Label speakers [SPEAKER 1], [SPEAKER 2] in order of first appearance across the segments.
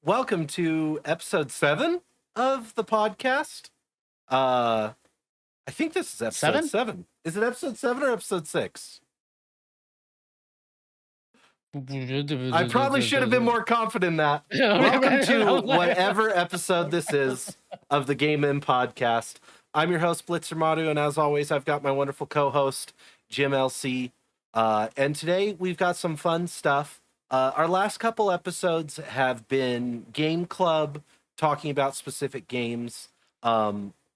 [SPEAKER 1] welcome to episode 7 of the podcast. Uh I think this is episode
[SPEAKER 2] 7?
[SPEAKER 1] 7. Is it episode 7 or episode 6? I probably should have been more confident in that. Welcome to whatever episode this is of the Game In podcast. I'm your host, Blitzermaru, and as always, I've got my wonderful co-host, Jim LC. And today we've got some fun stuff. Our last couple episodes have been Game Club, talking about specific games.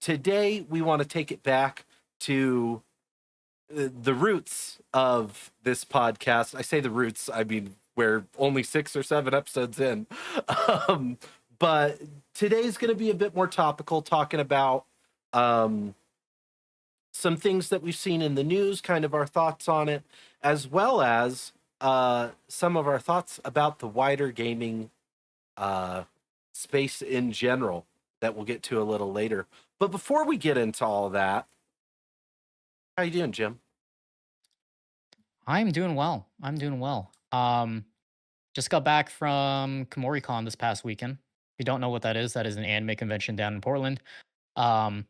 [SPEAKER 1] Today we want to take it back to the roots of this podcast. I say the roots, I mean, we're only 6 or 7 episodes in. Um, but today's going to be a bit more topical, talking about some things that we've seen in the news, kind of our thoughts on it, as well as some of our thoughts about the wider gaming space in general that we'll get to a little later. But before we get into all that, how you doing, Jim?
[SPEAKER 2] I'm doing well. Just got back from KomoriCon this past weekend. If you don't know what that is an anime convention down in Portland. Um,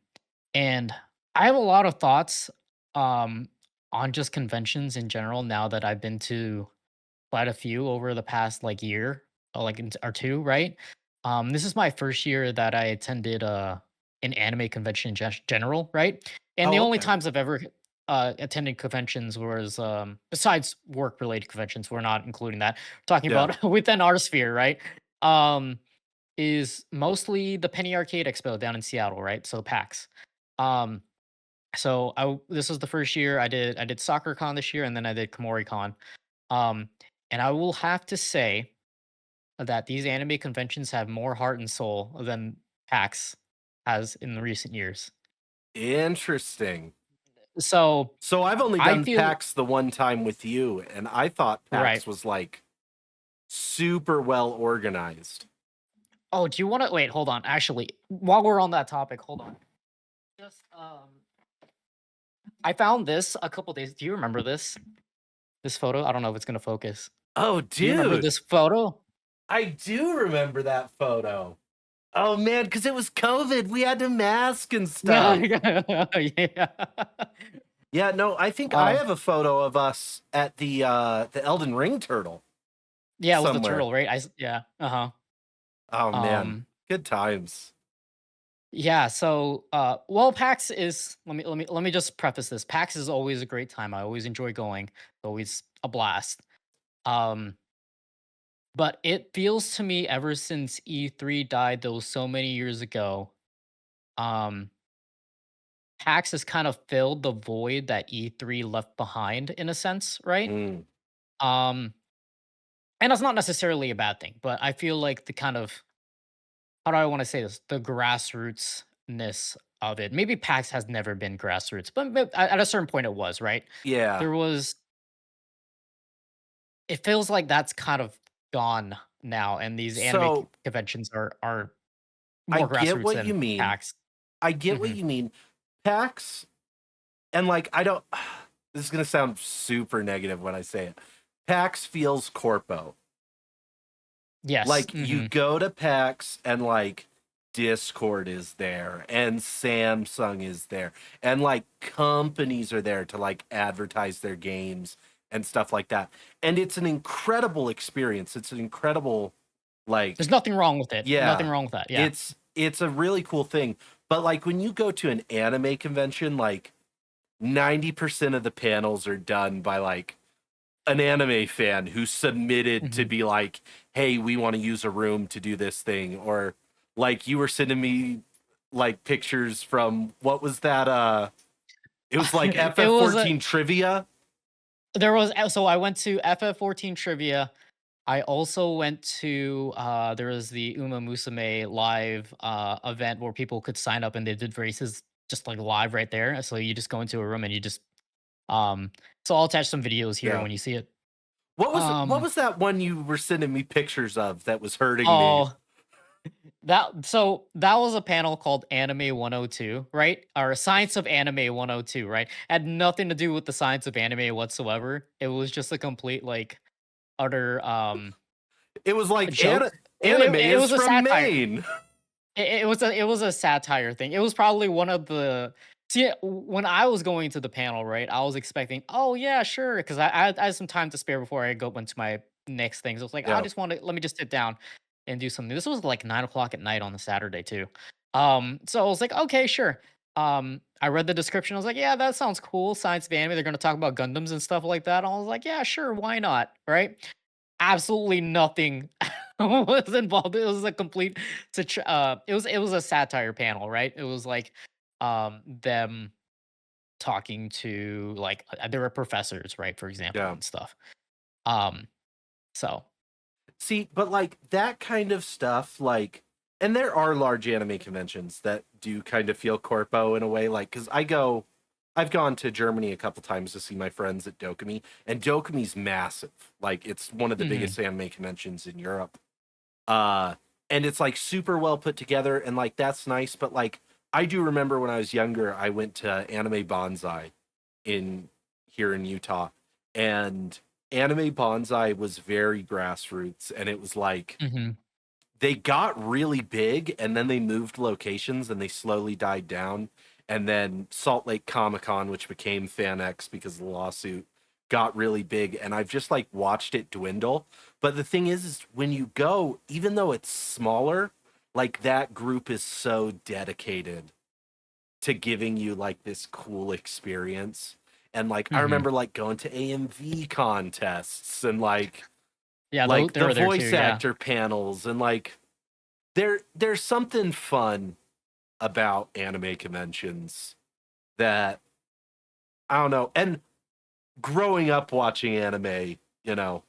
[SPEAKER 2] and I have a lot of thoughts um on just conventions in general now that I've been to quite a few over the past like year or two, right? This is my first year that I attended an anime convention in general, right? And the
[SPEAKER 1] Oh,
[SPEAKER 2] only
[SPEAKER 1] okay.
[SPEAKER 2] times I've ever attended conventions was besides work related conventions, we're not including that. We're talking
[SPEAKER 1] Yeah.
[SPEAKER 2] about within our sphere, right? Um, is mostly the Penny Arcade Expo down in Seattle, right? So PAX. Um, this was the first year I did SoccerCon this year, and then I did KomoriCon. Um, and I will have to say that these anime conventions have more heart and soul than PAX has in the recent years.
[SPEAKER 1] Interesting.
[SPEAKER 2] So
[SPEAKER 1] So I've only
[SPEAKER 2] I
[SPEAKER 1] done
[SPEAKER 2] feel
[SPEAKER 1] PAX the one time with you, and I thought
[SPEAKER 2] right.
[SPEAKER 1] PAX was like super well organized.
[SPEAKER 2] Oh, do you want to wait? Hold on. Actually, while we're on that topic, hold on. Just I found this a couple days. Do you remember this? This photo? I don't know if it's gonna focus.
[SPEAKER 1] Oh,
[SPEAKER 2] Do you remember
[SPEAKER 1] dude,
[SPEAKER 2] this photo?
[SPEAKER 1] I do remember that photo. Oh man, because it was COVID. We had to mask and stuff.
[SPEAKER 2] Yeah.
[SPEAKER 1] Yeah, no, I think I
[SPEAKER 2] Um,
[SPEAKER 1] have a photo of us at the Elden Ring turtle
[SPEAKER 2] yeah, it was the
[SPEAKER 1] somewhere.
[SPEAKER 2] turtle, right? Yeah. Uh-huh.
[SPEAKER 1] Oh man,
[SPEAKER 2] Um,
[SPEAKER 1] good times.
[SPEAKER 2] yeah, so well, PAX is let me just preface this. PAX is always a great time. I always enjoy going. It's always a blast. Um, but it feels to me ever since E3 died, though so many years ago, um, PAX has kind of filled the void that E3 left behind in a sense, right?
[SPEAKER 1] Mm.
[SPEAKER 2] Um, and that's not necessarily a bad thing, but I feel like the kind of how do I want to say this? The grassrootsness of it. Maybe PAX has never been grassroots, but at a certain point it was, right?
[SPEAKER 1] Yeah.
[SPEAKER 2] There was it feels like that's kind of gone now, and these anime
[SPEAKER 1] So
[SPEAKER 2] conventions are
[SPEAKER 1] I
[SPEAKER 2] more
[SPEAKER 1] get
[SPEAKER 2] grassroots
[SPEAKER 1] what you
[SPEAKER 2] than
[SPEAKER 1] mean.
[SPEAKER 2] PAX.
[SPEAKER 1] I get what
[SPEAKER 2] Mhm.
[SPEAKER 1] you mean. PAX, and like I don't. This is gonna sound super negative when I say it. PAX feels corpo.
[SPEAKER 2] Yes.
[SPEAKER 1] Like you
[SPEAKER 2] Mhm.
[SPEAKER 1] go to PAX and like Discord is there and Samsung is there and like companies are there to like advertise their games and stuff like that. And it's an incredible experience. It's an incredible
[SPEAKER 2] There's
[SPEAKER 1] like
[SPEAKER 2] nothing wrong with it. Nothing
[SPEAKER 1] yeah.
[SPEAKER 2] wrong with that. Yeah.
[SPEAKER 1] It's a really cool thing. But like when you go to an anime convention, like 90% of the panels are done by like an anime fan who submitted to
[SPEAKER 2] Mhm.
[SPEAKER 1] be like, hey, we want to use a room to do this thing. Or like you were sending me like pictures from what was that? It was like
[SPEAKER 2] It was a
[SPEAKER 1] FF14 trivia.
[SPEAKER 2] there was so I went to FF14 trivia. I also went to there was the Uma Musume live event where people could sign up and they did races just like live right there. So you just go into a room and you just um so I'll attach some videos here
[SPEAKER 1] Yeah.
[SPEAKER 2] when you see it.
[SPEAKER 1] What
[SPEAKER 2] Um
[SPEAKER 1] was that one you were sending me pictures of that was hurting me?
[SPEAKER 2] oh that was a panel called Anime 102, right? Or Science of Anime 102, right? Had nothing to do with the science of anime whatsoever. It was just a complete like utter
[SPEAKER 1] It was like
[SPEAKER 2] joke.
[SPEAKER 1] Anime
[SPEAKER 2] it
[SPEAKER 1] is
[SPEAKER 2] was a
[SPEAKER 1] from
[SPEAKER 2] satire.
[SPEAKER 1] Maine.
[SPEAKER 2] It was a satire thing. It was probably one of the see, when I was going to the panel, right, I was expecting, "Oh, yeah, sure," 'cause I had some time to spare before I went to my next things. I was like, "I
[SPEAKER 1] Yeah.
[SPEAKER 2] just wanna let me just sit down and do something." This was, like, 9 o'clock at night on a Saturday too. So I was like, "Okay, sure." I read the description, I was like, "Yeah, that sounds cool, science of anime, they're gonna talk about Gundams and stuff like that." I was like, "Yeah, sure, why not?" Right? Absolutely nothing was involved. It was a complete it was a satire panel, right? It was like, them talking to, like, there were professors, right, for example,
[SPEAKER 1] Yeah.
[SPEAKER 2] and stuff. Um, so
[SPEAKER 1] See, but like that kind of stuff, like, and there are large anime conventions that do kind of feel corpo in a way, like, because I've gone to Germany a couple times to see my friends at Dokumi, and Dokumi's massive. Like, it's one of the
[SPEAKER 2] mhm,
[SPEAKER 1] biggest anime conventions in Europe. Uh, and it's like super well put together, and like that's nice. But like, I do remember when I was younger, I went to Anime Bonsai in here in Utah, and Anime Bonsai was very grassroots, and it was like
[SPEAKER 2] mhm.
[SPEAKER 1] they got really big and then they moved locations and they slowly died down. And then Salt Lake Comic Con, which became FanX because of the lawsuit, got really big. And I've just like watched it dwindle. But the thing is when you go, even though it's smaller, like that group is so dedicated to giving you like this cool experience. And like I
[SPEAKER 2] Mhm.
[SPEAKER 1] remember like going to AMV contests and
[SPEAKER 2] Yeah,
[SPEAKER 1] like
[SPEAKER 2] they
[SPEAKER 1] the
[SPEAKER 2] were there too,
[SPEAKER 1] voice
[SPEAKER 2] yeah.
[SPEAKER 1] actor panels and like there's something fun about anime conventions that I don't know. And growing up watching anime, you know,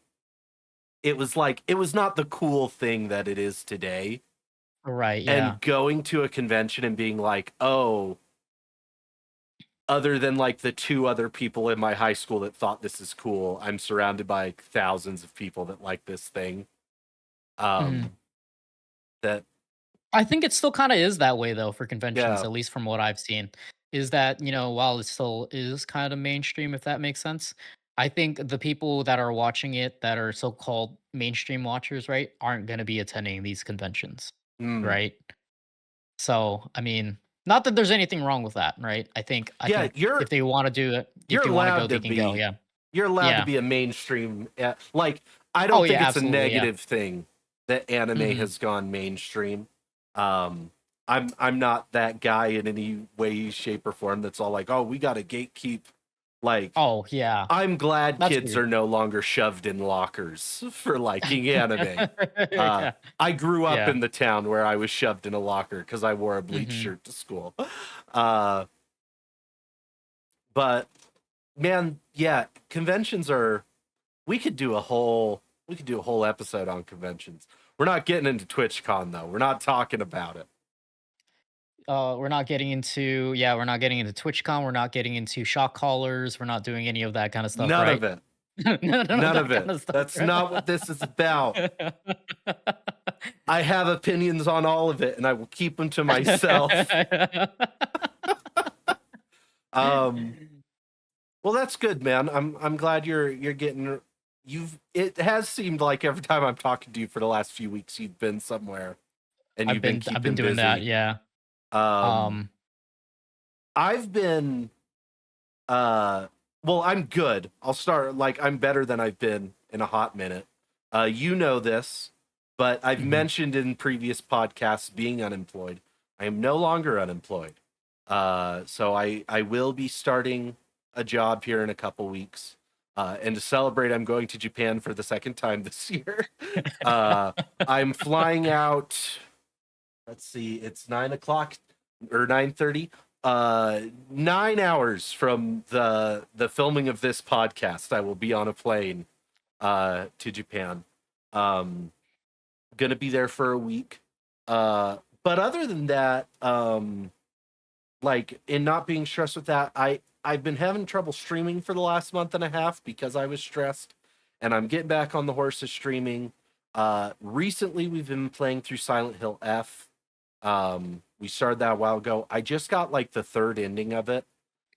[SPEAKER 1] it was like it was not the cool thing that it is today.
[SPEAKER 2] Right, yeah.
[SPEAKER 1] And going to a convention and being like, "Oh, other than like the two other people in my high school that thought this is cool, I'm surrounded by like, thousands of people that like this thing."
[SPEAKER 2] Mhm.
[SPEAKER 1] Um that
[SPEAKER 2] I think it still kinda is that way though for conventions,
[SPEAKER 1] yeah.
[SPEAKER 2] at least from what I've seen, is that, while it still is kinda mainstream, if that makes sense, I think the people that are watching it that are so-called mainstream watchers, right, aren't gonna be attending these conventions,
[SPEAKER 1] Mm.
[SPEAKER 2] right? So, I mean, not that there's anything wrong with that, right? I
[SPEAKER 1] Yeah,
[SPEAKER 2] think if they wanna do it if
[SPEAKER 1] you're
[SPEAKER 2] they wanna go,
[SPEAKER 1] allowed
[SPEAKER 2] they
[SPEAKER 1] to
[SPEAKER 2] can go,
[SPEAKER 1] be
[SPEAKER 2] yeah.
[SPEAKER 1] you're allowed to
[SPEAKER 2] Yeah.
[SPEAKER 1] be a mainstream like I
[SPEAKER 2] Oh,
[SPEAKER 1] don't think
[SPEAKER 2] yeah,
[SPEAKER 1] it's a
[SPEAKER 2] absolutely, yeah.
[SPEAKER 1] negative thing that anime
[SPEAKER 2] Mhm.
[SPEAKER 1] has gone mainstream. um I'm not that guy in any way shape or form that's all like, oh, we got to gatekeep. Like,
[SPEAKER 2] Oh, yeah.
[SPEAKER 1] I'm glad
[SPEAKER 2] That's
[SPEAKER 1] kids
[SPEAKER 2] weird.
[SPEAKER 1] are no longer shoved in lockers for liking anime.
[SPEAKER 2] Yeah.
[SPEAKER 1] I grew up
[SPEAKER 2] Yeah.
[SPEAKER 1] in the town where I was shoved in a locker because I wore a bleach
[SPEAKER 2] Mhm.
[SPEAKER 1] shirt to school. uh but man, yeah, conventions are we could do a whole episode on conventions. We're not getting into TwitchCon though. We're not talking about it.
[SPEAKER 2] We're not getting into TwitchCon, we're not getting into shock collars, we're not doing any of that kinda stuff,
[SPEAKER 1] None of
[SPEAKER 2] right?
[SPEAKER 1] it.
[SPEAKER 2] None of
[SPEAKER 1] None
[SPEAKER 2] that
[SPEAKER 1] of it.
[SPEAKER 2] kinda stuff,
[SPEAKER 1] That's
[SPEAKER 2] right?
[SPEAKER 1] not what this is about. I have opinions on all of it and I will keep them to myself. Um well, that's good, man. I'm glad you're getting you've it has seemed like every time I'm talking to you for the last few weeks you've been somewhere and you've been
[SPEAKER 2] I've been
[SPEAKER 1] keeping
[SPEAKER 2] doing that,
[SPEAKER 1] busy.
[SPEAKER 2] yeah.
[SPEAKER 1] Um
[SPEAKER 2] Um,
[SPEAKER 1] I've been Uh, well, I'm good. I'll start like I'm better than I've been in a hot minute. You know this, but I've
[SPEAKER 2] mhm,
[SPEAKER 1] mentioned in previous podcasts being unemployed. I am no longer unemployed. So I will be starting a job here in a couple weeks. And to celebrate, I'm going to Japan for the second time this year. uh, I'm flying out. Let's see, it's 9 o'clock or 9:30. 9 hours from the filming of this podcast, I will be on a plane to Japan. Um, gonna be there for a week. But other than that, like in not being stressed with that, I've been having trouble streaming for the last month and a half because I was stressed, and I'm getting back on the horse of streaming. Recently we've been playing through Silent Hill F. We started that a while ago. I just got like the third ending of it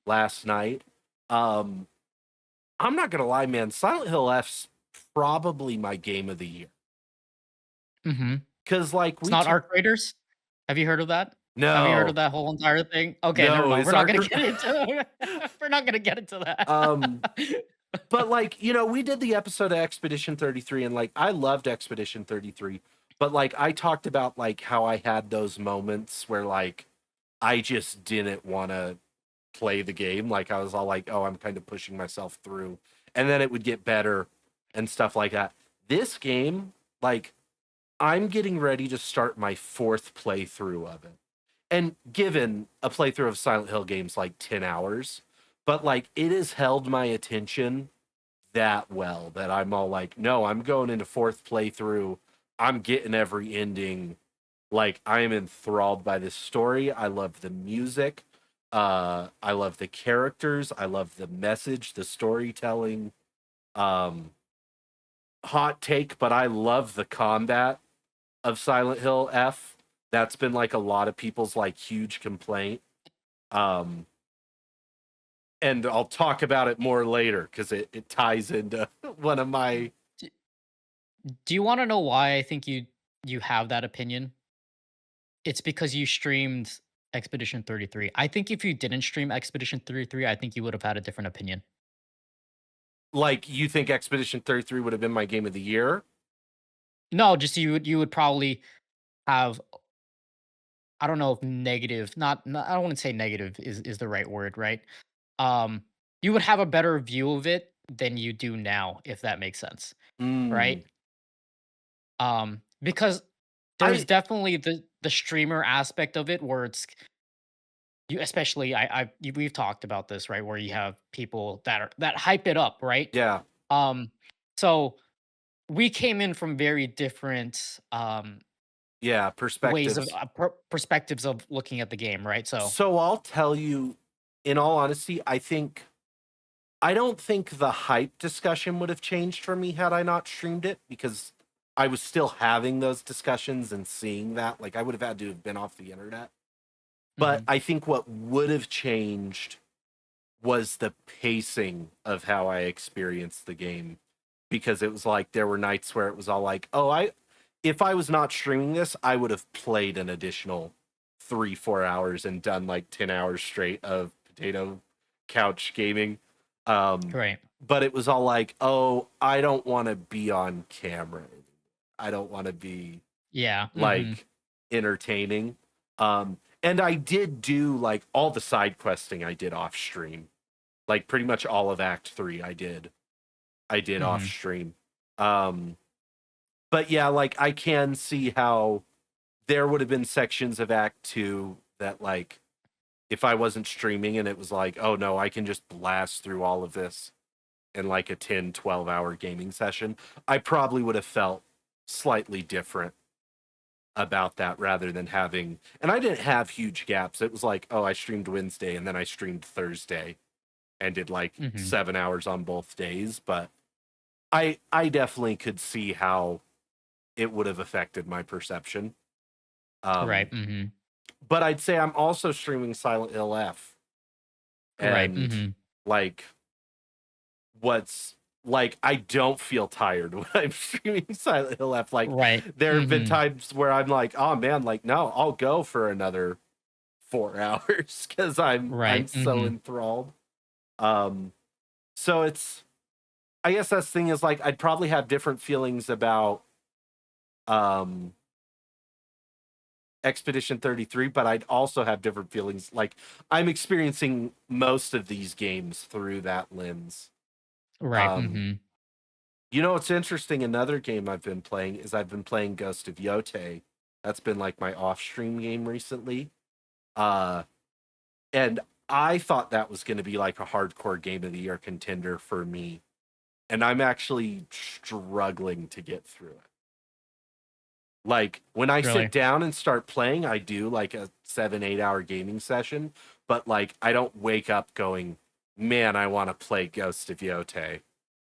[SPEAKER 1] last night. Um, I'm not gonna lie, man. Silent Hill F's probably my game of the year.
[SPEAKER 2] mhm.
[SPEAKER 1] because like
[SPEAKER 2] It's
[SPEAKER 1] we
[SPEAKER 2] not
[SPEAKER 1] talk.
[SPEAKER 2] Arc Raiders? Have you heard of that? Have you heard of
[SPEAKER 1] No,
[SPEAKER 2] that whole entire thing? Okay, never
[SPEAKER 1] no,
[SPEAKER 2] mind.
[SPEAKER 1] is
[SPEAKER 2] We're not
[SPEAKER 1] our
[SPEAKER 2] gonna get into we're not gonna get into
[SPEAKER 1] um
[SPEAKER 2] that.
[SPEAKER 1] but like, we did the episode of Expedition 33 and like I loved Expedition 33, but like I talked about like how I had those moments where like I just didn't want to play the game. Like I was all like, "Oh, I'm kind of pushing myself through." And then it would get better and stuff like that. This game, like I'm getting ready to start my fourth playthrough of it. And given a playthrough of Silent Hill games like 10 hours, but like it has held my attention that well that I'm all like, no, I'm going into fourth playthrough. I'm getting every ending. Like I am enthralled by this story. I love the music. I love the characters. I love the message, the storytelling. Um, Hot take, but I love the combat of Silent Hill F. That's been like a lot of people's like huge complaint. Um, and I'll talk about it more later because it ties into one of my.
[SPEAKER 2] D Do you wanna know why I think you have that opinion? It's because you streamed Expedition 33. I think if you didn't stream Expedition 33, I think you would have had a different opinion.
[SPEAKER 1] Like, you think Expedition 33 would have been my game of the year?
[SPEAKER 2] No, just you would probably have I don't know if negative, not I don't wanna say negative is the right word, right? Um, you would have a better view of it than you do now, if that makes sense,
[SPEAKER 1] Mm.
[SPEAKER 2] right? Because there's
[SPEAKER 1] I
[SPEAKER 2] definitely the streamer aspect of it where it's you especially we've talked about this, right? Where you have people that hype it up, right?
[SPEAKER 1] Yeah,
[SPEAKER 2] Um, so we came in from very different
[SPEAKER 1] yeah,
[SPEAKER 2] ways of
[SPEAKER 1] perspectives.
[SPEAKER 2] perspectives of looking at the game, right? So
[SPEAKER 1] So I'll tell you, in all honesty, I don't think the hype discussion would have changed for me had I not streamed it because I was still having those discussions and seeing that. Like I would have had to have been off the internet. But
[SPEAKER 2] mhm,
[SPEAKER 1] I think what would have changed was the pacing of how I experienced the game because it was like there were nights where it was all like, "Oh, I if I was not streaming this, I would have played an additional 3-4 hours and done like 10 hours straight of potato couch gaming." Um
[SPEAKER 2] right,
[SPEAKER 1] but it was all like, "Oh, I don't want to be on camera. I don't want to be
[SPEAKER 2] yeah,
[SPEAKER 1] like entertaining." And I did do like all the side questing I did off stream, like pretty much all of Act 3 I did off
[SPEAKER 2] mhm,
[SPEAKER 1] stream. Um but yeah, like I can see how there would have been sections of Act 2 that like if I wasn't streaming and it was like, "Oh no, I can just blast through all of this in like a 10-12 hour gaming session," I probably would have felt slightly different about that rather than having, and I didn't have huge gaps. It was like, "Oh, I streamed Wednesday and then I streamed Thursday and did like
[SPEAKER 2] mhm,
[SPEAKER 1] 7 hours on both days," but I definitely could see how it would have affected my perception.
[SPEAKER 2] right,
[SPEAKER 1] Um, but I'd say I'm also streaming Silent Hill F,
[SPEAKER 2] right,
[SPEAKER 1] and like what's like I don't feel tired when I'm streaming Silent Hill F. Like
[SPEAKER 2] right,
[SPEAKER 1] there have been times where I'm like, "Oh man, like no, I'll go for another 4 hours" because I'm
[SPEAKER 2] right,
[SPEAKER 1] so enthralled. Um, so it's I guess that's the thing is like I'd probably have different feelings about um Expedition 33, but I'd also have different feelings. Like I'm experiencing most of these games through that lens.
[SPEAKER 2] right,
[SPEAKER 1] Um, what's interesting? Another game I've been playing is I've been playing Ghost of Yote. That's been like my off-stream game recently. Uh, and I thought that was going to be like a hardcore game of the year contender for me, and I'm actually struggling to get through it. Like when I sit
[SPEAKER 2] really,
[SPEAKER 1] down and start playing, I do like a 7-8 hour gaming session, but like I don't wake up going, "Man, I want to play Ghost of Yote."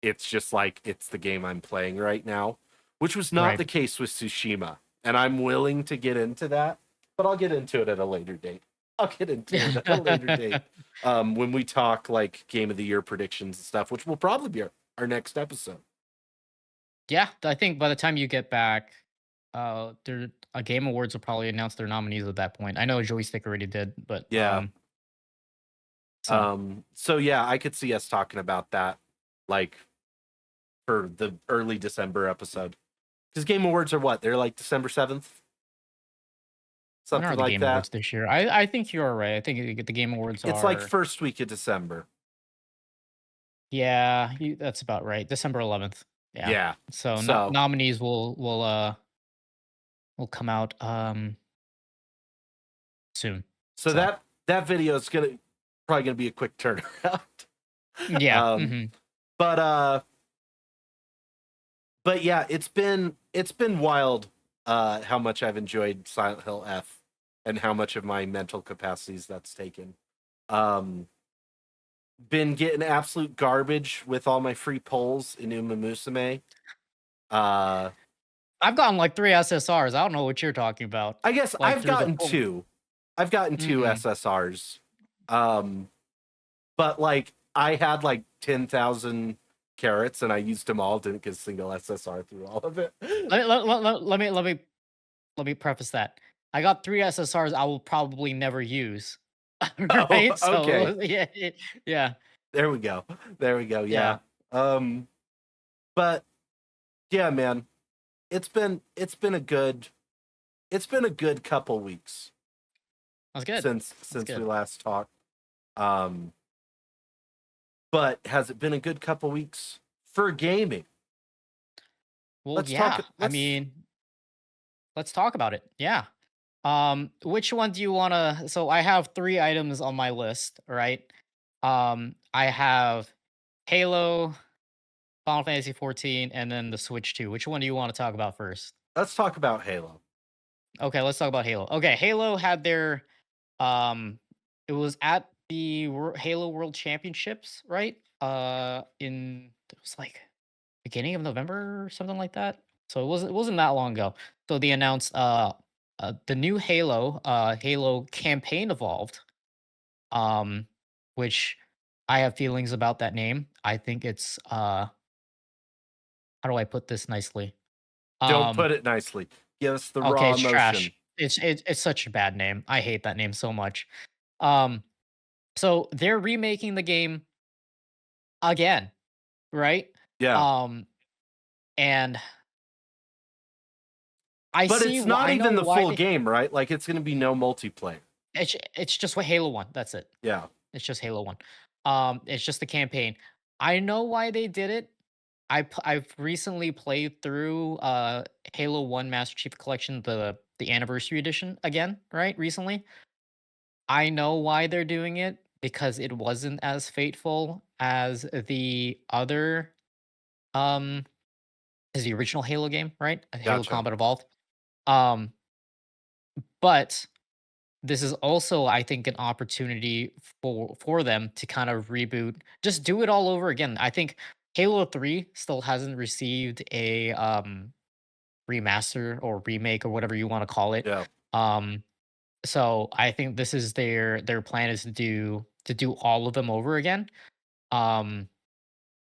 [SPEAKER 1] It's just like it's the game I'm playing right now, which was not
[SPEAKER 2] right.
[SPEAKER 1] the case with Tsushima. And I'm willing to get into that, but I'll get into it at a later date. I'll get into it at a later date. When we talk like game of the year predictions and stuff, which will probably be our next episode.
[SPEAKER 2] Yeah, I think by the time you get back their Game Awards will probably announce their nominees at that point. I know Joystick already did, but
[SPEAKER 1] Yeah.
[SPEAKER 2] so
[SPEAKER 1] So yeah, I could see us talking about that, like for the early December episode. Because Game Awards are what? They're like December 7th,
[SPEAKER 2] when are
[SPEAKER 1] something
[SPEAKER 2] the
[SPEAKER 1] like
[SPEAKER 2] Game
[SPEAKER 1] that.
[SPEAKER 2] Awards this year? I think you're right. I think the Game Awards
[SPEAKER 1] It's like
[SPEAKER 2] are
[SPEAKER 1] first week of December.
[SPEAKER 2] yeah, that's about right. December 11th. Yeah.
[SPEAKER 1] Yeah.
[SPEAKER 2] So
[SPEAKER 1] So
[SPEAKER 2] nominees will come out soon.
[SPEAKER 1] so
[SPEAKER 2] So
[SPEAKER 1] that video is probably gonna be a quick turnaround.
[SPEAKER 2] yeah.
[SPEAKER 1] um,
[SPEAKER 2] Hmm.
[SPEAKER 1] but yeah, it's been wild how much I've enjoyed Silent Hill F and how much of my mental capacities that's taken. Been getting absolute garbage with all my free polls in Uma Musume.
[SPEAKER 2] I've gotten like 3 SSRs. I don't know what you're talking about.
[SPEAKER 1] I guess
[SPEAKER 2] Like
[SPEAKER 1] I've
[SPEAKER 2] through the
[SPEAKER 1] gotten
[SPEAKER 2] full.
[SPEAKER 1] two. I've gotten two
[SPEAKER 2] Mhm.
[SPEAKER 1] SSRs. But like I had like 10,000 carrots and I used them all, didn't get a single SSR through all of it.
[SPEAKER 2] Let me preface that. I got 3 SSRs I will probably never use.
[SPEAKER 1] Oh,
[SPEAKER 2] Right?
[SPEAKER 1] okay.
[SPEAKER 2] So yeah, yeah,
[SPEAKER 1] There we go. There we go.
[SPEAKER 2] yeah.
[SPEAKER 1] Yeah. But yeah, man, it's been a good couple weeks
[SPEAKER 2] That's good.
[SPEAKER 1] since
[SPEAKER 2] That's
[SPEAKER 1] we
[SPEAKER 2] good.
[SPEAKER 1] last talked. Um, but has it been a good couple weeks for gaming?
[SPEAKER 2] Well,
[SPEAKER 1] Let's talk.
[SPEAKER 2] yeah. I mean, let's talk about it. Yeah. Which one do you wanna so I have 3 items on my list, right? I have Halo, Final Fantasy 14, and then the Switch 2. Which one do you wanna talk about first?
[SPEAKER 1] Let's talk about Halo.
[SPEAKER 2] Okay, let's talk about Halo. Okay, Halo had their it was at the Halo World Championships, right? In it was like beginning of November or something like that. So it wasn't that long ago. So they announced the new Halo Halo campaign evolved, um which I have feelings about that name. I think it's how do I put this nicely?
[SPEAKER 1] Don't
[SPEAKER 2] Um
[SPEAKER 1] put it nicely. Give us the
[SPEAKER 2] okay,
[SPEAKER 1] raw
[SPEAKER 2] it's trash.
[SPEAKER 1] emotion.
[SPEAKER 2] It's such a bad name. I hate that name so much. Um so they're remaking the game again, right?
[SPEAKER 1] Yeah.
[SPEAKER 2] Um and
[SPEAKER 1] But it's not
[SPEAKER 2] I know
[SPEAKER 1] even the
[SPEAKER 2] why
[SPEAKER 1] full
[SPEAKER 2] they
[SPEAKER 1] game, right? Like it's going to be no multiplayer.
[SPEAKER 2] it's just what Halo 1. That's it.
[SPEAKER 1] Yeah.
[SPEAKER 2] It's just Halo 1. It's just the campaign. I know why they did it. I've recently played through Halo 1 Master Chief Collection, the anniversary edition again, right? Recently. I know why they're doing it because it wasn't as fateful as the other um as the original Halo game, right? Halo
[SPEAKER 1] Gotcha.
[SPEAKER 2] Combat Evolved. Um but this is also, I think, an opportunity for them to kind of reboot, just do it all over again. I think Halo 3 still hasn't received a remaster or remake or whatever you want to call it.
[SPEAKER 1] Yeah.
[SPEAKER 2] Um so I think this is their plan is to do all of them over again. Um and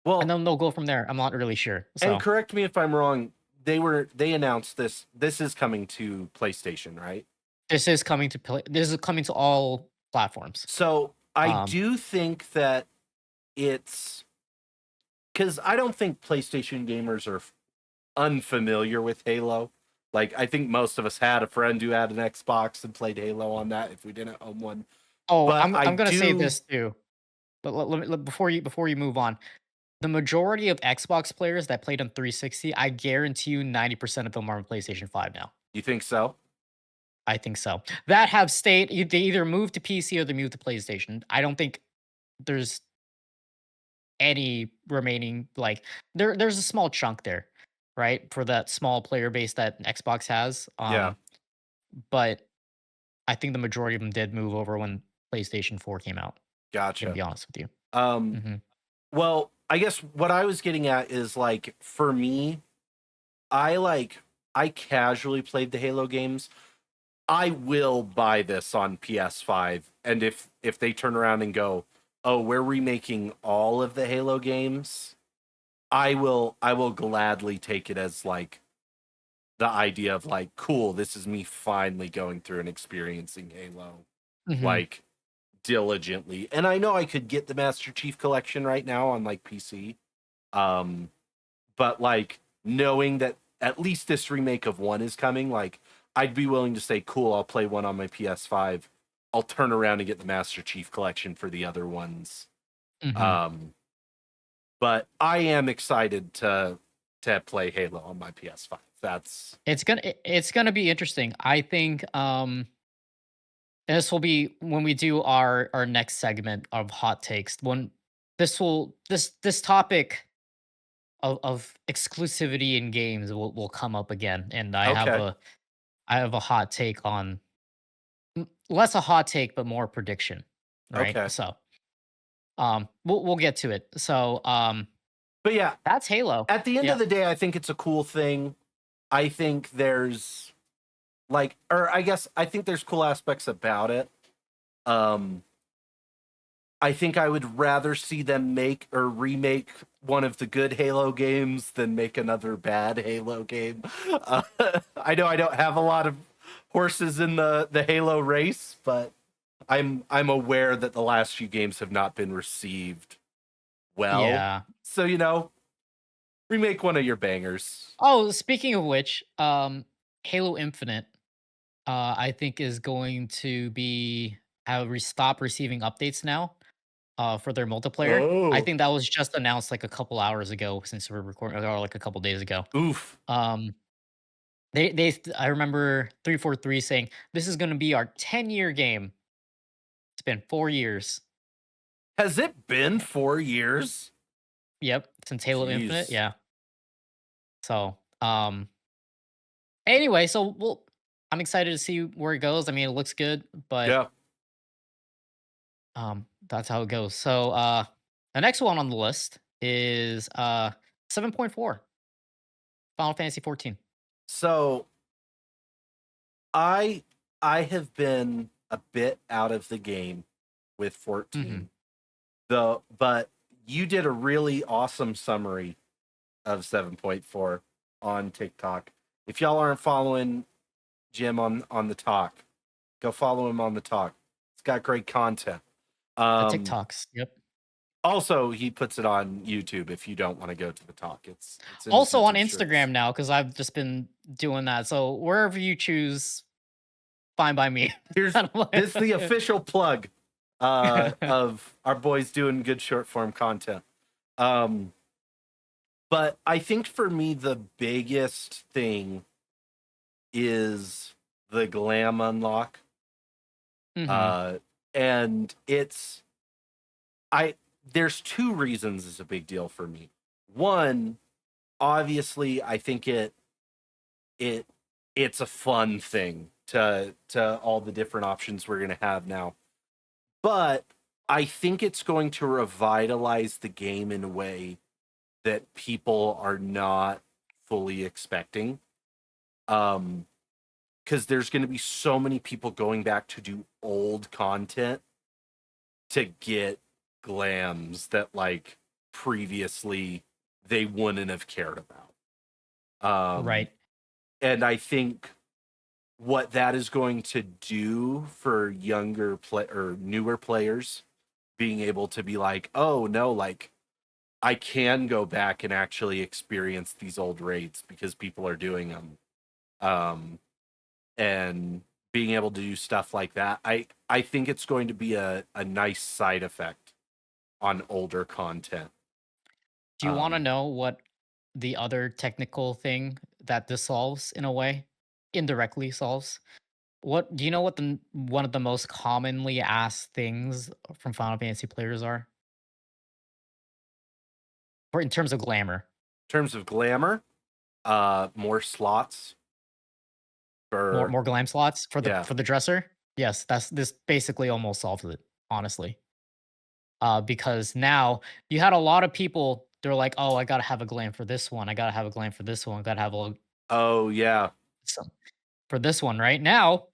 [SPEAKER 1] Well,
[SPEAKER 2] then they'll go from there. I'm not really sure.
[SPEAKER 1] and
[SPEAKER 2] So
[SPEAKER 1] correct me if I'm wrong. They announced this. This is coming to PlayStation, right?
[SPEAKER 2] this is coming to all platforms.
[SPEAKER 1] So I
[SPEAKER 2] Um
[SPEAKER 1] do think that it's because I don't think PlayStation gamers are unfamiliar with Halo. Like I think most of us had a friend who had an Xbox and played Halo on that if we didn't own one.
[SPEAKER 2] oh,
[SPEAKER 1] But I
[SPEAKER 2] I'm gonna say
[SPEAKER 1] do.
[SPEAKER 2] this too. But before you move on, the majority of Xbox players that played on 360, I guarantee you 90% of them are on PlayStation 5 now.
[SPEAKER 1] You think so?
[SPEAKER 2] I think so. That have stayed they either moved to PC or they moved to PlayStation. I don't think there's any remaining like there's a small chunk there, right? For that small player base that Xbox has.
[SPEAKER 1] Yeah.
[SPEAKER 2] But I think the majority of them did move over when PlayStation 4 came out, gonna
[SPEAKER 1] Gotcha.
[SPEAKER 2] be honest with you.
[SPEAKER 1] Um.
[SPEAKER 2] Mhm.
[SPEAKER 1] Well, I guess what I was getting at is like for me, I casually played the Halo games. I will buy this on PS5, and if they turn around and go, "Oh, we're remaking all of the Halo games," I will gladly take it as like the idea of like, cool, this is me finally going through and experiencing Halo
[SPEAKER 2] Mhm.
[SPEAKER 1] like diligently. And I know I could get the Master Chief Collection right now on like PC. Um, but like knowing that at least this remake of one is coming, like I'd be willing to say, cool, I'll play one on my PS5. I'll turn around and get the Master Chief Collection for the other ones.
[SPEAKER 2] Mhm.
[SPEAKER 1] Um, but I am excited to play Halo on my PS5. That's
[SPEAKER 2] It's gonna be interesting. I think, and this will be when we do our next segment of hot takes. When this topic of exclusivity in games will come up again, and
[SPEAKER 1] okay.
[SPEAKER 2] I have a hot take on less a hot take, but more prediction, right?
[SPEAKER 1] Okay.
[SPEAKER 2] So, we'll get to it. So,
[SPEAKER 1] But yeah,
[SPEAKER 2] that's Halo.
[SPEAKER 1] at the end of
[SPEAKER 2] Yeah.
[SPEAKER 1] the day, I think it's a cool thing. I think there's like, or I guess I think there's cool aspects about it. Um, I think I would rather see them make or remake one of the good Halo games than make another bad Halo game. Uh, I know I don't have a lot of horses in the Halo race, but I'm aware that the last few games have not been received well.
[SPEAKER 2] Yeah.
[SPEAKER 1] So remake one of your bangers.
[SPEAKER 2] Oh, speaking of which, Halo Infinite, I think is going to be stop receiving updates now, for their multiplayer. I
[SPEAKER 1] Oh,
[SPEAKER 2] think that was just announced like a couple hours ago since we're recording, or like a couple days ago.
[SPEAKER 1] oof.
[SPEAKER 2] Um, I remember 343 saying this is going to be our 10-year game. It's been 4 years.
[SPEAKER 1] Has it been 4 years?
[SPEAKER 2] Yep, since Halo Infinite.
[SPEAKER 1] Jeez.
[SPEAKER 2] Yeah. So, anyway, so I'm excited to see where it goes. I mean, it looks good, but
[SPEAKER 1] Yeah.
[SPEAKER 2] that's how it goes. So, the next one on the list is 7.4 Final Fantasy 14.
[SPEAKER 1] So I I have been a bit out of the game with
[SPEAKER 2] Mhm.
[SPEAKER 1] 14. Though but you did a really awesome summary of 7.4 on TikTok. If y'all aren't following Jim on the talk, go follow him on the talk. It's got great content.
[SPEAKER 2] The
[SPEAKER 1] Um
[SPEAKER 2] TikToks. Yep.
[SPEAKER 1] Also he puts it on YouTube if you don't want to go to the talk. It's in his
[SPEAKER 2] Also on
[SPEAKER 1] YouTube shorts.
[SPEAKER 2] Instagram now, because I've just been doing that. So wherever you choose, fine by me.
[SPEAKER 1] Here's
[SPEAKER 2] I don't
[SPEAKER 1] this is the
[SPEAKER 2] like-
[SPEAKER 1] official plug of our boys doing good short form content. Um, but I think for me the biggest thing is the glam unlock.
[SPEAKER 2] Mhm.
[SPEAKER 1] Uh, and it's I there's two reasons it's a big deal for me. One, obviously, I think it it's a fun thing to all the different options we're gonna have now. But I think it's going to revitalize the game in a way that people are not fully expecting. Because there's going to be so many people going back to do old content to get glams that like previously they wouldn't have cared about. Um,
[SPEAKER 2] Right.
[SPEAKER 1] and I think what that is going to do for younger play or newer players being able to be like, oh no, like I can go back and actually experience these old raids because people are doing them. Um, and being able to do stuff like that, I think it's going to be a nice side effect on older content.
[SPEAKER 2] Do you want to
[SPEAKER 1] Um,
[SPEAKER 2] know what the other technical thing that this solves in a way, indirectly solves? What do you know what one of the most commonly asked things from Final Fantasy players are? Or in terms of glamour.
[SPEAKER 1] in terms of glamour, more slots for
[SPEAKER 2] More glam slots
[SPEAKER 1] yeah.
[SPEAKER 2] for the dresser? Yes, this basically almost solves it, honestly. Because now you had a lot of people, they're like, "Oh, I gotta have a glam for this one. I gotta have a glam for this one. I gotta have a
[SPEAKER 1] Oh yeah.
[SPEAKER 2] some for this one." Right now,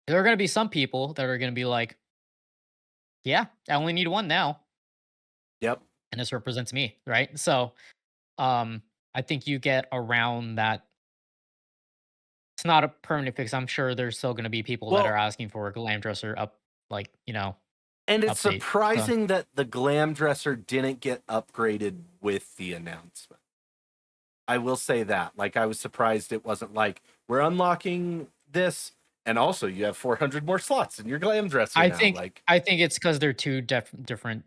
[SPEAKER 2] there are gonna be some people that are gonna be like, "Yeah, I only need one now,
[SPEAKER 1] Yep.
[SPEAKER 2] and this represents me." Right? So, I think you get around that it's not a permanent fix. I'm sure there's still gonna be people that are
[SPEAKER 1] Well,
[SPEAKER 2] asking for a glam dresser like,
[SPEAKER 1] and it's
[SPEAKER 2] update. So
[SPEAKER 1] surprising that the glam dresser didn't get upgraded with the announcement. I will say that. Like, I was surprised it wasn't like, we're unlocking this, and also you have 400 more slots in your glam dresser
[SPEAKER 2] I
[SPEAKER 1] now.
[SPEAKER 2] think
[SPEAKER 1] Like,
[SPEAKER 2] I think it's because 'cause they're 2 different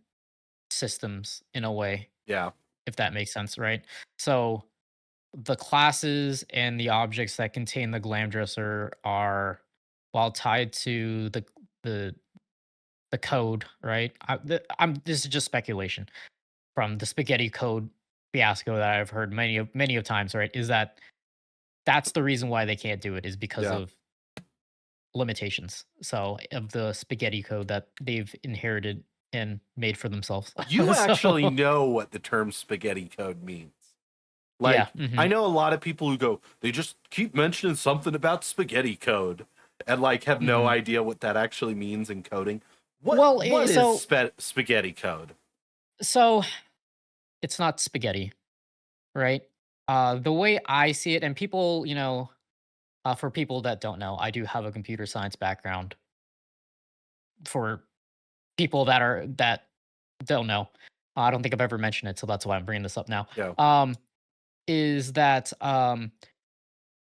[SPEAKER 2] systems in a way,
[SPEAKER 1] yeah,
[SPEAKER 2] if that makes sense, right? So, the classes and the objects that contain the glam dresser are, while tied to the the code, right? This is just speculation from the spaghetti code fiasco that I've heard many of times, right? Is that that's the reason why they can't do it is because
[SPEAKER 1] yeah.
[SPEAKER 2] of limitations. So of the spaghetti code that they've inherited and made for themselves.
[SPEAKER 1] You actually
[SPEAKER 2] So
[SPEAKER 1] know what the term spaghetti code means.
[SPEAKER 2] yeah,
[SPEAKER 1] Like, I
[SPEAKER 2] mhm,
[SPEAKER 1] know a lot of people who go, they just keep mentioning something about spaghetti code and like have no
[SPEAKER 2] mhm.
[SPEAKER 1] idea what that actually means in coding. What
[SPEAKER 2] Well,
[SPEAKER 1] what is spaghetti code?
[SPEAKER 2] so it's not spaghetti, right? The way I see it, and people, for people that don't know, I do have a computer science background. For people that don't know, I don't think I've ever mentioned it, so that's why I'm bringing this up now.
[SPEAKER 1] Yeah.
[SPEAKER 2] Is that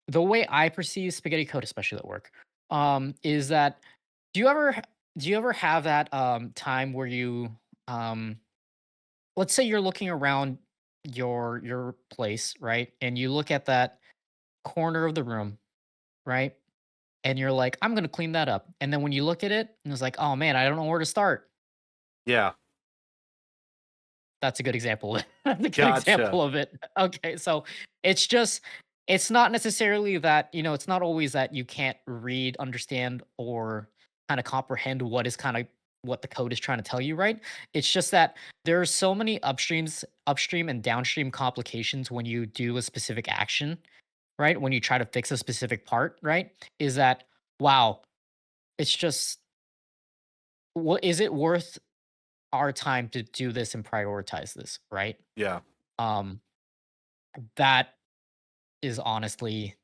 [SPEAKER 2] the way I perceive spaghetti code, especially at work, is that do you ever do you ever have that time where you um let's say you're looking around your place, right? And you look at that corner of the room, right? And you're like, I'm gonna clean that up. And then when you look at it, and it's like, oh man, I don't know where to start.
[SPEAKER 1] Yeah.
[SPEAKER 2] That's a good example. That's a good
[SPEAKER 1] Gotcha.
[SPEAKER 2] example of it. Okay, so it's just it's not necessarily that, it's not always that you can't read, understand, or kind of comprehend what is kind of what the code is trying to tell you, right? It's just that there are so many upstream and downstream complications when you do a specific action, right? When you try to fix a specific part, right? Is that wow, it's just what is it worth our time to do this and prioritize this, right?
[SPEAKER 1] Yeah.
[SPEAKER 2] Um, that is honestly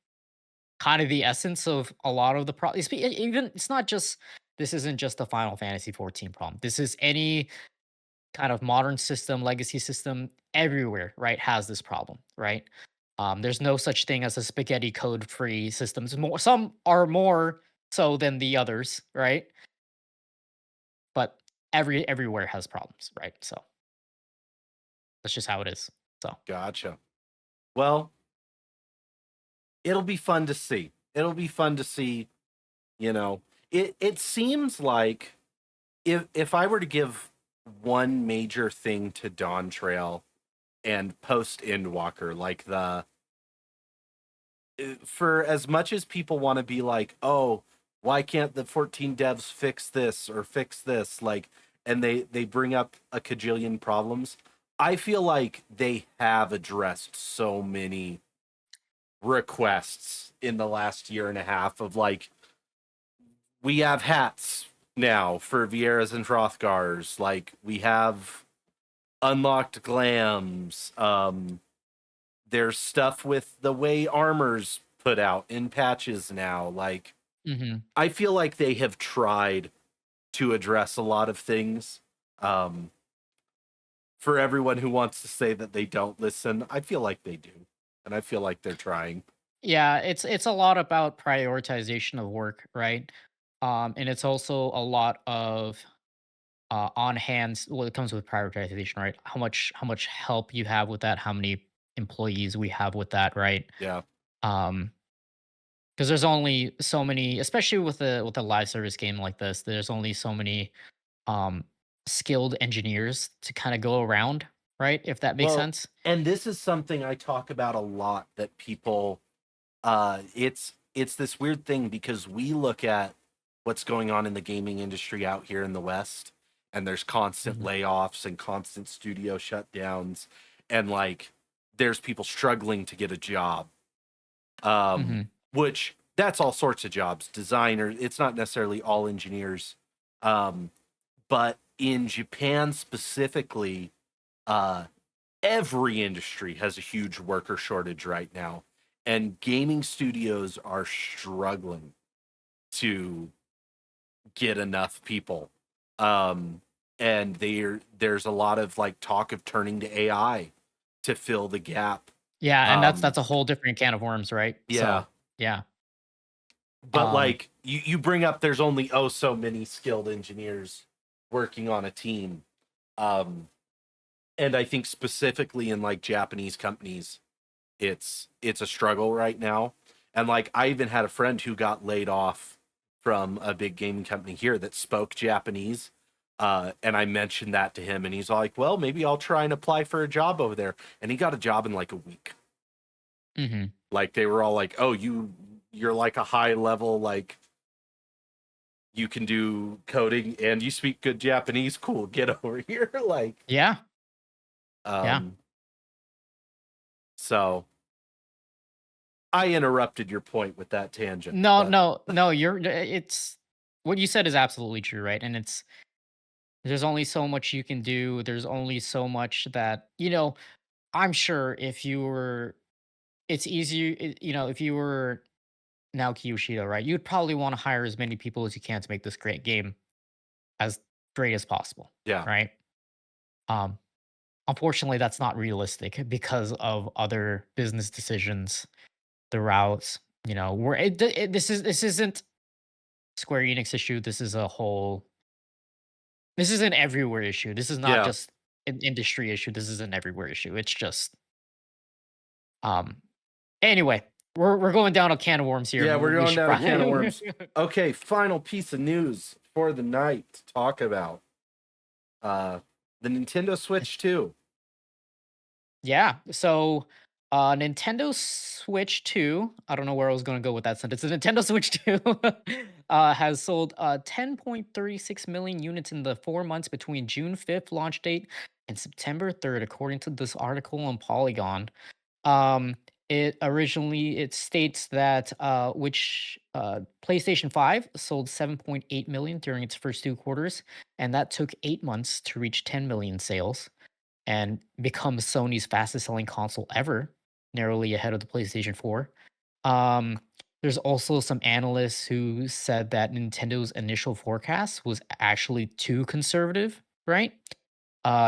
[SPEAKER 2] kind of the essence of a lot of the problems. Even it's not just this isn't just a Final Fantasy 14 problem. This is any kind of modern system, legacy system, everywhere, right? Has this problem, right? There's no such thing as a spaghetti code free systems. More some are more so than the others, right? But everywhere has problems, right? So that's just how it is. So
[SPEAKER 1] Gotcha. Well, it'll be fun to see. It'll be fun to see, you know. It seems like if I were to give one major thing to Dawn Trail and post Endwalker, like for as much as people want to be like, oh, why can't the 14 devs fix this or fix this? Like, and they bring up a cajillion problems. I feel like they have addressed so many requests in the last year and a half of like, we have hats now for Vieras and Hrothgars. Like, we have unlocked glams. There's stuff with the way armor's put out in patches now. Like,
[SPEAKER 2] mhm.
[SPEAKER 1] I feel like they have tried to address a lot of things. Um, for everyone who wants to say that they don't listen, I feel like they do, and I feel like they're trying.
[SPEAKER 2] Yeah, it's a lot about prioritization of work, right? And it's also a lot of on hands. Well, it comes with prioritization, right? How much help you have with that, how many employees we have with that, right?
[SPEAKER 1] Yeah.
[SPEAKER 2] Um, because there's only so many, especially with a live service game like this. There's only so many um skilled engineers to kind of go around, right? If that makes
[SPEAKER 1] Well,
[SPEAKER 2] sense.
[SPEAKER 1] and this is something I talk about a lot that people it's this weird thing because we look at what's going on in the gaming industry out here in the West, and there's constant
[SPEAKER 2] Hmm.
[SPEAKER 1] layoffs and constant studio shutdowns, and like there's people struggling to get a job.
[SPEAKER 2] Hmm.
[SPEAKER 1] Which that's all sorts of jobs, designers, it's not necessarily all engineers. Um, but in Japan specifically, uh every industry has a huge worker shortage right now. and gaming studios are struggling to get enough people. Um, and there's a lot of like talk of turning to AI to fill the gap.
[SPEAKER 2] Yeah, and that's
[SPEAKER 1] Um,
[SPEAKER 2] that's a whole different can of worms, right?
[SPEAKER 1] yeah,
[SPEAKER 2] So, yeah.
[SPEAKER 1] but
[SPEAKER 2] Um,
[SPEAKER 1] like you bring up, there's only oh so many skilled engineers working on a team. Um, and I think specifically in like Japanese companies, it's a struggle right now. And like I even had a friend who got laid off from a big gaming company here that spoke Japanese. And I mentioned that to him, and he's like, "Well, maybe I'll try and apply for a job over there." And he got a job in like a week.
[SPEAKER 2] mhm.
[SPEAKER 1] Like they were all like, "Oh, you're like a high level, like you can do coding and you speak good Japanese. Cool, get over here." Like,
[SPEAKER 2] Yeah, yeah.
[SPEAKER 1] um, so I interrupted your point with that tangent,
[SPEAKER 2] No,
[SPEAKER 1] but
[SPEAKER 2] no, no, it's what you said is absolutely true, right? And there's only so much you can do. There's only so much that, I'm sure if you were it's easy, if you were Naoki Yoshida, right? You'd probably want to hire as many people as you can to make this great game as great as possible,
[SPEAKER 1] yeah,
[SPEAKER 2] right? Um, Unfortunately, that's not realistic because of other business decisions, the routes, where this isn't Square Enix issue. This is an everywhere issue. This is not
[SPEAKER 1] yeah.
[SPEAKER 2] just an industry issue. This is an everywhere issue. It's just um anyway, we're going down a can of worms here.
[SPEAKER 1] Yeah, we're
[SPEAKER 2] We
[SPEAKER 1] going
[SPEAKER 2] should
[SPEAKER 1] down a can of
[SPEAKER 2] probably
[SPEAKER 1] worms. Okay, final piece of news for the night to talk about. Uh the Nintendo Switch 2.
[SPEAKER 2] Yeah. So, Nintendo Switch 2, I don't know where I was going to go with that sentence. The Nintendo Switch 2 has sold 10.36 million units in the 4 months between June 5th launch date and September 3rd, according to this article on Polygon. Um, it states that which PlayStation 5 sold 7.8 million during its first 2 quarters, and that took 8 months to reach 10 million sales and becomes Sony's fastest selling console ever, narrowly ahead of the PlayStation 4. Um, there's also some analysts who said that Nintendo's initial forecast was actually too conservative, right?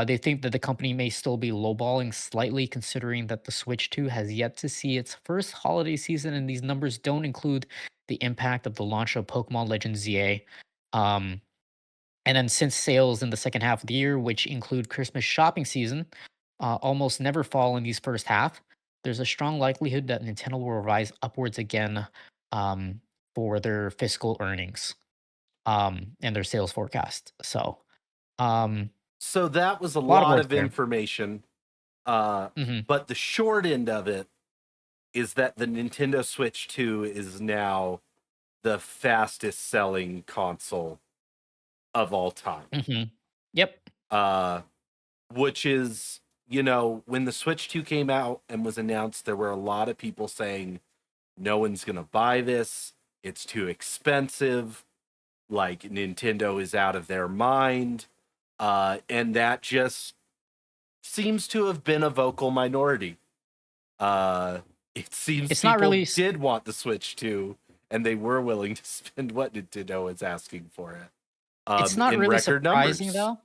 [SPEAKER 2] They think that the company may still be lowballing slightly, considering that the Switch 2 has yet to see its first holiday season, and these numbers don't include the impact of the launch of Pokemon Legends ZA. Um, and then since sales in the second half of the year, which include Christmas shopping season, almost never fall in these first half, there's a strong likelihood that Nintendo will revise upwards again um, for their fiscal earnings and their sales forecast. So, um,
[SPEAKER 1] So that was a
[SPEAKER 2] a lot of
[SPEAKER 1] lot
[SPEAKER 2] words
[SPEAKER 1] of
[SPEAKER 2] there.
[SPEAKER 1] information. Uh
[SPEAKER 2] Hmm.
[SPEAKER 1] but the short end of it is that the Nintendo Switch 2 is now the fastest selling console of all time.
[SPEAKER 2] Hmm. Yep.
[SPEAKER 1] Uh which is, when the Switch 2 came out and was announced, there were a lot of people saying no one's going to buy this. It's too expensive. Like Nintendo is out of their mind. And that just seems to have been a vocal minority. It seems
[SPEAKER 2] It's not
[SPEAKER 1] people
[SPEAKER 2] really.
[SPEAKER 1] did want the Switch 2 and they were willing to spend what Nintendo was asking for it.
[SPEAKER 2] It's not
[SPEAKER 1] In
[SPEAKER 2] really
[SPEAKER 1] record
[SPEAKER 2] surprising
[SPEAKER 1] numbers.
[SPEAKER 2] though.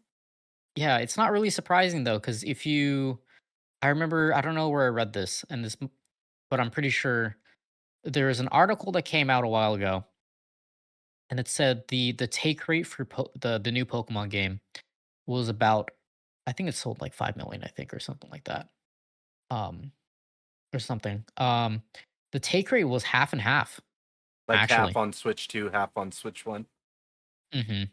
[SPEAKER 2] Yeah, it's not really surprising though, because I remember, I don't know where I read this, but I'm pretty sure there was an article that came out a while ago, and it said the take rate for the new Pokemon game was about, I think it sold like 5 million, I think, or something like that, um, or something. The take rate was half and half,
[SPEAKER 1] Like half
[SPEAKER 2] actually.
[SPEAKER 1] on Switch 2, half on Switch 1.
[SPEAKER 2] Hmm.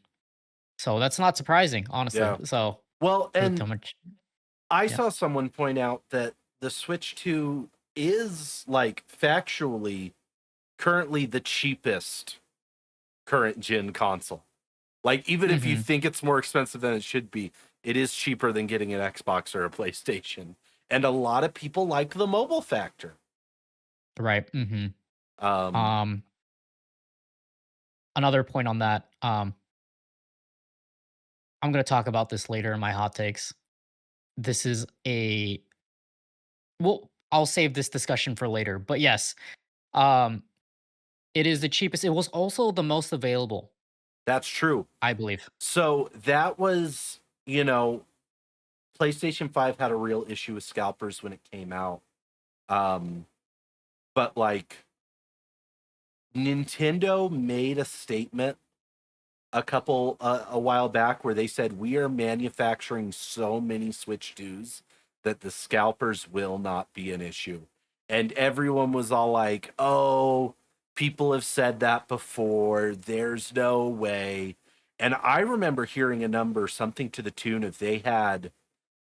[SPEAKER 2] So that's not surprising, honestly.
[SPEAKER 1] Yeah.
[SPEAKER 2] So
[SPEAKER 1] Well,
[SPEAKER 2] with
[SPEAKER 1] and
[SPEAKER 2] how much,
[SPEAKER 1] I
[SPEAKER 2] yeah.
[SPEAKER 1] saw someone point out that the Switch 2 is like factually currently the cheapest current gen console. Like even if you
[SPEAKER 2] Hmm.
[SPEAKER 1] think it's more expensive than it should be, it is cheaper than getting an Xbox or a PlayStation. And a lot of people like the mobile factor.
[SPEAKER 2] Right. Hmm.
[SPEAKER 1] Um
[SPEAKER 2] Um, Another point on that. I'm going to talk about this later in my hot takes. This is a well. I'll save this discussion for later. But yes, um, it is the cheapest. It was also the most available,
[SPEAKER 1] That's true.
[SPEAKER 2] I believe.
[SPEAKER 1] So that was, you know, PlayStation 5 had a real issue with scalpers when it came out. Um, but like Nintendo made a statement a while back where they said we are manufacturing so many Switch 2s that the scalpers will not be an issue. And everyone was all like, "Oh, people have said that before. There's no way." And I remember hearing a number something to the tune of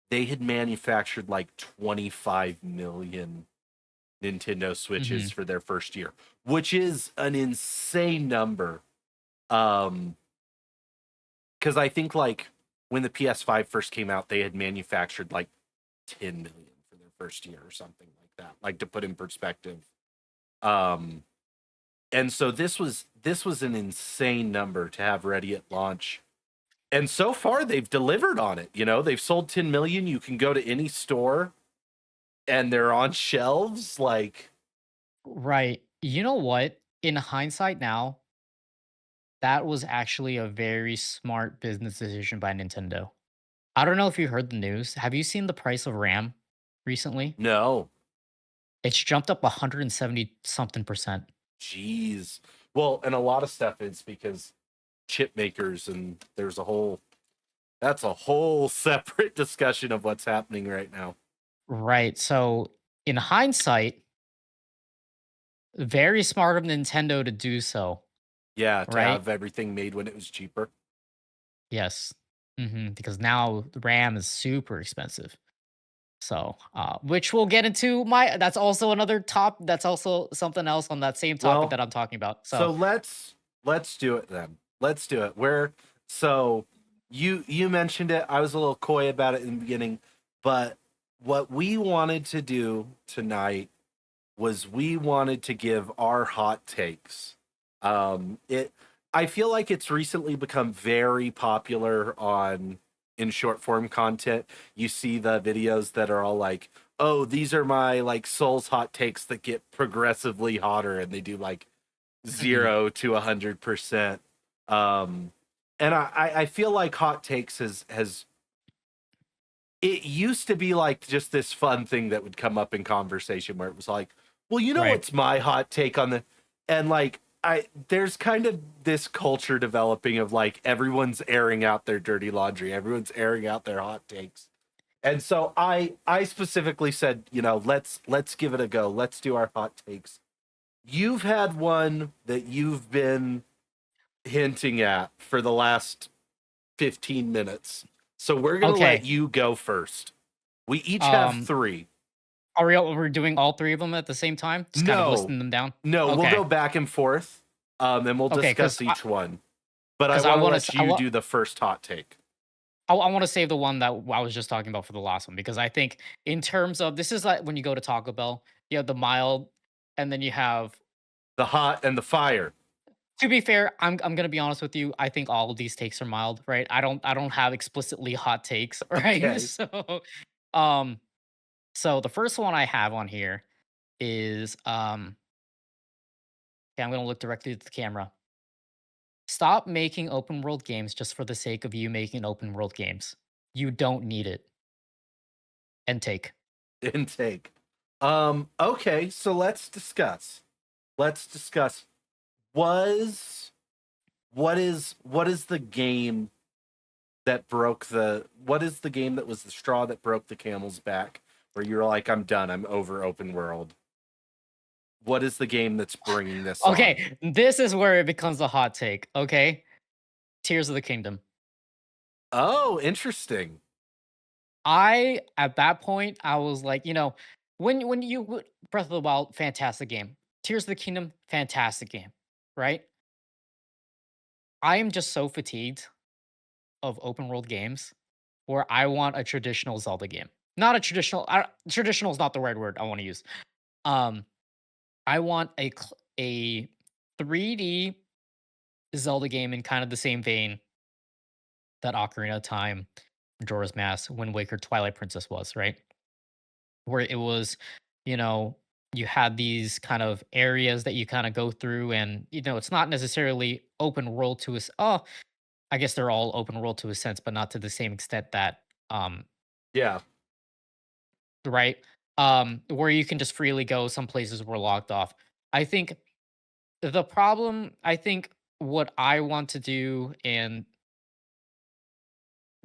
[SPEAKER 1] they had manufactured like 25 million Nintendo Switches
[SPEAKER 2] Mhm.
[SPEAKER 1] for their first year, which is an insane number. Um because I think like when the PS5 first came out, they had manufactured like 10 million for their first year or something like that. Like to put in perspective. Um and so this was an insane number to have ready at launch. And so far they've delivered on it. You know, they've sold 10 million. You can go to any store and they're on shelves like
[SPEAKER 2] Right. You know what? In hindsight now, that was actually a very smart business decision by Nintendo. I don't know if you heard the news. Have you seen the price of RAM recently?
[SPEAKER 1] no.
[SPEAKER 2] It's jumped up 170 something percent.
[SPEAKER 1] Jeez. Well, and a lot of stuff is because chip makers and there's a whole that's a whole separate discussion of what's happening right now.
[SPEAKER 2] Right. So, in hindsight, very smart of Nintendo to do so,
[SPEAKER 1] Yeah, to
[SPEAKER 2] right?
[SPEAKER 1] have everything made when it was cheaper.
[SPEAKER 2] Yes. Because now the RAM is super expensive. So, which we'll get into that's also another that's also something else on that same topic
[SPEAKER 1] Well,
[SPEAKER 2] that I'm talking about.
[SPEAKER 1] so
[SPEAKER 2] So,
[SPEAKER 1] let's do it then. Let's do it. Where so you mentioned it. I was a little coy about it in the beginning, but what we wanted to do tonight was we wanted to give our hot takes. It I feel like it's recently become very popular on in short form content. You see the videos that are all like, "Oh, these are my like Souls hot takes that get progressively hotter," and they do like
[SPEAKER 2] mhm,
[SPEAKER 1] 0 to 100%. Um, and I feel like hot takes has it used to be like just this fun thing that would come up in conversation where it was like, well,
[SPEAKER 2] right.
[SPEAKER 1] what's my hot take on the and like I there's kind of this culture developing of like everyone's airing out their dirty laundry, everyone's airing out their hot takes. And so I specifically said, let's give it a go. Let's do our hot takes. You've had one that you've been hinting at for the last 15 minutes. So we're going to let
[SPEAKER 2] Okay.
[SPEAKER 1] you go first. We each have
[SPEAKER 2] Um,
[SPEAKER 1] three.
[SPEAKER 2] we're doing all three of them at the same time? Just kind of
[SPEAKER 1] No,
[SPEAKER 2] listing them down?
[SPEAKER 1] no, we'll
[SPEAKER 2] Okay.
[SPEAKER 1] go back and forth, and we'll
[SPEAKER 2] Okay,
[SPEAKER 1] discuss each one. But I
[SPEAKER 2] because I
[SPEAKER 1] want to
[SPEAKER 2] wanna
[SPEAKER 1] let you do the first hot take.
[SPEAKER 2] I wanna save the one that I was just talking about for the last one, because I think in terms of this is like when you go to Taco Bell, you have the mild, and then you have
[SPEAKER 1] The hot and the fire.
[SPEAKER 2] to be fair, I'm gonna be honest with you, I think all of these takes are mild, right? I don't have explicitly hot takes, right?
[SPEAKER 1] Okay.
[SPEAKER 2] Um, so the first one I have on here is, okay, I'm gonna look directly at the camera. Stop making open world games just for the sake of you making open world games. You don't need it. And take.
[SPEAKER 1] Intake. Okay, so let's discuss. Let's discuss was what is the game that broke the what is the game that was the straw that broke the camel's back where you're like, I'm done, I'm over open world? What is the game that's bringing this on?
[SPEAKER 2] Okay, this is where it becomes a hot take, okay? Tears of the Kingdom.
[SPEAKER 1] Oh, interesting.
[SPEAKER 2] At that point, I was like, when Breath of the Wild, fantastic game. Tears of the Kingdom, fantastic game, right? I am just so fatigued of open world games where I want a traditional Zelda game. Not a traditional is not the right word I want to use. Um, I want a 3D Zelda game in kind of the same vein that Ocarina of Time, Majora's Mask, Wind Waker, Twilight Princess was, right? Where it was you know, you had these kind of areas that you kind of go through, and it's not necessarily open world to us. Oh, I guess they're all open world to a sense, but not to the same extent that
[SPEAKER 1] Yeah.
[SPEAKER 2] right? Where you can just freely go. Some places were locked off. I think I think what I want to do, and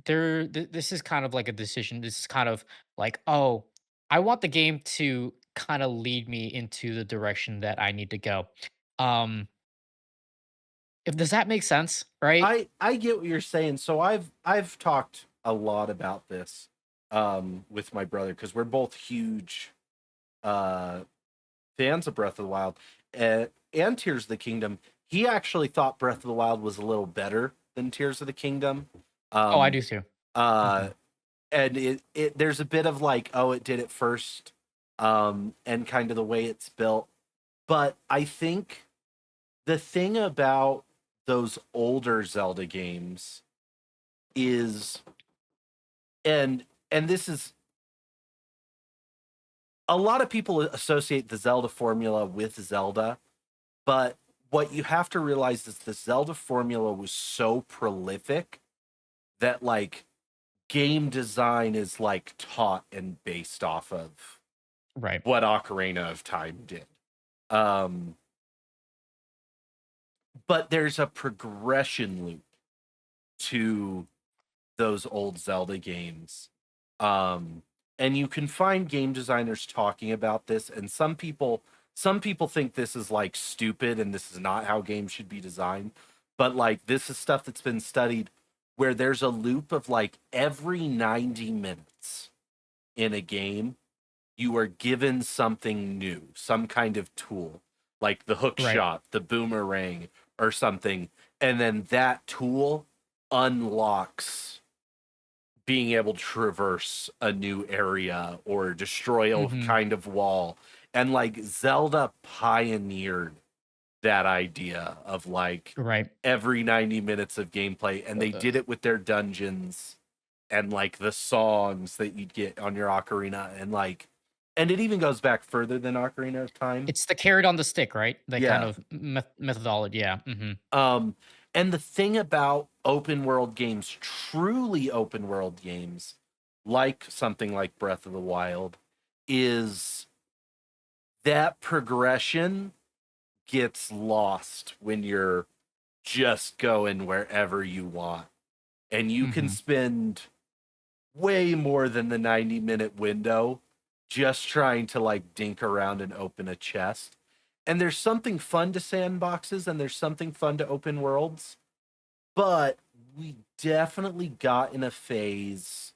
[SPEAKER 2] this is kind of like a decision. This is kind of like, oh, I want the game to kind of lead me into the direction that I need to go. Um, if does that make sense, right?
[SPEAKER 1] I get what you're saying. So I've talked a lot about this with my brother because we're both huge uh fans of Breath of the Wild and Tears of the Kingdom. He actually thought Breath of the Wild was a little better than Tears of the Kingdom.
[SPEAKER 2] Oh, I
[SPEAKER 1] Um
[SPEAKER 2] do too.
[SPEAKER 1] uh
[SPEAKER 2] Mhm.
[SPEAKER 1] and it there's a bit of like, oh, it did it first, and kind of the way it's built. But I think the thing about those older Zelda games is, and this is, a lot of people associate the Zelda formula with Zelda, but what you have to realize is the Zelda formula was so prolific that like game design is like taught and based off of
[SPEAKER 2] Right.
[SPEAKER 1] what Ocarina of Time did. Um, but there's a progression loop to those old Zelda games. Um, and you can find game designers talking about this, and some people think this is like stupid and this is not how games should be designed. But like this is stuff that's been studied where there's a loop of like every 90 minutes in a game you are given something new, some kind of tool, like the hook
[SPEAKER 2] Right.
[SPEAKER 1] shot, the boomerang, or something. And then that tool unlocks being able to traverse a new area or destroy a
[SPEAKER 2] Hmm.
[SPEAKER 1] kind of wall. And like Zelda pioneered that idea of like
[SPEAKER 2] Right.
[SPEAKER 1] every 90 minutes of gameplay. And they did it with their dungeons and like the songs that you'd get on your ocarina, and like, and it even goes back further than Ocarina of Time.
[SPEAKER 2] It's the carrot on the stick, right? The kind
[SPEAKER 1] Yeah.
[SPEAKER 2] of methodology. Yeah.
[SPEAKER 1] Um, and the thing about open world games, truly open world games, like something like Breath of the Wild, is that progression gets lost when you're just going wherever you want. And you can
[SPEAKER 2] Hmm.
[SPEAKER 1] spend way more than the 90-minute window just trying to like dink around and open a chest. And there's something fun to sandboxes and there's something fun to open worlds, but we definitely got in a phase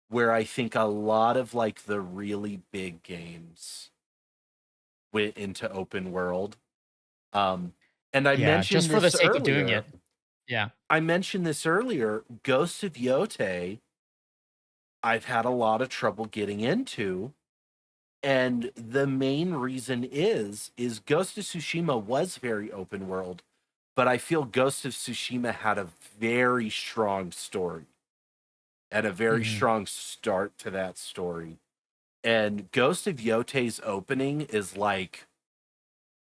[SPEAKER 1] where I think a lot of like the really big games went into open world. Um, and
[SPEAKER 2] Yeah. Just for the sake of doing it. Yeah.
[SPEAKER 1] I mentioned this earlier, Ghost of Yote, I've had a lot of trouble getting into. And the main reason is Ghost of Tsushima was very open world, but I feel Ghost of Tsushima had a very strong story and a very
[SPEAKER 2] Hmm.
[SPEAKER 1] strong start to that story. And Ghost of Yote's opening is like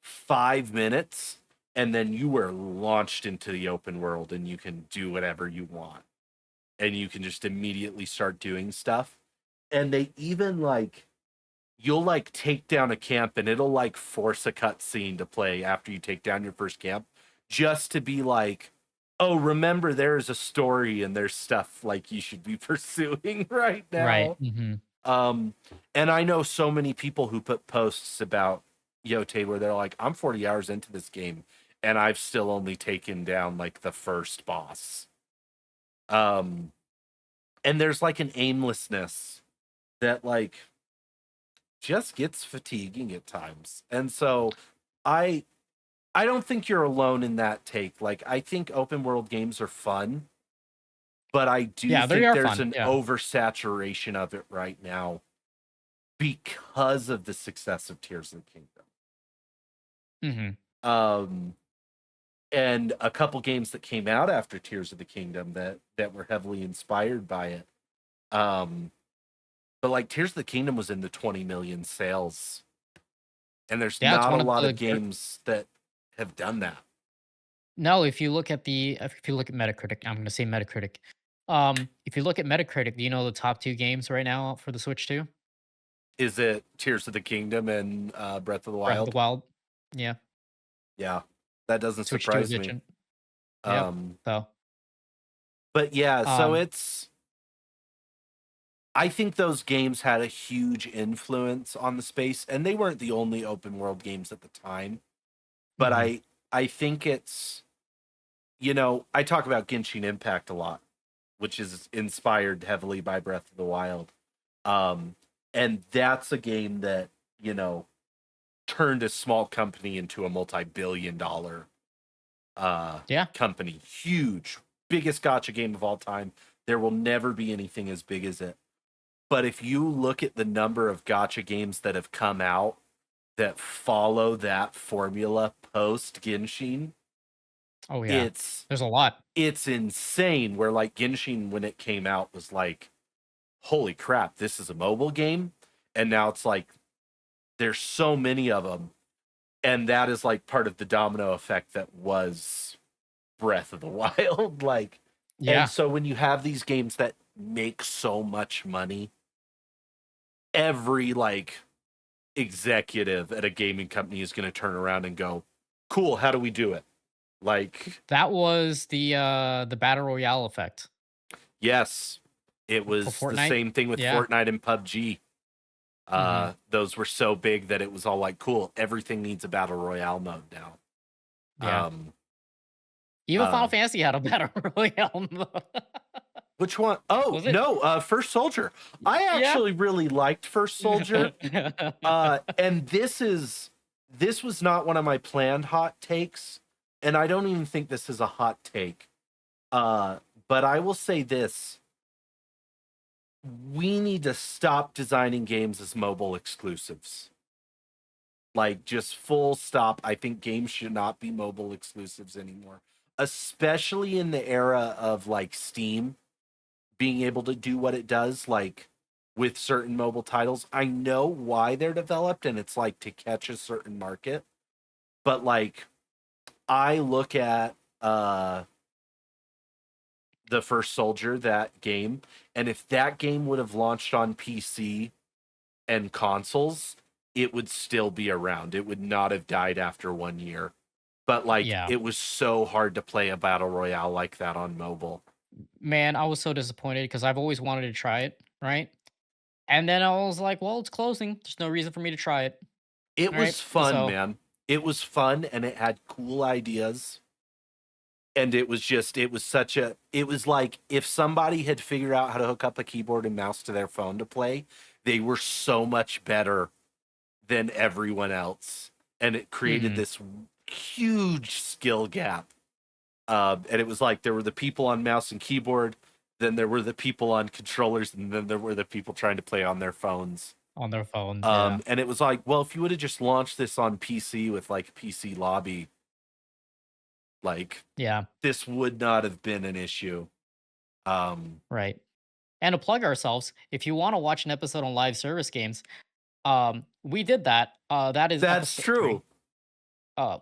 [SPEAKER 1] 5 minutes, and then you were launched into the open world and you can do whatever you want. And you can just immediately start doing stuff. And they even like, you'll like take down a camp and it'll like force a cutscene to play after you take down your first camp, just to be like, oh, remember there's a story and there's stuff like you should be pursuing right
[SPEAKER 2] Right.
[SPEAKER 1] now.
[SPEAKER 2] Hmm.
[SPEAKER 1] Um, and I know so many people who put posts about Yote where they're like, I'm 40 hours into this game and I've still only taken down like the first boss. Um, and there's like an aimlessness that like just gets fatiguing at times. And so I I don't think you're alone in that take. Like I think open world games are fun, but I do
[SPEAKER 2] Yeah. They
[SPEAKER 1] think
[SPEAKER 2] are
[SPEAKER 1] there's
[SPEAKER 2] fun.
[SPEAKER 1] an
[SPEAKER 2] Yeah.
[SPEAKER 1] oversaturation of it right now because of the success of Tears of the Kingdom.
[SPEAKER 2] Hmm.
[SPEAKER 1] Um and a couple games that came out after Tears of the Kingdom that were heavily inspired by it. Um But like Tears of the Kingdom was in the 20 million sales. And there's
[SPEAKER 2] Yeah, it's
[SPEAKER 1] not a
[SPEAKER 2] one of
[SPEAKER 1] lot
[SPEAKER 2] the
[SPEAKER 1] of games that have done that.
[SPEAKER 2] No, if you look at Metacritic, I'm gonna say Metacritic. If you look at Metacritic, do you know the top 2 games right now for the Switch 2?
[SPEAKER 1] Is it Tears of the Kingdom and Breath of the
[SPEAKER 2] Breath of the
[SPEAKER 1] Wild?
[SPEAKER 2] Wild. Yeah,
[SPEAKER 1] Yeah, that doesn't
[SPEAKER 2] Switch 2
[SPEAKER 1] surprise me.
[SPEAKER 2] edition. Yep.
[SPEAKER 1] Um,
[SPEAKER 2] So,
[SPEAKER 1] but yeah, so
[SPEAKER 2] um
[SPEAKER 1] it's. I think those games had a huge influence on the space, and they weren't the only open world games at the time. But
[SPEAKER 2] mhm.
[SPEAKER 1] I think it's, I talk about Genshin Impact a lot, which is inspired heavily by Breath of the Wild. Um, and that's a game that, turned a small company into a multi-billion dollar
[SPEAKER 2] Yeah.
[SPEAKER 1] company. Huge, biggest gotcha game of all time. There will never be anything as big as it. But if you look at the number of gotcha games that have come out that follow that formula post Genshin,
[SPEAKER 2] Oh, yeah.
[SPEAKER 1] it's
[SPEAKER 2] There's a lot.
[SPEAKER 1] it's insane. Where like Genshin when it came out was like, holy crap, this is a mobile game, and now it's like there's so many of them, and that is like part of the domino effect that was Breath of the Wild. Like, and
[SPEAKER 2] Yeah.
[SPEAKER 1] so when you have these games that make so much money, every like executive at a gaming company is going to turn around and go, "Cool, how do we do it?" Like,
[SPEAKER 2] That was the battle royale effect
[SPEAKER 1] yes, it
[SPEAKER 2] for
[SPEAKER 1] was the
[SPEAKER 2] Fortnite.
[SPEAKER 1] same thing with
[SPEAKER 2] Yeah.
[SPEAKER 1] Fortnite and PUBG.
[SPEAKER 2] Mhm.
[SPEAKER 1] Those were so big that it was all like, "Cool, everything needs a battle royale mode now."
[SPEAKER 2] Yeah.
[SPEAKER 1] Um,
[SPEAKER 2] Even Final
[SPEAKER 1] uh,
[SPEAKER 2] Fantasy had a battle royale mode.
[SPEAKER 1] which one? Oh
[SPEAKER 2] Was it?
[SPEAKER 1] no, First Soldier. I
[SPEAKER 2] Yeah.
[SPEAKER 1] actually really liked First Soldier. And this was not one of my planned hot takes, and I don't even think this is a hot take. Uh, but I will say this: we need to stop designing games as mobile exclusives. Like just full stop. I think games should not be mobile exclusives anymore, especially in the era of like Steam being able to do what it does, like with certain mobile titles. I know why they're developed, and it's like to catch a certain market. But like I look at the First Soldier, that game, and if that game would have launched on PC and consoles, it would still be around. It would not have died after 1 year. But like
[SPEAKER 2] Yeah.
[SPEAKER 1] it was so hard to play a battle royale like that on mobile.
[SPEAKER 2] Man, I was so disappointed because I've always wanted to try it, right? And then I was like, well, it's closing. There's no reason for me to try it.
[SPEAKER 1] It
[SPEAKER 2] All right.
[SPEAKER 1] was fun,
[SPEAKER 2] So,
[SPEAKER 1] man. It was fun, and it had cool ideas. And it was like if somebody had figured out how to hook up a keyboard and mouse to their phone to play, they were so much better than everyone else. And it created
[SPEAKER 2] mhm.
[SPEAKER 1] this huge skill gap. And it was like there were the people on mouse and keyboard, then there were the people on controllers, and then there were the people trying to play on their phones.
[SPEAKER 2] On their phones. Yeah.
[SPEAKER 1] And it was like, well, if you would have just launched this on PC with like PC lobby, like
[SPEAKER 2] Yeah.
[SPEAKER 1] this would not have been an issue. Um,
[SPEAKER 2] Right. And to plug ourselves, if you want to watch an episode on live service games, we did that. That is
[SPEAKER 1] that's
[SPEAKER 2] episode 3.
[SPEAKER 1] true.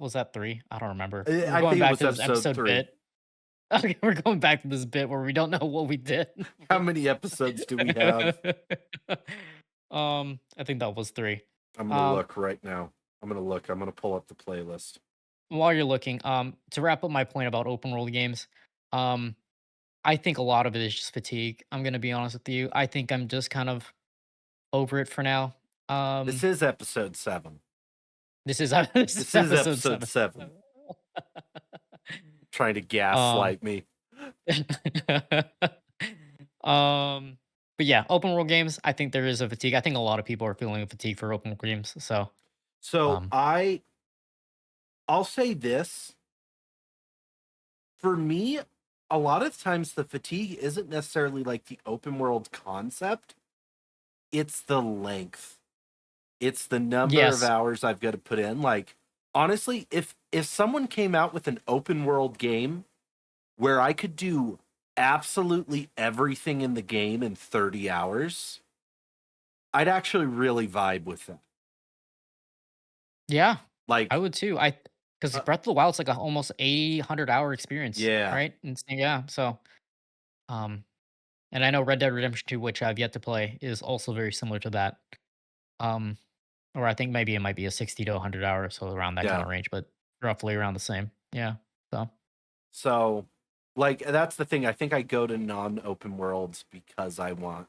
[SPEAKER 2] Was that 3? I don't remember. We're
[SPEAKER 1] I
[SPEAKER 2] going
[SPEAKER 1] think it
[SPEAKER 2] back
[SPEAKER 1] was
[SPEAKER 2] to this
[SPEAKER 1] episode
[SPEAKER 2] episode
[SPEAKER 1] 3.
[SPEAKER 2] bit. Okay, we're going back to this bit where we don't know what we did.
[SPEAKER 1] How many episodes do we have?
[SPEAKER 2] I think that was 3.
[SPEAKER 1] I'm gonna
[SPEAKER 2] Um,
[SPEAKER 1] look right now. I'm gonna pull up the playlist.
[SPEAKER 2] while you're looking, to wrap up my point about open world games, um, I think a lot of it is just fatigue. I'm gonna be honest with you. I think I'm just kind of over it for now.
[SPEAKER 1] This
[SPEAKER 2] Um,
[SPEAKER 1] is episode 7.
[SPEAKER 2] this is this is
[SPEAKER 1] This is
[SPEAKER 2] episode
[SPEAKER 1] episode
[SPEAKER 2] 7.
[SPEAKER 1] 7. Trying to
[SPEAKER 2] um,
[SPEAKER 1] gaslight me.
[SPEAKER 2] um, but yeah, open world games. I think there is a fatigue. I think a lot of people are feeling a fatigue for open world games. So,
[SPEAKER 1] So
[SPEAKER 2] um,
[SPEAKER 1] I'll say this. For me, a lot of times the fatigue isn't necessarily like the open world concept. It's the length. It's the number of
[SPEAKER 2] yes,
[SPEAKER 1] hours I've got to put in. Like honestly, if someone came out with an open world game where I could do absolutely everything in the game in 30 hours, I'd actually really vibe with that.
[SPEAKER 2] Yeah, I
[SPEAKER 1] Like,
[SPEAKER 2] would too. Because
[SPEAKER 1] uh,
[SPEAKER 2] Breath of the Wild's like a almost 80, 100-hour experience,
[SPEAKER 1] yeah,
[SPEAKER 2] right? Yeah, so, um, and I know Red Dead Redemption 2, which I've yet to play, is also very similar to that. Um, or I think maybe it might be a 60 to 100 hours, so around that kind
[SPEAKER 1] yeah.
[SPEAKER 2] of range, but roughly around the same. Yeah. So,
[SPEAKER 1] So, like, that's the thing. I think I go to non-open worlds because I want,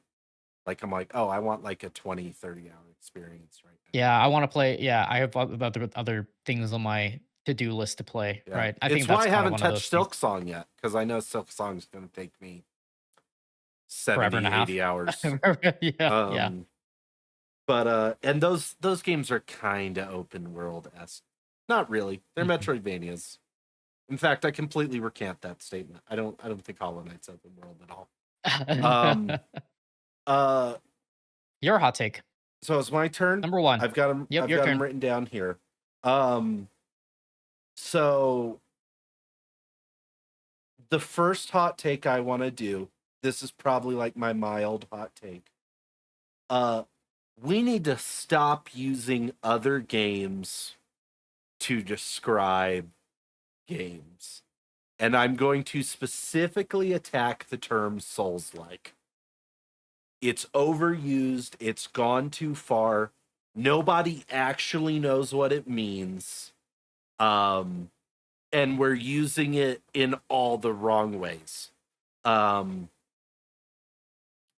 [SPEAKER 1] like, I'm like, oh, I want like a 20, 30 hour experience right
[SPEAKER 2] yeah, I want to play. Yeah, I have other things on my to-do list to play,
[SPEAKER 1] now. Yeah.
[SPEAKER 2] right? I
[SPEAKER 1] It's
[SPEAKER 2] think
[SPEAKER 1] why
[SPEAKER 2] that's
[SPEAKER 1] I
[SPEAKER 2] kind of
[SPEAKER 1] haven't
[SPEAKER 2] one of
[SPEAKER 1] touched
[SPEAKER 2] those things.
[SPEAKER 1] Silk Song yet, because I know Silk Song is going to take me
[SPEAKER 2] Forever and
[SPEAKER 1] 70,
[SPEAKER 2] a half.
[SPEAKER 1] 80 hours.
[SPEAKER 2] Yeah, yeah.
[SPEAKER 1] Um, but and those games are kind of open world esque. Not really. They're
[SPEAKER 2] Mhm.
[SPEAKER 1] Metroidvanias. In fact, I completely recant that statement. I don't think Hollow Knight's open world at all. Um uh
[SPEAKER 2] Your hot take.
[SPEAKER 1] so it's my turn.
[SPEAKER 2] Number one.
[SPEAKER 1] I've got them
[SPEAKER 2] Yep,
[SPEAKER 1] I've
[SPEAKER 2] your
[SPEAKER 1] got them
[SPEAKER 2] turn.
[SPEAKER 1] written down here. Um so the first hot take I want to do, this is probably like my mild hot take. Uh we need to stop using other games to describe games. And I'm going to specifically attack the term Souls like. It's overused, it's gone too far. Nobody actually knows what it means. Um, and we're using it in all the wrong ways. Um,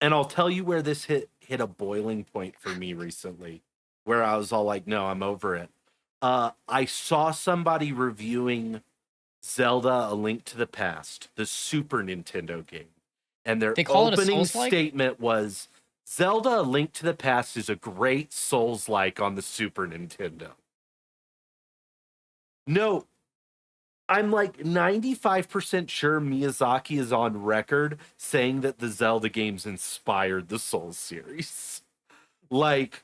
[SPEAKER 1] and I'll tell you where this hit a boiling point for me recently, where I was all like, no, I'm over it. I saw somebody reviewing Zelda: A Link to the Past, the Super Nintendo game. And their
[SPEAKER 2] They call it a
[SPEAKER 1] opening
[SPEAKER 2] Souls-like?
[SPEAKER 1] statement was Zelda: A Link to the Past is a great Souls-like on the Super Nintendo. No, I'm like 95% sure Miyazaki is on record saying that the Zelda games inspired the Souls series. Like,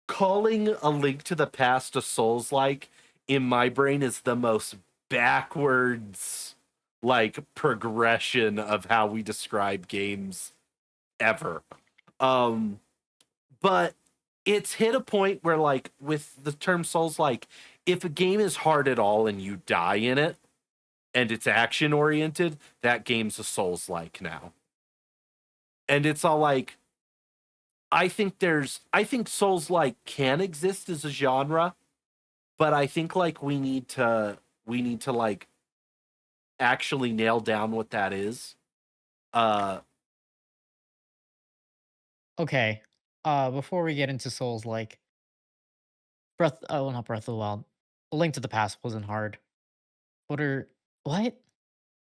[SPEAKER 1] calling A Link to the Past a Souls-like in my brain is the most backwards like progression of how we describe games ever. Um but it's hit a point where like with the term Souls like if a game is hard at all and you die in it and it's action oriented, that game's a Souls like now. And it's all like I think Souls like can exist as a genre, but I think like we need to like actually nail down what that is. Uh
[SPEAKER 2] Okay. Before we get into Souls-like, not Breath of the Wild. A Link to the Past wasn't hard. What are what?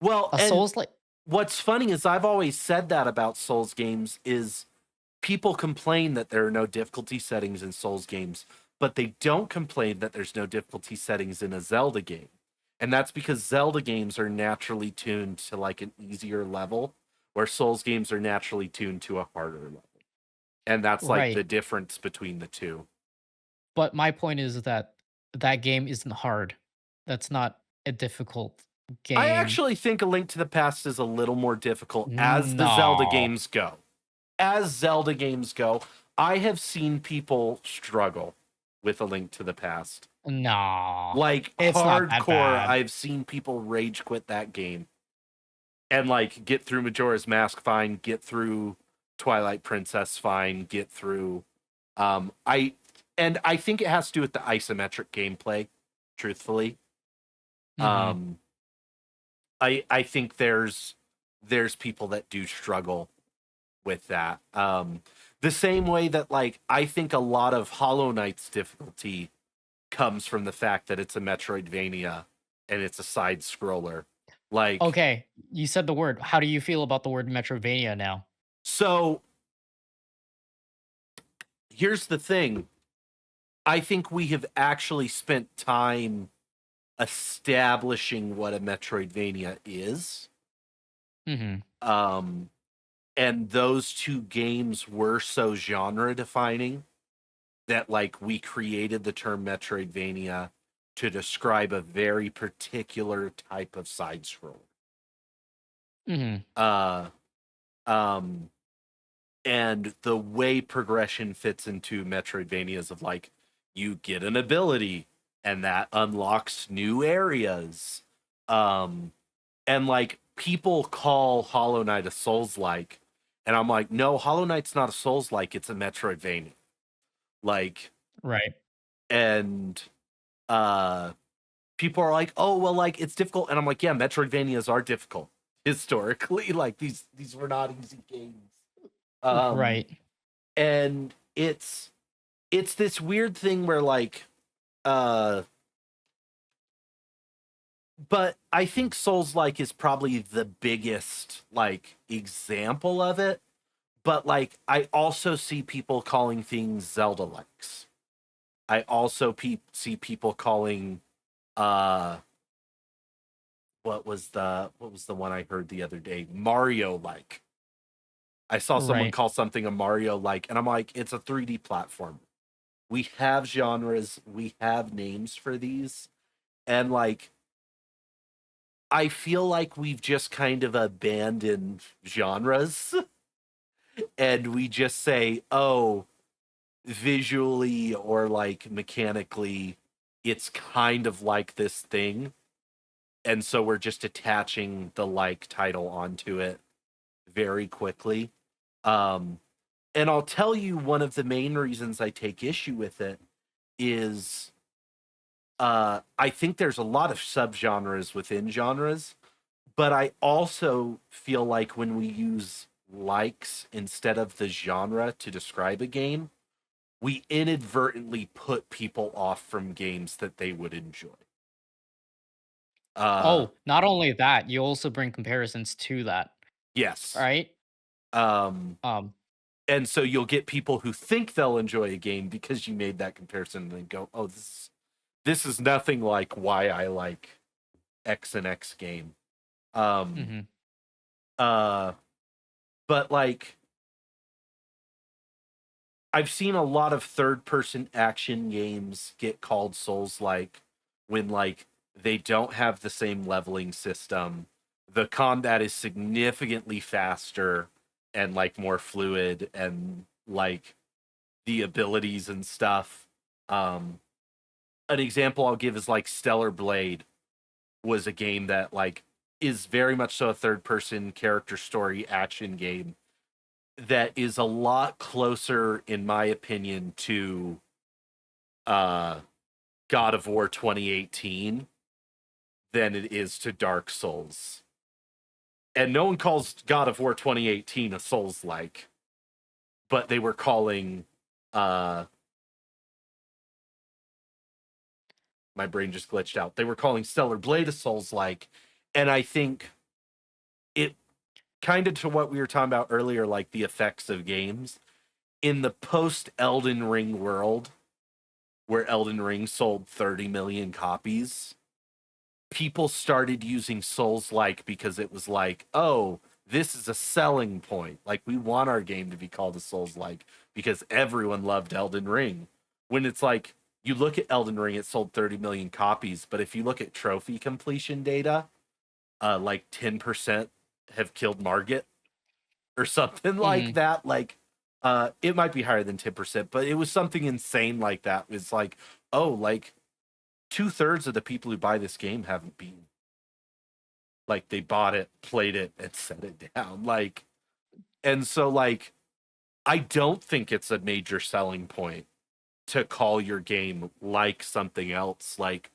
[SPEAKER 1] well,
[SPEAKER 2] A
[SPEAKER 1] and
[SPEAKER 2] Souls-like?
[SPEAKER 1] what's funny is I've always said that about Souls games is people complain that there are no difficulty settings in Souls games, but they don't complain that there's no difficulty settings in a Zelda game. And that's because Zelda games are naturally tuned to like an easier level, where Souls games are naturally tuned to a harder level. And that's like the
[SPEAKER 2] Right.
[SPEAKER 1] difference between the two.
[SPEAKER 2] But my point is that that game isn't hard. That's not a difficult
[SPEAKER 1] I
[SPEAKER 2] game.
[SPEAKER 1] actually think A Link to the Past is a little more difficult as the Zelda
[SPEAKER 2] No.
[SPEAKER 1] games go. As Zelda games go, I have seen people struggle with A Link to the Past.
[SPEAKER 2] No.
[SPEAKER 1] Like
[SPEAKER 2] It's not that
[SPEAKER 1] hardcore,
[SPEAKER 2] bad.
[SPEAKER 1] I've seen people rage quit that game and like get through Majora's Mask fine, get through Twilight Princess fine, get through I think it has to do with the isometric gameplay, truthfully.
[SPEAKER 2] Mhm.
[SPEAKER 1] Um I think there's people that do struggle with that. The same way that like I think a lot of Hollow Knight's difficulty comes from the fact that it's a Metroidvania and it's a side scroller. Like
[SPEAKER 2] Okay, you said the word. How do you feel about the word Metrovania now?
[SPEAKER 1] so here's the thing. I think we have actually spent time establishing what a Metroidvania is.
[SPEAKER 2] Mhm.
[SPEAKER 1] Um and those two games were so genre defining that like we created the term Metroidvania to describe a very particular type of side scroller.
[SPEAKER 2] Mhm.
[SPEAKER 1] Uh um and the way progression fits into Metroidvanias of like you get an ability and that unlocks new areas. And like people call Hollow Knight a Souls like, and I'm like, no, Hollow Knight's not a Souls like, it's a Metroidvania. Like,
[SPEAKER 2] Right.
[SPEAKER 1] and uh people are like, oh well, like it's difficult, and I'm like, yeah, Metroidvanias are difficult historically. Like these were not easy games. Um,
[SPEAKER 2] Right.
[SPEAKER 1] and it's this weird thing where like uh but I think Souls like is probably the biggest like example of it. But like I also see people calling things Zelda likes. I also see people calling uh what was the one I heard the other day? Mario like. I saw someone
[SPEAKER 2] Right.
[SPEAKER 1] call something a Mario like, and I'm like, it's a 3D platform. We have genres, we have names for these, and like I feel like we've just kind of abandoned genres and we just say, oh, visually or like mechanically, it's kind of like this thing. And so we're just attaching the like title onto it very quickly. Um, and I'll tell you one of the main reasons I take issue with it is I think there's a lot of subgenres within genres, but I also feel like when we use likes instead of the genre to describe a game, we inadvertently put people off from games that they would enjoy. Uh,
[SPEAKER 2] Oh, not only that, you also bring comparisons to that,
[SPEAKER 1] yes.
[SPEAKER 2] right?
[SPEAKER 1] Um,
[SPEAKER 2] Um,
[SPEAKER 1] and so you'll get people who think they'll enjoy a game because you made that comparison and then go, oh, this is nothing like why I like X and X game. Um,
[SPEAKER 2] mhm.
[SPEAKER 1] uh, but like I've seen a lot of third person action games get called Souls like when like they don't have the same leveling system. The combat is significantly faster and like more fluid and like the abilities and stuff. Um an example I'll give is like Stellar Blade was a game that like is very much so a third person character story action game that is a lot closer, in my opinion, to uh, God of War 2018 than it is to Dark Souls. And no one calls God of War 2018 a Souls like, but they were calling uh my brain just glitched out. They were calling Stellar Blade a Souls like, and I think it kind of to what we were talking about earlier, like the effects of games in the post Elden Ring world where Elden Ring sold 30 million copies, people started using Souls like because it was like, oh, this is a selling point. Like we want our game to be called a Souls like because everyone loved Elden Ring. When it's like you look at Elden Ring, it sold 30 million copies, but if you look at trophy completion data, like 10% have killed Margit or something like
[SPEAKER 2] Mhm.
[SPEAKER 1] that. Like it might be higher than 10%, but it was something insane like that. It's like, oh, like 2/3 of the people who buy this game haven't beaten. Like they bought it, played it, and set it down. Like, and so like I don't think it's a major selling point to call your game like something else. Like,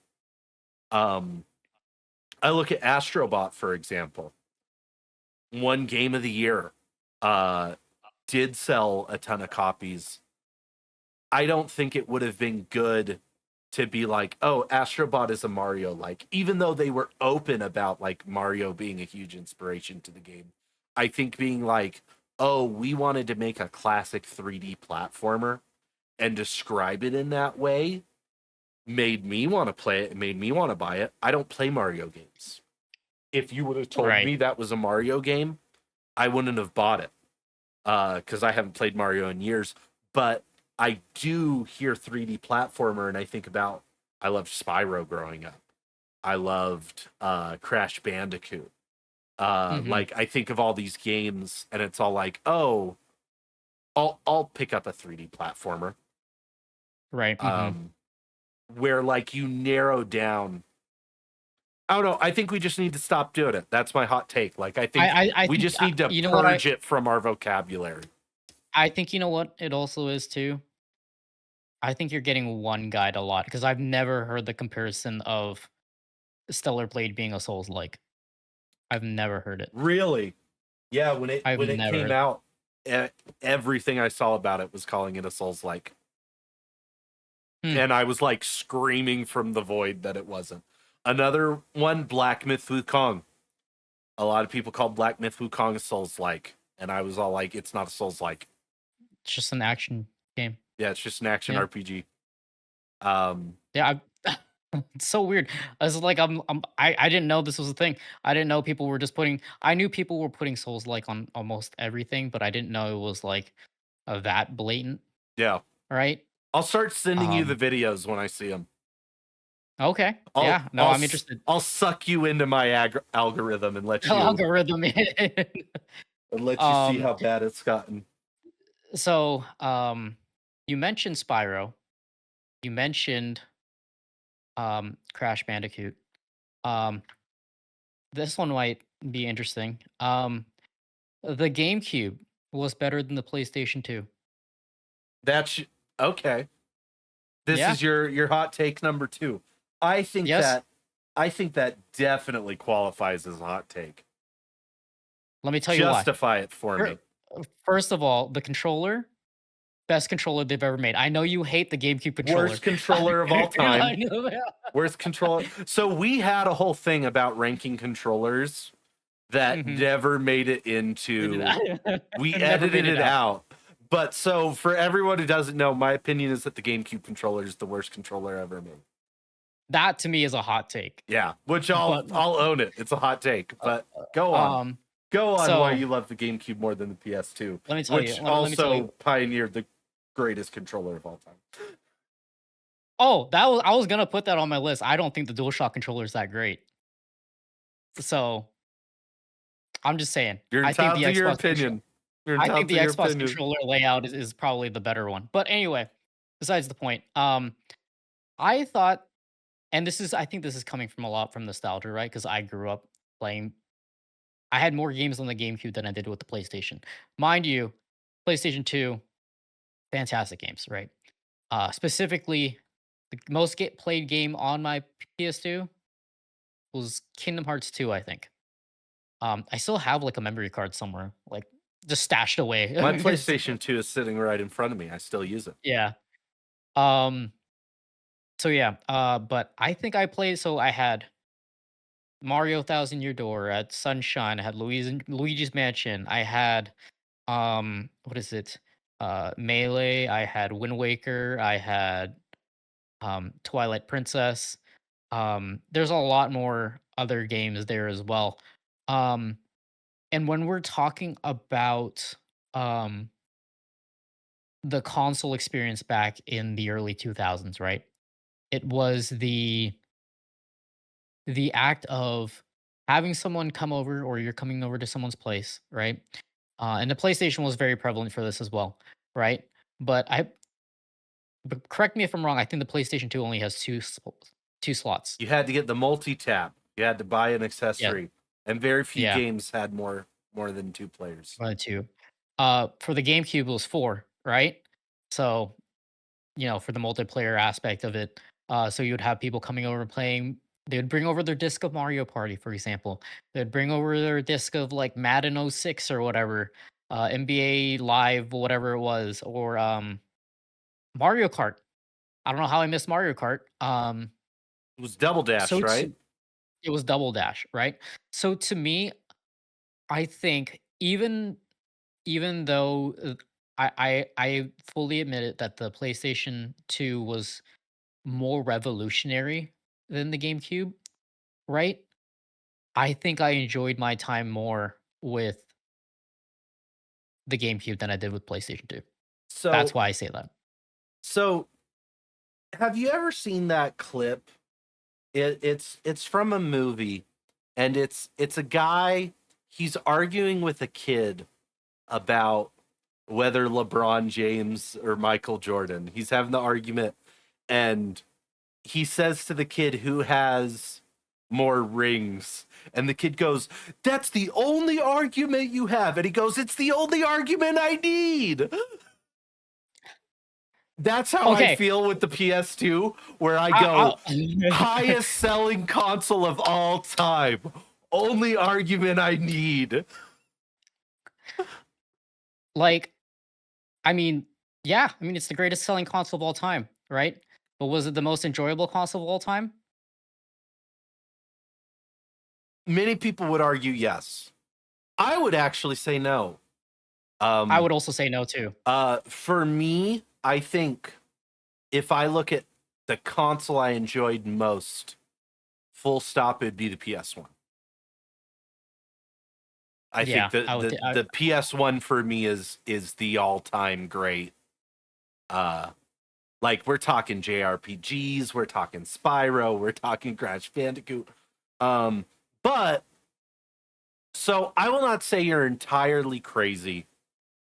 [SPEAKER 1] um, I look at Astrobot, for example. One game of the year, uh, did sell a ton of copies. I don't think it would have been good to be like, oh, Astrobot is a Mario like, even though they were open about like Mario being a huge inspiration to the game. I think being like, oh, we wanted to make a classic 3D platformer and describe it in that way made me want to play it, it made me want to buy it. I don't play Mario games. If you would have told
[SPEAKER 2] Right.
[SPEAKER 1] me that was a Mario game, I wouldn't have bought it because I haven't played Mario in years. But I do hear 3D platformer, and I think about I loved Spyro growing up. I loved Crash Bandicoot.
[SPEAKER 2] Mhm.
[SPEAKER 1] Like I think of all these games, and it's all like, oh, I'll pick up a 3D platformer.
[SPEAKER 2] Right.
[SPEAKER 1] Where like you narrow down. I don't know. I think we just need to stop doing it. That's my hot take. Like I think
[SPEAKER 2] I
[SPEAKER 1] we
[SPEAKER 2] think
[SPEAKER 1] just need to
[SPEAKER 2] you know what
[SPEAKER 1] purge it from our vocabulary.
[SPEAKER 2] I think you know what it also is too. I think you're getting one guide a lot because I've never heard the comparison of Stellar Blade being a Souls like. I've never heard it.
[SPEAKER 1] Really? Yeah,
[SPEAKER 2] I've
[SPEAKER 1] when it
[SPEAKER 2] never
[SPEAKER 1] came
[SPEAKER 2] heard.
[SPEAKER 1] out, everything I saw about it was calling it a Souls like.
[SPEAKER 2] Hmm.
[SPEAKER 1] And I was like screaming from the void that it wasn't. Another one, Black Myth Wukong. A lot of people called Black Myth Wukong a Souls like, and I was all like, it's not a Souls like.
[SPEAKER 2] It's just an action game.
[SPEAKER 1] Yeah, it's just an action
[SPEAKER 2] Yeah.
[SPEAKER 1] RPG.
[SPEAKER 2] Yeah, it's so weird. It's like I didn't know this was a thing. I didn't know people were just putting. I knew people were putting Souls like on almost everything, but I didn't know it was like that blatant.
[SPEAKER 1] Yeah.
[SPEAKER 2] Right.
[SPEAKER 1] I'll start sending you the videos when I see them.
[SPEAKER 2] Okay. Yeah. No, I'm interested.
[SPEAKER 1] I'll suck you into my algorithm and let you
[SPEAKER 2] Algorithm.
[SPEAKER 1] and let you see how bad it's gotten.
[SPEAKER 2] So, you mentioned Spyro. You mentioned Crash Bandicoot. This one might be interesting. The GameCube was better than the PlayStation 2.
[SPEAKER 1] That's okay. This
[SPEAKER 2] Yeah.
[SPEAKER 1] is your hot take number 2. I think
[SPEAKER 2] Yes.
[SPEAKER 1] that definitely qualifies as a hot take.
[SPEAKER 2] Let me tell you why.
[SPEAKER 1] Justify it for me.
[SPEAKER 2] First of all, the controller, best controller they've ever made. I know you hate the GameCube controller.
[SPEAKER 1] Worst controller of all time.
[SPEAKER 2] I know that.
[SPEAKER 1] Worst controller. So we had a whole thing about ranking controllers that never made it into. We edited it out. But so for everyone who doesn't know, my opinion is that the GameCube controller is the worst controller ever made.
[SPEAKER 2] That to me is a hot take.
[SPEAKER 1] Yeah, which I'll own it. It's a hot take. But go on. Go on why you love the GameCube more than the PS2.
[SPEAKER 2] Let me tell you.
[SPEAKER 1] Which also pioneered the greatest controller of all time.
[SPEAKER 2] Oh, I was gonna put that on my list. I don't think the DualShock controller is that great. So I'm just saying.
[SPEAKER 1] You're entitled to your opinion.
[SPEAKER 2] I think the Xbox controller layout is probably the better one. But anyway, besides the point, I thought, and I think this is coming from a lot from nostalgia, right? Because I grew up playing. I had more games on the GameCube than I did with the PlayStation. Mind you, PlayStation 2, fantastic games, right? Specifically, the most played game on my PS2 was Kingdom Hearts 2, I think. I still have like a memory card somewhere, like just stashed away.
[SPEAKER 1] My PlayStation 2 is sitting right in front of me. I still use it.
[SPEAKER 2] Yeah. So yeah, but I think I played. So I had Mario Thousand Year Door, at Sunshine. I had Luigi's Mansion. I had what is it? Melee. I had Wind Waker. I had Twilight Princess. There's a lot more other games there as well. And when we're talking about the console experience back in the early 2000s, right? It was the act of having someone come over, or you're coming over to someone's place, right? And the PlayStation was very prevalent for this as well, right? But correct me if I'm wrong. I think the PlayStation 2 only has two slots.
[SPEAKER 1] You had to get the multi-tap. You had to buy an accessory, and very few games had more than 2 players.
[SPEAKER 2] More than 2. For the GameCube, it was 4, right? So, for the multiplayer aspect of it, so you would have people coming over playing. They would bring over their disc of Mario Party, for example. They'd bring over their disc of like Madden 06 or whatever, NBA Live, whatever it was, or Mario Kart. I don't know how I missed Mario Kart.
[SPEAKER 1] It was Double Dash, right?
[SPEAKER 2] It was Double Dash, right? So to me, I think even though I fully admit it that the PlayStation 2 was more revolutionary than the GameCube, right? I think I enjoyed my time more with the GameCube than I did with PlayStation 2. So that's why I say that.
[SPEAKER 1] So have you ever seen that clip? It's from a movie, and it's a guy, he's arguing with a kid about whether LeBron James or Michael Jordan. He's having the argument, and he says to the kid who has more rings, and the kid goes, "That's the only argument you have," and he goes, "It's the only argument I need." That's how I
[SPEAKER 2] Okay,
[SPEAKER 1] feel with the PS2, where I
[SPEAKER 2] I,
[SPEAKER 1] go, highest selling console of all time. Only argument I need.
[SPEAKER 2] like, I mean, yeah, I mean, it's the greatest selling console of all time, right? But was it the most enjoyable console of all time?
[SPEAKER 1] Many people would argue yes. I would actually say no.
[SPEAKER 2] I would also say no too.
[SPEAKER 1] For me, I think if I look at the console I enjoyed most, full stop, it'd be the PS1. I
[SPEAKER 2] Yeah,
[SPEAKER 1] think the PS1 for me is the all-time great. Like we're talking JRPGs, we're talking Spyro, we're talking Crash Bandicoot. But so I will not say you're entirely crazy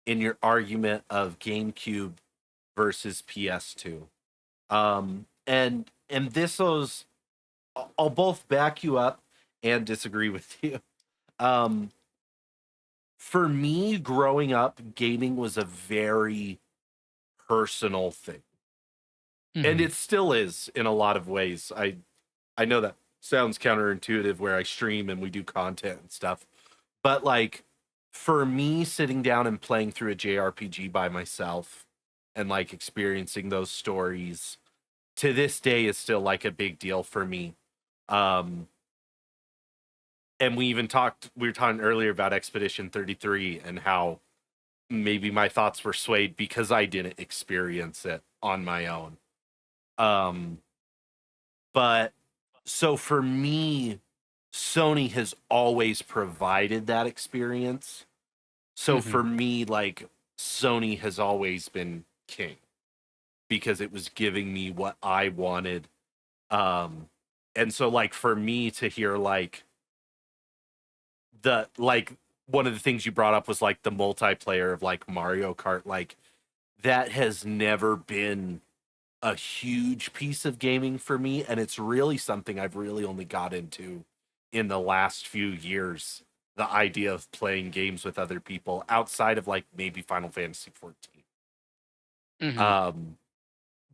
[SPEAKER 1] in your argument of GameCube versus PS2. And this was, I'll both back you up and disagree with you. For me, growing up, gaming was a very personal thing. And
[SPEAKER 2] Mhm.
[SPEAKER 1] it still is in a lot of ways. I know that sounds counterintuitive where I stream and we do content and stuff. But like for me, sitting down and playing through a JRPG by myself and like experiencing those stories to this day is still like a big deal for me. Um and we were talking earlier about Expedition 33 and how maybe my thoughts were swayed because I didn't experience it on my own. Um but so for me, Sony has always provided that experience. So
[SPEAKER 2] Mhm.
[SPEAKER 1] for me, like Sony has always been king because it was giving me what I wanted. Um, and so like for me to hear like one of the things you brought up was like the multiplayer of like Mario Kart, like that has never been a huge piece of gaming for me, and it's really something I've really only got into in the last few years. The idea of playing games with other people outside of like maybe Final Fantasy 14.
[SPEAKER 2] Mhm.
[SPEAKER 1] Um,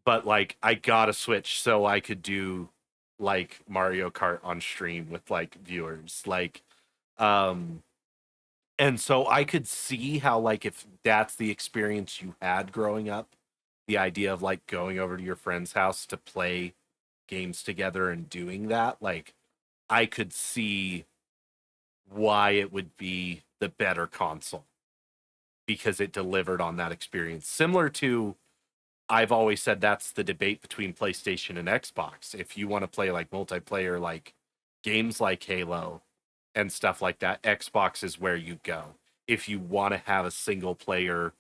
[SPEAKER 1] but like I got a Switch so I could do like Mario Kart on stream with like viewers, like um, and so I could see how like if that's the experience you had growing up, the idea of like going over to your friend's house to play games together and doing that, like I could see why it would be the better console because it delivered on that experience. Similar to, I've always said that's the debate between PlayStation and Xbox. If you want to play like multiplayer, like games like Halo and stuff like that, Xbox is where you go. If you want to have a single player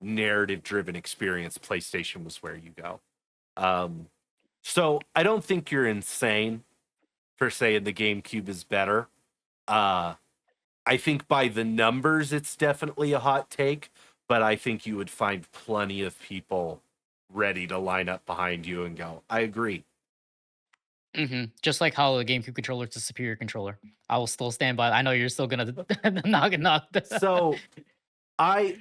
[SPEAKER 1] narrative driven experience, PlayStation was where you go. Um, so I don't think you're insane for saying the GameCube is better. Uh, I think by the numbers, it's definitely a hot take, but I think you would find plenty of people ready to line up behind you and go, I agree.
[SPEAKER 2] Mhm. Just like how the GameCube controller is a superior controller. I will still stand by. I know you're still gonna knock.
[SPEAKER 1] So I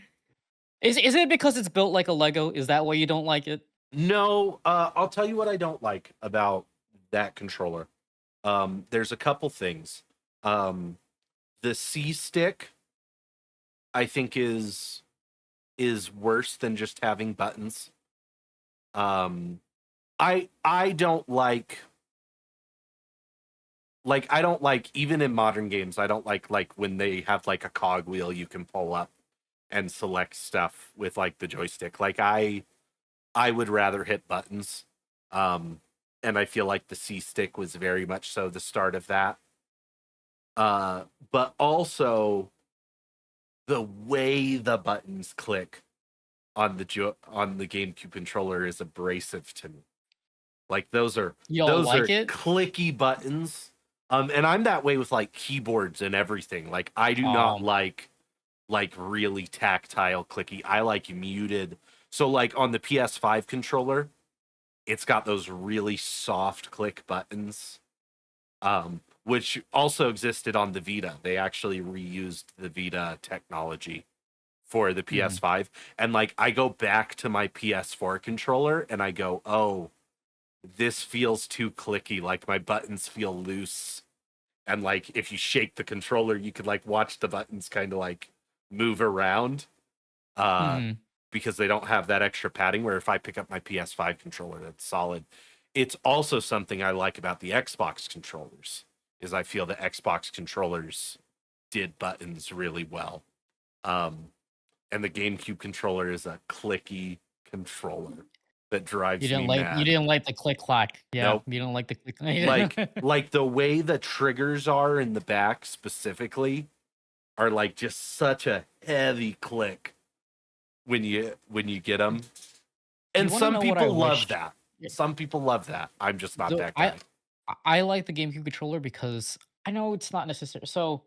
[SPEAKER 2] Is it because it's built like a Lego? Is that why you don't like it?
[SPEAKER 1] know, I'll tell you what I don't like about that controller. There's a couple things. Um, the C stick, I think is worse than just having buttons. Um, I don't like I don't like even in modern games, I don't like when they have like a cog wheel you can pull up and select stuff with like the joystick. Like I would rather hit buttons. Um and I feel like the C stick was very much so the start of that. But also the way the buttons click on on the GameCube controller is abrasive to me. Like
[SPEAKER 2] You all
[SPEAKER 1] those
[SPEAKER 2] like
[SPEAKER 1] are
[SPEAKER 2] it?
[SPEAKER 1] clicky buttons. And I'm that way with like keyboards and everything. Like I do not
[SPEAKER 2] Um,
[SPEAKER 1] like like really tactile clicky. I like muted. So like on the PS5 controller, it's got those really soft click buttons, which also existed on the Vita. They actually reused the Vita technology for the PS5. And like I go back to my PS4 controller and I go, oh, this feels too clicky. Like my buttons feel loose. And like if you shake the controller, you could like watch the buttons kind of like move around. Because they don't have that extra padding, where if I pick up my PS5 controller, that's solid. It's also something I like about the Xbox controllers, is I feel the Xbox controllers did buttons really well. And the GameCube controller is a clicky controller that drives me mad.
[SPEAKER 2] You didn't like the click clack. Yeah,
[SPEAKER 1] Nope.
[SPEAKER 2] you don't like the click.
[SPEAKER 1] like the way the triggers are in the back specifically are like just such a heavy click when you get them. And some people love that. Some people love that. I'm just not that guy.
[SPEAKER 2] I like the GameCube controller because I know it's not necessary. So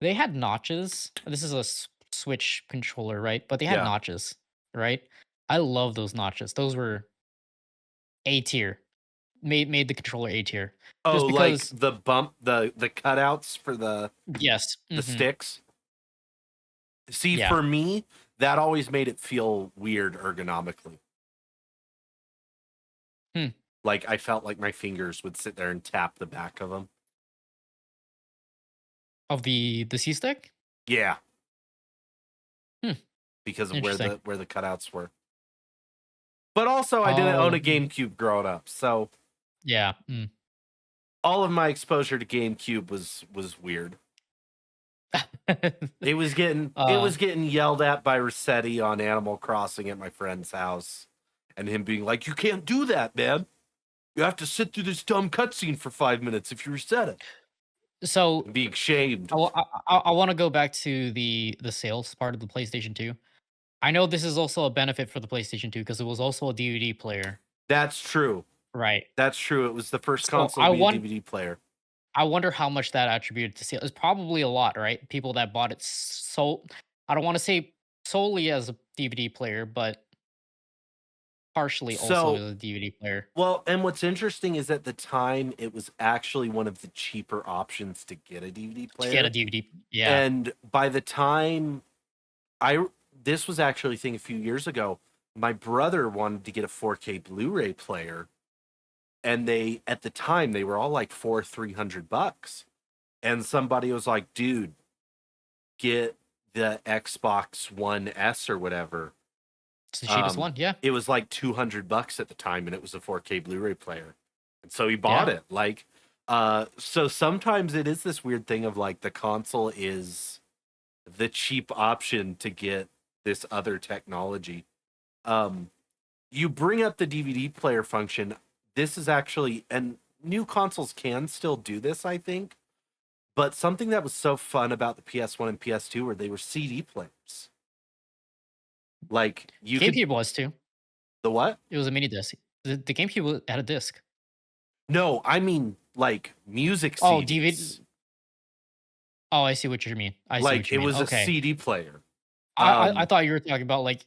[SPEAKER 2] they had notches. This is a Switch controller, right? But they had notches, right? I love those notches. Those were A tier. Made the controller A tier.
[SPEAKER 1] Oh, like the bump, the cutouts for the
[SPEAKER 2] the
[SPEAKER 1] sticks. See, for me, that always made it feel weird ergonomically. Like I felt like my fingers would sit there and tap the back of them.
[SPEAKER 2] Of the C stick?
[SPEAKER 1] Yeah. Because of where the cutouts were. But also I didn't own a GameCube growing up, so
[SPEAKER 2] yeah.
[SPEAKER 1] All of my exposure to GameCube was weird. It was getting yelled at by Rossetti on Animal Crossing at my friend's house, and him being like, "You can't do that, man. You have to sit through this dumb cutscene for 5 minutes if you reset it."
[SPEAKER 2] So
[SPEAKER 1] and being shamed.
[SPEAKER 2] I want to go back to the sales part of the PlayStation 2. I know this is also a benefit for the PlayStation 2 because it was also a DVD player.
[SPEAKER 1] That's true.
[SPEAKER 2] Right.
[SPEAKER 1] That's true. It was the first console to be a DVD player.
[SPEAKER 2] I wonder how much that attributed to sales. It's probably a lot, right? People that bought it I don't want to say solely as a DVD player, but partially also as a DVD player.
[SPEAKER 1] Well, and what's interesting is at the time it was actually one of the cheaper options to get a DVD player.
[SPEAKER 2] To get a DVD, yeah.
[SPEAKER 1] And by the time this was actually a thing a few years ago, my brother wanted to get a 4K Blu-ray player. And at the time, they were all like $300. And somebody was like, dude, get the Xbox One S or whatever.
[SPEAKER 2] It's the cheapest one, yeah.
[SPEAKER 1] It was like $200 at the time, and it was a 4K Blu-ray player. And so he bought it. Like, so sometimes it is this weird thing of like the console is the cheap option to get this other technology. You bring up the DVD player function. This is actually, and new consoles can still do this, I think. But something that was so fun about the PS1 and PS2 were they were CD players. Like
[SPEAKER 2] GameCube was too.
[SPEAKER 1] The what?
[SPEAKER 2] It was a mini disc. The GameCube had a disc.
[SPEAKER 1] No, I mean like music CDs.
[SPEAKER 2] Oh, DVD. Oh, I see what you mean.
[SPEAKER 1] It was a CD player.
[SPEAKER 2] I thought you were talking about like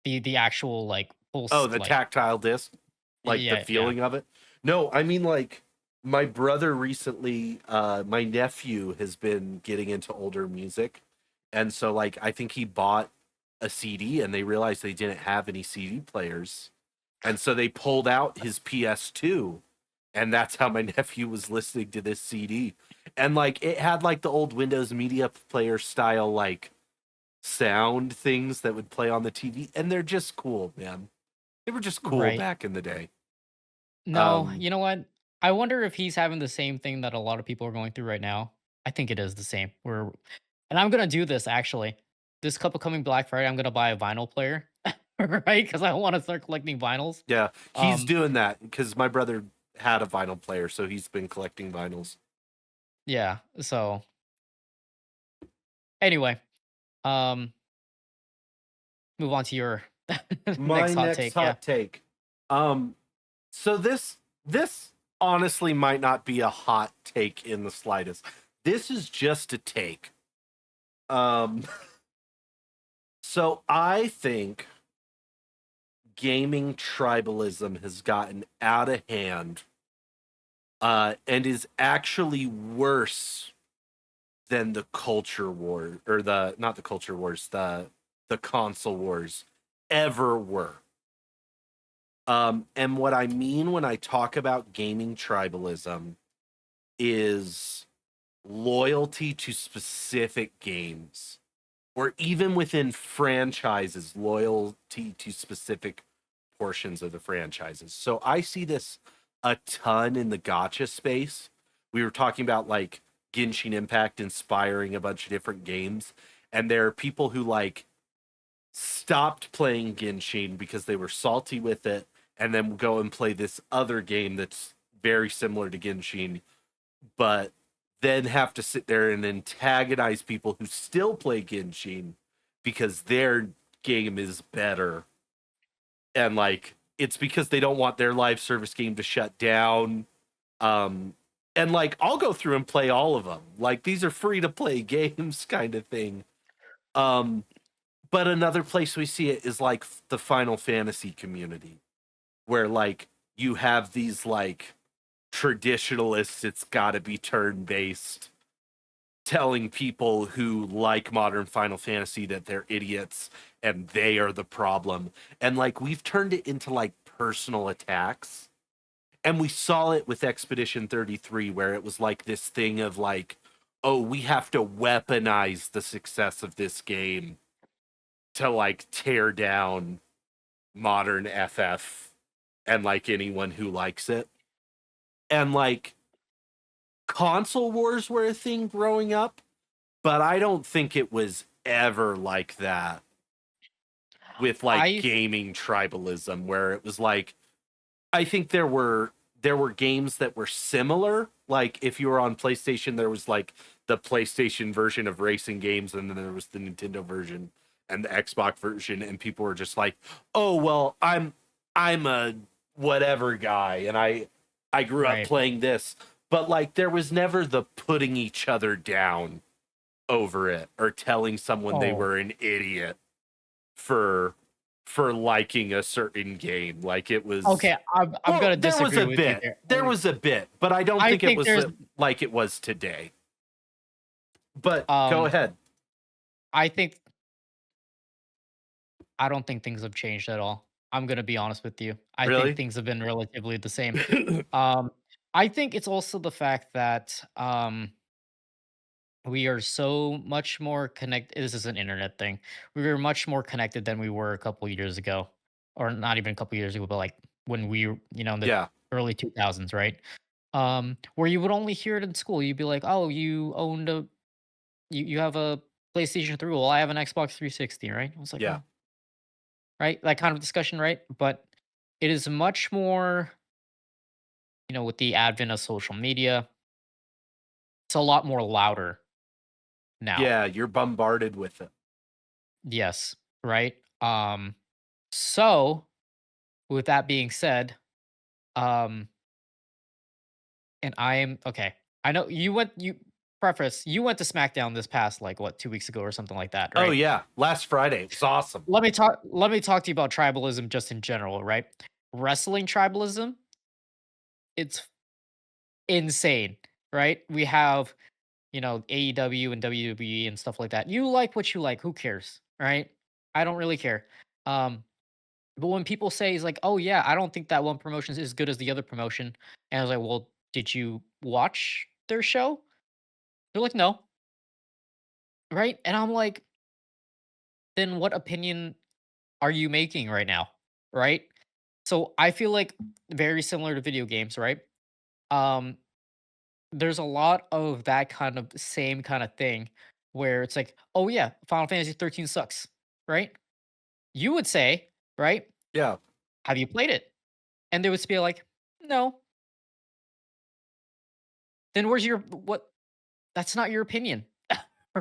[SPEAKER 2] the actual like full.
[SPEAKER 1] Oh, the tactile disc. Like the feeling of it. No, I mean like my brother recently, my nephew has been getting into older music. And so like I think he bought a CD and they realized they didn't have any CD players. And so they pulled out his PS2 and that's how my nephew was listening to this CD. And like it had like the old Windows Media Player style like sound things that would play on the TV, and they're just cool, man. They were just cool back in the day.
[SPEAKER 2] No, you know what? I wonder if he's having the same thing that a lot of people are going through right now. I think it is the same. And I'm gonna do this actually. This coming Black Friday, I'm gonna buy a vinyl player, right? Because I want to start collecting vinyls.
[SPEAKER 1] Yeah, he's doing that because my brother had a vinyl player, so he's been collecting vinyls.
[SPEAKER 2] Yeah. So anyway, move on to your
[SPEAKER 1] next hot take. So this honestly might not be a hot take in the slightest. This is just a take. So I think gaming tribalism has gotten out of hand, and is actually worse than the culture war, or the not the culture wars, the console wars ever were. And what I mean when I talk about gaming tribalism is loyalty to specific games, or even within franchises, loyalty to specific portions of the franchises. So I see this a ton in the gacha space. We were talking about like Genshin Impact inspiring a bunch of different games, and there are people who like stopped playing Genshin because they were salty with it, and then go and play this other game that's very similar to Genshin, but then have to sit there and antagonize people who still play Genshin because their game is better. And like it's because they don't want their live service game to shut down. And like I'll go through and play all of them. Like these are free to play games kind of thing. But another place we see it is like the Final Fantasy community, where like you have these like traditionalists, it's got to be turn based, telling people who like modern Final Fantasy that they're idiots and they are the problem. And like we've turned it into like personal attacks. And we saw it with Expedition 33, where it was like this thing of like, oh, we have to weaponize the success of this game to like tear down modern FF and like anyone who likes it. And like console wars were a thing growing up, but I don't think it was ever like that with like gaming tribalism, where it was like, I think there were games that were similar. Like if you were on PlayStation, there was like the PlayStation version of racing games, and then there was the Nintendo version and the Xbox version, and people were just like, "Oh well, I'm a whatever guy, and I grew up playing this." But like there was never the putting each other down over it or telling someone they were an idiot for liking a certain game. Like it was
[SPEAKER 2] okay. I'm gonna disagree with you there.
[SPEAKER 1] There was a bit, but I don't think it was like it was today. But go ahead.
[SPEAKER 2] I don't think things have changed at all. I'm gonna be honest with you. I think things have been relatively the same. I think it's also the fact that we are so much more connected. This is an internet thing. We were much more connected than we were a couple years ago, or not even a couple years ago, but like when we, in the early 2000s, right? Where you would only hear it in school. You'd be like, "Oh, you have a PlayStation 3. Well, I have an Xbox 360, right?" I was like, "Oh." Right? That kind of discussion, right? But it is much more, with the advent of social media, it's a lot more louder now.
[SPEAKER 1] Yeah, you're bombarded with it.
[SPEAKER 2] Yes, right? So with that being said, um, and I am okay. I know you went you went to SmackDown this past like what 2 weeks ago or something like that,
[SPEAKER 1] Oh
[SPEAKER 2] right?
[SPEAKER 1] yeah, last Friday. It was awesome.
[SPEAKER 2] Let me talk to you about tribalism just in general, right? Wrestling tribalism, it's insane, right? We have, AEW and WWE and stuff like that. You like what you like, who cares, right? I don't really care. Um, but when people say it's like, "Oh yeah, I don't think that one promotion is as good as the other promotion," and I was like, "Well, did you watch their show?" They're like, "No." Right? And I'm like, "Then what opinion are you making right now?" Right? So I feel like very similar to video games, right? Um, there's a lot of that kind of same kind of thing where it's like, "Oh yeah, Final Fantasy 13 sucks." Right? You would say, right?
[SPEAKER 1] Yeah.
[SPEAKER 2] "Have you played it?" And they would be like, "No." Then where's your what? That's not your opinion,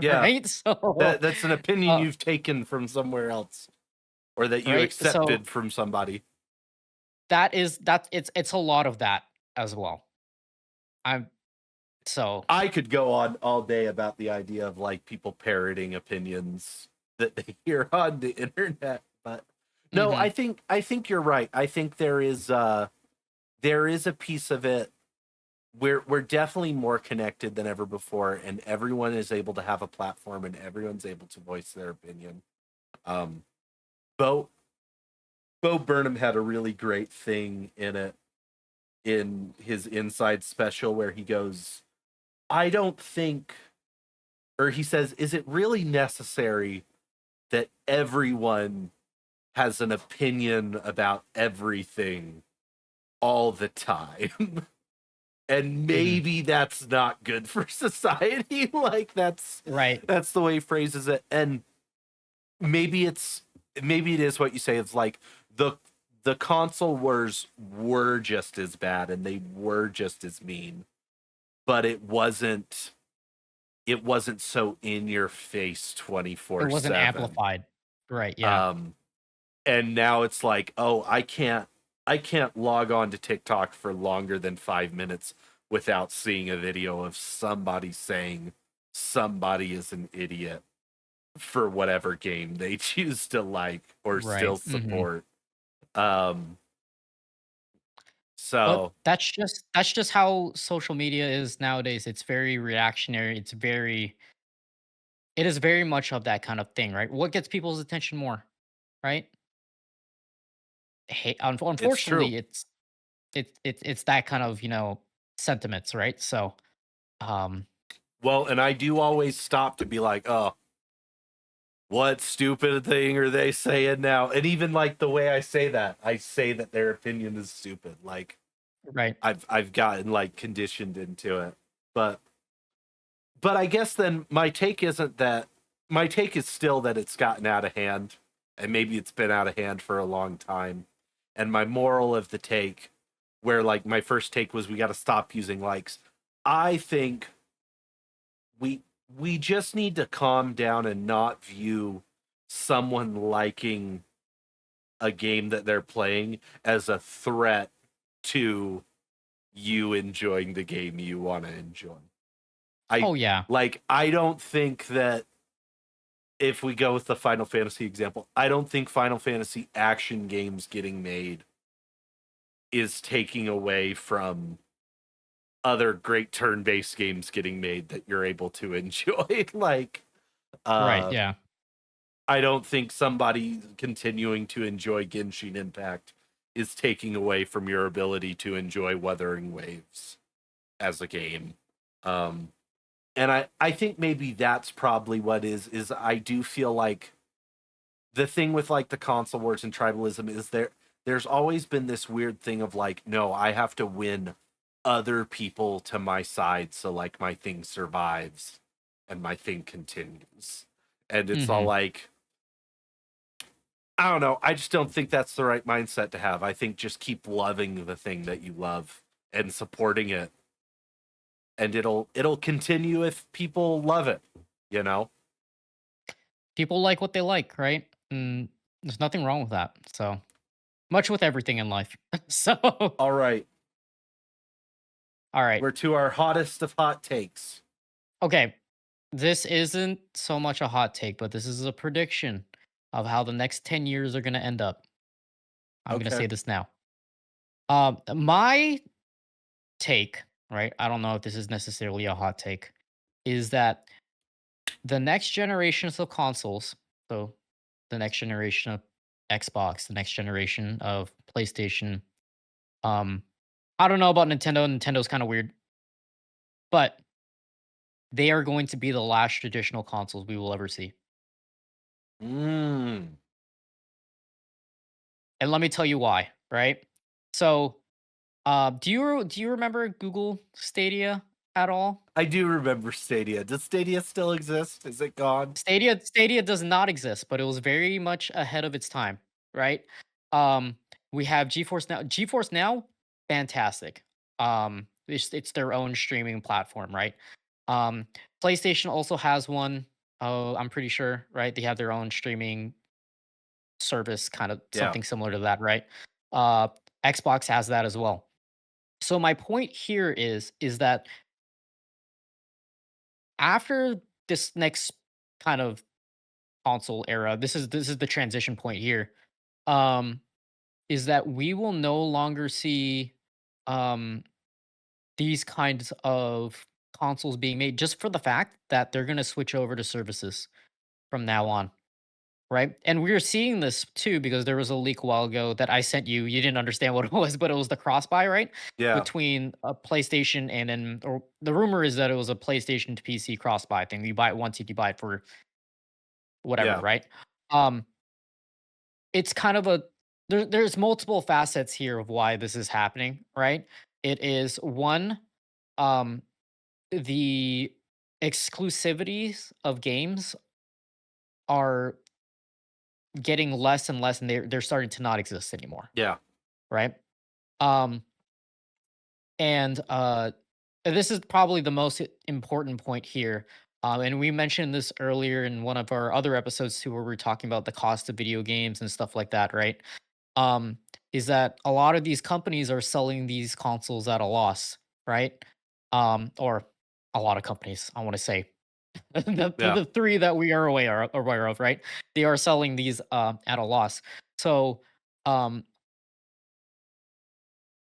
[SPEAKER 1] Yeah.
[SPEAKER 2] right? So
[SPEAKER 1] That's an opinion you've taken from somewhere else, or that you accepted from somebody.
[SPEAKER 2] It's a lot of that as well. I could
[SPEAKER 1] go on all day about the idea of like people parroting opinions that they hear on the internet. But no,
[SPEAKER 2] Mhm.
[SPEAKER 1] I think you're right. I think there is a piece of it. We're definitely more connected than ever before, and everyone is able to have a platform, and everyone's able to voice their opinion. Um, Bo Bo Burnham had a really great thing in it in his Inside special where he goes, I don't think, or he says, is it really necessary that everyone has an opinion about everything all the time? And
[SPEAKER 2] Mhm.
[SPEAKER 1] maybe that's not good for society. Like
[SPEAKER 2] Right.
[SPEAKER 1] that's the way he phrases it. And maybe it's maybe it is what you say. It's like the the console wars were just as bad and they were just as mean, but it wasn't so in your face
[SPEAKER 2] It wasn't
[SPEAKER 1] 24/7.
[SPEAKER 2] amplified. Right, yeah.
[SPEAKER 1] Um and now it's like, oh, I can't log on to TikTok for longer than 5 minutes without seeing a video of somebody saying somebody is an idiot for whatever game they choose to like or still
[SPEAKER 2] Right, mhm.
[SPEAKER 1] support. Um,
[SPEAKER 2] But
[SPEAKER 1] so
[SPEAKER 2] that's just how social media is nowadays. It's very reactionary. It is very much of that kind of thing, right? What gets people's attention more, right? Hey,
[SPEAKER 1] it's true.
[SPEAKER 2] unfortunately, it's that kind of, sentiments, right? So, um,
[SPEAKER 1] Well, and I do always stop to be like, oh, what stupid thing are they saying now? And even like the way I say that their opinion is stupid. Like
[SPEAKER 2] right.
[SPEAKER 1] I've gotten like conditioned into it. But I guess then my take isn't that my take is still that it's gotten out of hand and maybe it's been out of hand for a long time. And my moral of the take where like my first take was we got to stop using likes. I think we we just need to calm down and not view someone liking a game that they're playing as a threat to you enjoying the game you want to enjoy. I
[SPEAKER 2] Oh, yeah.
[SPEAKER 1] I don't think that if we go with the Final Fantasy example, I don't think Final Fantasy action games getting made is taking away from other great turn-based games getting made that you're able to enjoy. Like
[SPEAKER 2] Right,
[SPEAKER 1] uh
[SPEAKER 2] yeah.
[SPEAKER 1] I don't think somebody continuing to enjoy Genshin Impact is taking away from your ability to enjoy Wuthering Waves as a game. Um and I think maybe that's probably what is I do feel like the thing with like the console wars and tribalism is there's always been this weird thing of like, no, I have to win other people to my side so like my thing survives and my thing continues. And it's all
[SPEAKER 2] Mhm.
[SPEAKER 1] like, I don't know, I just don't think that's the right mindset to have. I think just keep loving the thing that you love and supporting it, and it'll continue if people love it, you know?
[SPEAKER 2] People like what they like, right? And there's nothing wrong with that. So, much with everything in life. So, all
[SPEAKER 1] All right,
[SPEAKER 2] right.
[SPEAKER 1] we're to our hottest of hot takes.
[SPEAKER 2] Okay. This isn't so much a hot take, but this is a prediction of how the next 10 years are going to end up. I'm going to
[SPEAKER 1] Okay.
[SPEAKER 2] say this now. My take, right? I don't know if this is necessarily a hot take, is that the next generations of consoles, so the next generation of Xbox, the next generation of PlayStation, um, I don't know about Nintendo. Nintendo's kind of weird, but they are going to be the last traditional consoles we will ever see.
[SPEAKER 1] Mm.
[SPEAKER 2] And let me tell you why, right? So, do you remember Google Stadia at all?
[SPEAKER 1] I do remember Stadia. Does Stadia still exist? Is it gone?
[SPEAKER 2] Stadia does not exist, but it was very much ahead of its time, right? Um, we have GeForce Now. GeForce Now, fantastic. It's their own streaming platform, right? Um, PlayStation also has one. Oh, I'm pretty sure, right? They have their own streaming service, kind of
[SPEAKER 1] Yeah.
[SPEAKER 2] something similar to that, right? Uh, Xbox has that as well. So my point here is that after this next kind of console era, this is the transition point here. Um, is that we will no longer see um these kinds of consoles being made just for the fact that they're going to switch over to services from now on, right? And we are seeing this too because there was a leak a while ago that I sent you. You didn't understand what it was, but it was the cross buy, right?
[SPEAKER 1] Yeah.
[SPEAKER 2] Between a PlayStation or the rumor is that it was a PlayStation to PC cross buy thing. You buy it once, you buy it for whatever,
[SPEAKER 1] Yeah.
[SPEAKER 2] right? Um, it's kind of there's multiple facets here of why this is happening, right? It is one, um, the exclusivities of games are getting less and less, and they're starting to not exist anymore,
[SPEAKER 1] Yeah.
[SPEAKER 2] right? Um, and this is probably the most important point here. And we mentioned this earlier in one of our other episodes too, where we are talking about the cost of video games and stuff like that, right? Um, is that a lot of these companies are selling these consoles at a loss, right? Or a lot of companies, I want to say,
[SPEAKER 1] Yeah.
[SPEAKER 2] the three that we are aware of, right? They are selling these at a loss. So um,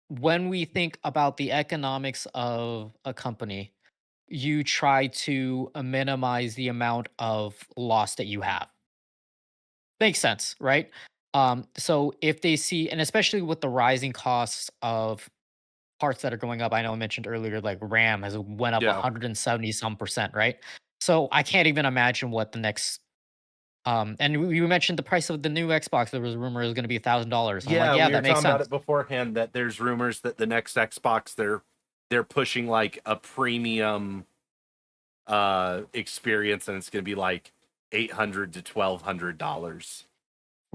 [SPEAKER 2] when we think about the economics of a company, you try to minimize the amount of loss that you have. Makes sense, right? So if they see, and especially with the rising costs of parts that are going up, I know I mentioned earlier, like RAM has went up
[SPEAKER 1] Yeah.
[SPEAKER 2] 170 some percent, right? So I can't even imagine what the next and we mentioned the price of the new Xbox. There was a rumor it was going to be $1,000. I'm like,
[SPEAKER 1] Yeah,
[SPEAKER 2] yeah,
[SPEAKER 1] we were
[SPEAKER 2] that makes
[SPEAKER 1] talking about
[SPEAKER 2] sense.
[SPEAKER 1] it beforehand that there's rumors that the next Xbox they're pushing like a premium experience and it's going to be like $800 to $1,200.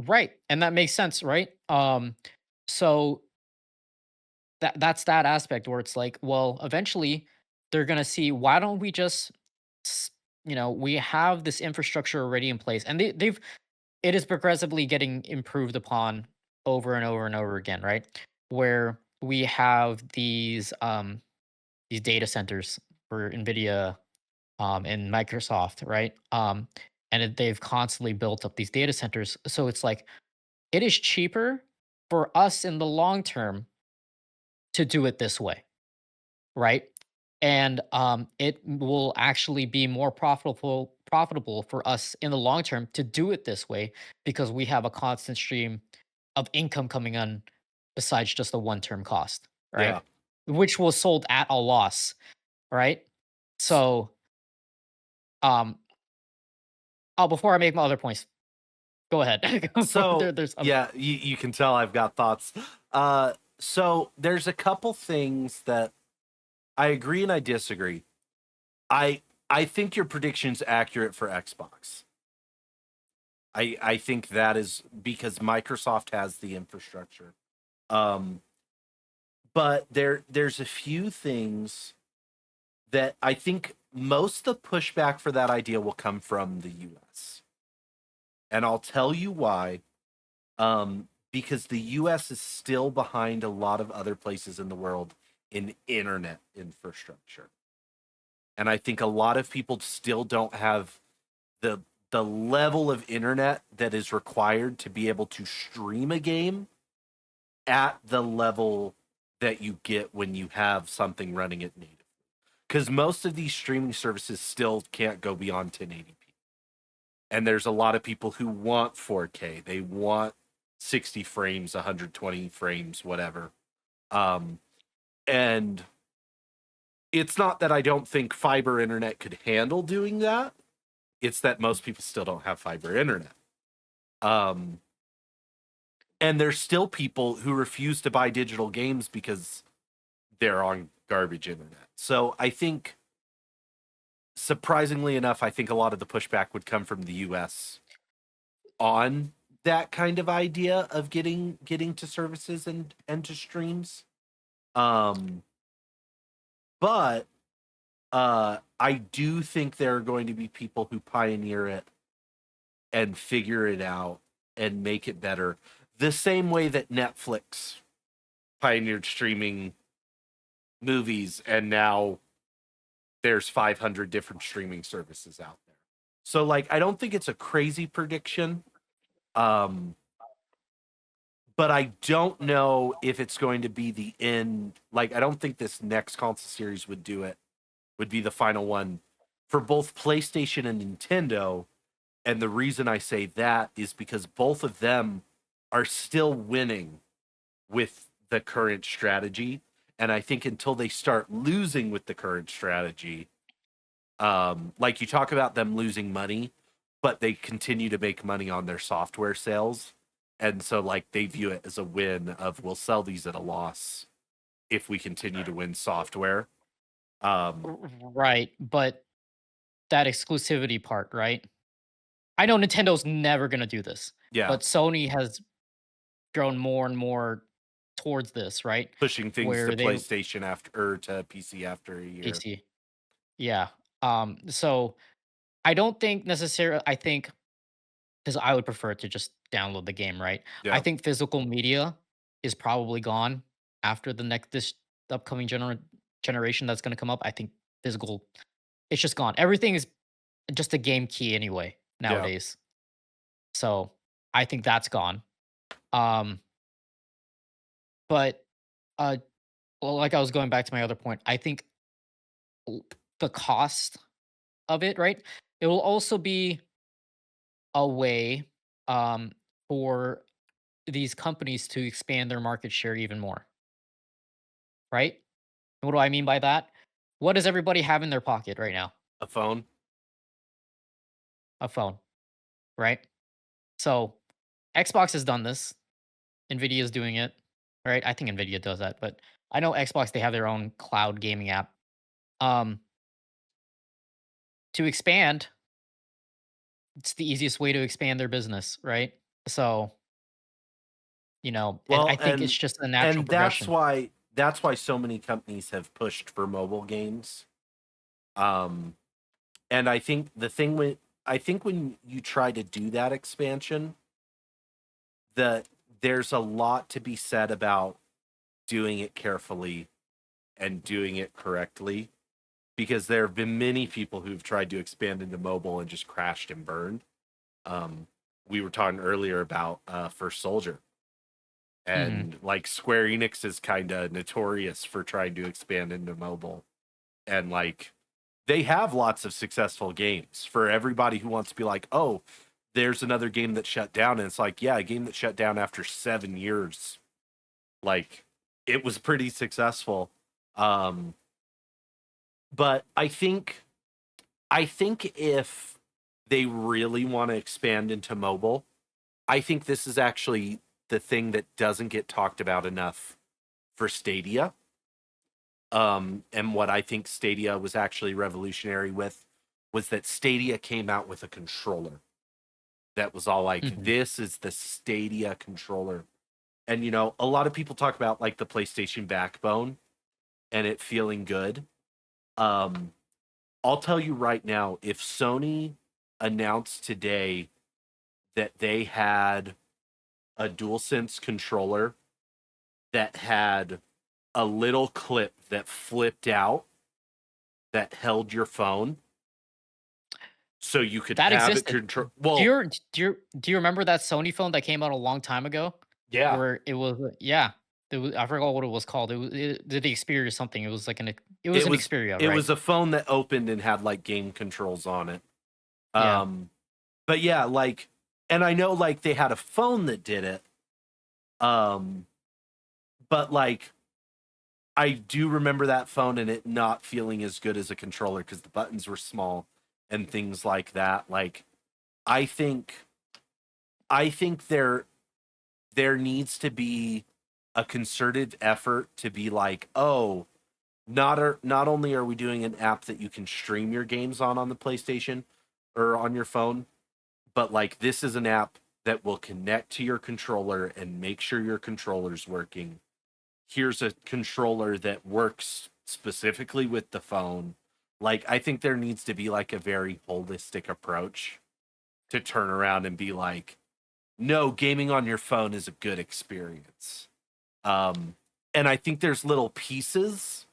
[SPEAKER 2] Right, and that makes sense, right? So that's that aspect where it's like, well, eventually they're gonna see why don't we just, we have this infrastructure already in place, and they've it is progressively getting improved upon over and over and over again, right? Where we have these data centers for Nvidia and Microsoft, right? They've constantly built up these data centers, so it's like it is cheaper for us in the long term to do it this way, right? And it will actually be more profitable for us in the long term to do it this way because we have a constant stream of income coming in besides just a one-term cost,
[SPEAKER 1] Yeah.
[SPEAKER 2] right? Which was sold at a loss, right? So, um, oh, before I make my other points, go ahead.
[SPEAKER 1] So
[SPEAKER 2] There's other.
[SPEAKER 1] yeah, you can tell I've got thoughts. So there's a couple things that I agree and I disagree. I I think your prediction's accurate for Xbox. I think that is because Microsoft has the infrastructure. Um, but there's a few things that I think most of the pushback for that idea will come from the US. And I'll tell you why. Because the US is still behind a lot of other places in the world in internet infrastructure. And I think a lot of people still don't have the the level of internet that is required to be able to stream a game at the level that you get when you have something running it native. Because most of these streaming services still can't go beyond 1080p. And there's a lot of people who want 4K. They want 60 frames, 120 frames, whatever. Um, and it's not that I don't think fiber internet could handle doing that. It's that most people still don't have fiber internet. Um, and there's still people who refuse to buy digital games because they're on garbage internet. So I think, surprisingly enough, I think a lot of the pushback would come from the US on that kind of idea of getting to services and to streams. Um, but I do think there are going to be people who pioneer it and figure it out and make it better. The same way that Netflix pioneered streaming movies and now there's 500 different streaming services out there. So like I don't think it's a crazy prediction. Um but I don't know if it's going to be the end. Like I don't think this next console series would do it. Would be the final one for both PlayStation and Nintendo. And the reason I say that is because both of them are still winning with the current strategy. And I think until they start losing with the current strategy, like you talk about them losing money, but they continue to make money on their software sales. And so like they view it as a win of we'll sell these at a loss if we continue to win software. Um,
[SPEAKER 2] Right, but that exclusivity part, right? I know Nintendo's never gonna do this,
[SPEAKER 1] yeah,
[SPEAKER 2] but Sony has grown more and more towards this, right?
[SPEAKER 1] pushing things to
[SPEAKER 2] Where they
[SPEAKER 1] PlayStation after or to PC after a year.
[SPEAKER 2] PC. Yeah. So I don't think necessarily I think because I would prefer to just download the game, right? I
[SPEAKER 1] Yeah,
[SPEAKER 2] think physical media is probably gone after this upcoming generation that's gonna come up. I think physical it's just gone. Everything is just a game key anyway
[SPEAKER 1] yeah.
[SPEAKER 2] nowadays. So I think that's gone. Um, but uh, well, like I was going back to my other point, I think the cost of it, right? It will also be a way um, for these companies to expand their market share even more, right? And what do I mean by that? What does everybody have in their pocket right now?
[SPEAKER 1] A phone.
[SPEAKER 2] A phone, right? So Xbox has done this. Nvidia is doing it, right? I think Nvidia does that, but I know Xbox they have their own cloud gaming app. Um, to expand, it's the easiest way to expand their business, right? So, and I
[SPEAKER 1] Well,
[SPEAKER 2] think it's just a natural
[SPEAKER 1] and
[SPEAKER 2] progression.
[SPEAKER 1] that's why so many companies have pushed for mobile games. Um, and I think when you try to do that expansion, that there's a lot to be said about doing it carefully and doing it correctly because there have been many people who've tried to expand into mobile and just crashed and burned. Um, we were talking earlier about First Soldier,
[SPEAKER 2] Mhm.
[SPEAKER 1] and like Square Enix is kind of notorious for trying to expand into mobile, and like they have lots of successful games for everybody who wants to be like, oh, there's another game that shut down, and it's like, yeah, a game that shut down after 7 years, like it was pretty successful. Um, but I think if they really want to expand into mobile, I think this is actually the thing that doesn't get talked about enough for Stadia. And what I think Stadia was actually revolutionary with was that Stadia came out with a controller that was all like,
[SPEAKER 2] Mhm.
[SPEAKER 1] this is the Stadia controller. And, a lot of people talk about like the PlayStation backbone and it feeling good. Um, I'll tell you right now, if Sony announced today that they had a DualSense controller that had a little clip that flipped out that held your phone so you could
[SPEAKER 2] That
[SPEAKER 1] have it
[SPEAKER 2] existed.
[SPEAKER 1] control.
[SPEAKER 2] Do
[SPEAKER 1] Well,
[SPEAKER 2] you do you remember that Sony phone that came out a long time ago?
[SPEAKER 1] yeah,
[SPEAKER 2] Where it was yeah. I forgot what it was called. The Xperia or something. It was like it was
[SPEAKER 1] it
[SPEAKER 2] an
[SPEAKER 1] was
[SPEAKER 2] Xperia,
[SPEAKER 1] it
[SPEAKER 2] right?
[SPEAKER 1] was a phone that opened and had like game controls on it.
[SPEAKER 2] Yeah.
[SPEAKER 1] Um, but yeah, like, and I know like they had a phone that did it. Um, but like I do remember that phone and it not feeling as good as a controller because the buttons were small and things like that. Like, I think I think there needs to be a concerted effort to be like, oh, not only are we doing an app that you can stream your games on the PlayStation or on your phone, but like this is an app that will connect to your controller and make sure your controller's working. Here's a controller that works specifically with the phone. Like I think there needs to be like a very holistic approach to turn around and be like, no, gaming on your phone is a good experience. Um, and I think there's little pieces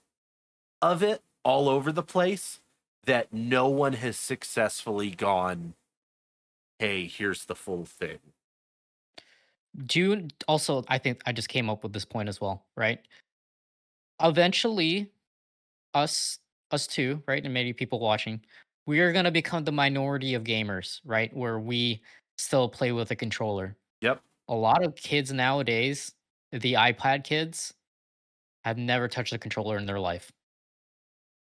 [SPEAKER 1] of it all over the place. that no one has successfully gone, hey, here's the full thing.
[SPEAKER 2] June also, I think I just came up with this point as well, right? Eventually, us us too, right? And maybe people watching, we are gonna become the minority of gamers, right? Where we still play with a controller.
[SPEAKER 1] Yep,
[SPEAKER 2] A lot of kids nowadays, the iPad kids, have never touched a controller in their life,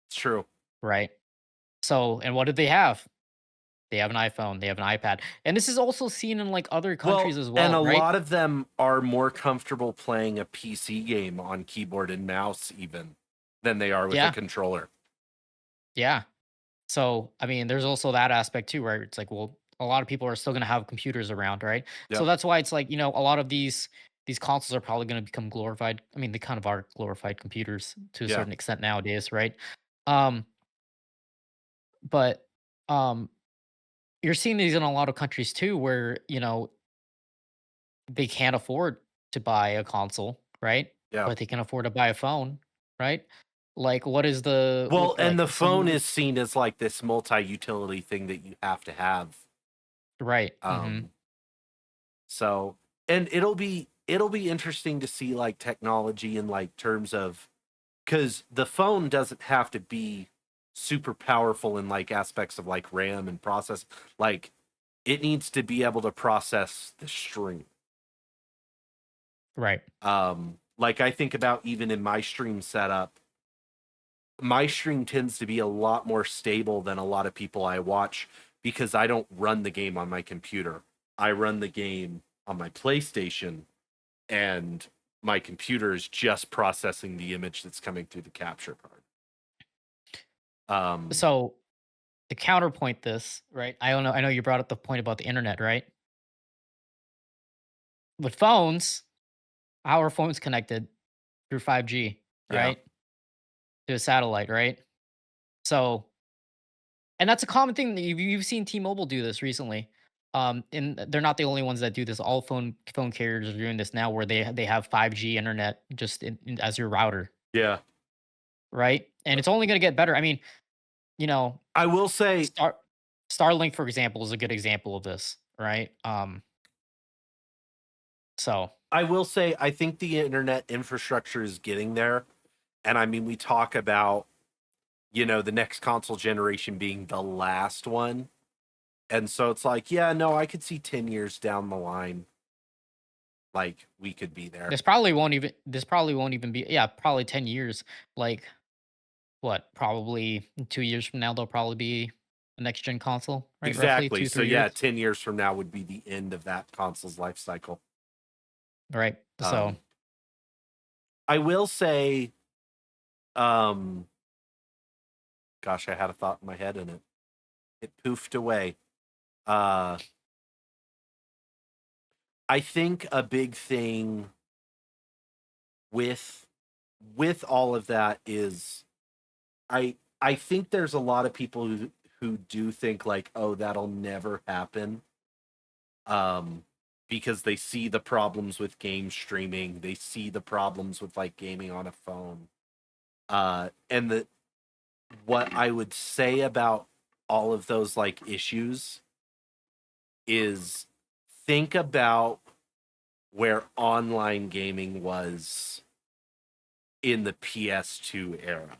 [SPEAKER 1] it's true.
[SPEAKER 2] right? So, and what did they have? They have an iPhone, they have an iPad. And this is also seen in like other countries
[SPEAKER 1] Well,
[SPEAKER 2] as
[SPEAKER 1] and
[SPEAKER 2] well,
[SPEAKER 1] a
[SPEAKER 2] right?
[SPEAKER 1] lot of them are more comfortable playing a PC game on keyboard and mouse even than they are with a
[SPEAKER 2] Yeah.
[SPEAKER 1] controller.
[SPEAKER 2] Yeah. So, I mean, there's also that aspect too, where it's like, well, a lot of people are still going to have computers around, right? So
[SPEAKER 1] Yep.
[SPEAKER 2] that's why it's like, a lot of these consoles are probably going to become glorified. I mean, they kind of are glorified computers to a
[SPEAKER 1] Yeah.
[SPEAKER 2] certain extent nowadays, right? Um, but you're seeing these in a lot of countries too, where they can't afford to buy a console, right?
[SPEAKER 1] Yeah.
[SPEAKER 2] But they can afford to buy a phone, right? Like, what is the
[SPEAKER 1] Well,
[SPEAKER 2] what
[SPEAKER 1] and
[SPEAKER 2] like
[SPEAKER 1] the phone
[SPEAKER 2] some
[SPEAKER 1] is seen as like this multi-utility thing that you have to have.
[SPEAKER 2] right?
[SPEAKER 1] Um, so and it'll be interesting to see like technology in like terms of, because the phone doesn't have to be super powerful in like aspects of like RAM and process. Like it needs to be able to process the stream.
[SPEAKER 2] Right.
[SPEAKER 1] Like I think about even in my stream tends to be a lot more stable than a lot of people I watch because I don't run the game on my computer. I run the game on my PlayStation, and my computer is just processing the image that's coming through the capture card. Um,
[SPEAKER 2] So to counterpoint this, right? I know you brought up the point about the internet, right? With phones, our phones connected through 5G,
[SPEAKER 1] yeah,
[SPEAKER 2] right? To a satellite, right? So, and that's a common thing that you've seen T-Mobile do this recently. And they're not the only ones that do this. All phone carriers are doing this now, where they have 5G internet just as your router,
[SPEAKER 1] yeah.
[SPEAKER 2] right? And it's only going to get better. I mean, you know,
[SPEAKER 1] I will say,
[SPEAKER 2] Star Starlink, for example, is a good example of this, right? So
[SPEAKER 1] I think the internet infrastructure is getting there. And I mean, we talk about, the next console generation being the last one. And so it's like, yeah, no, I could see 10 years down the line, like we could be there.
[SPEAKER 2] this probably won't even be, yeah, probably 10 years. Like what? Probably 2 years from now there'll probably be a next gen console, right? Roughly
[SPEAKER 1] Exactly.
[SPEAKER 2] 2
[SPEAKER 1] So
[SPEAKER 2] 3
[SPEAKER 1] yeah,
[SPEAKER 2] years.
[SPEAKER 1] 10 years from now would be the end of that console's life cycle.
[SPEAKER 2] Right. So,
[SPEAKER 1] Um, I will say, um, gosh, I had a thought in my head and it poofed away. Uh, I think a big thing with all of that is I think there's a lot of people who do think like, oh, that'll never happen. Um, because they see the problems with game streaming, they see the problems with like gaming on a phone. And what I would say about all of those like issues is, think about where online gaming was in the PS2 era.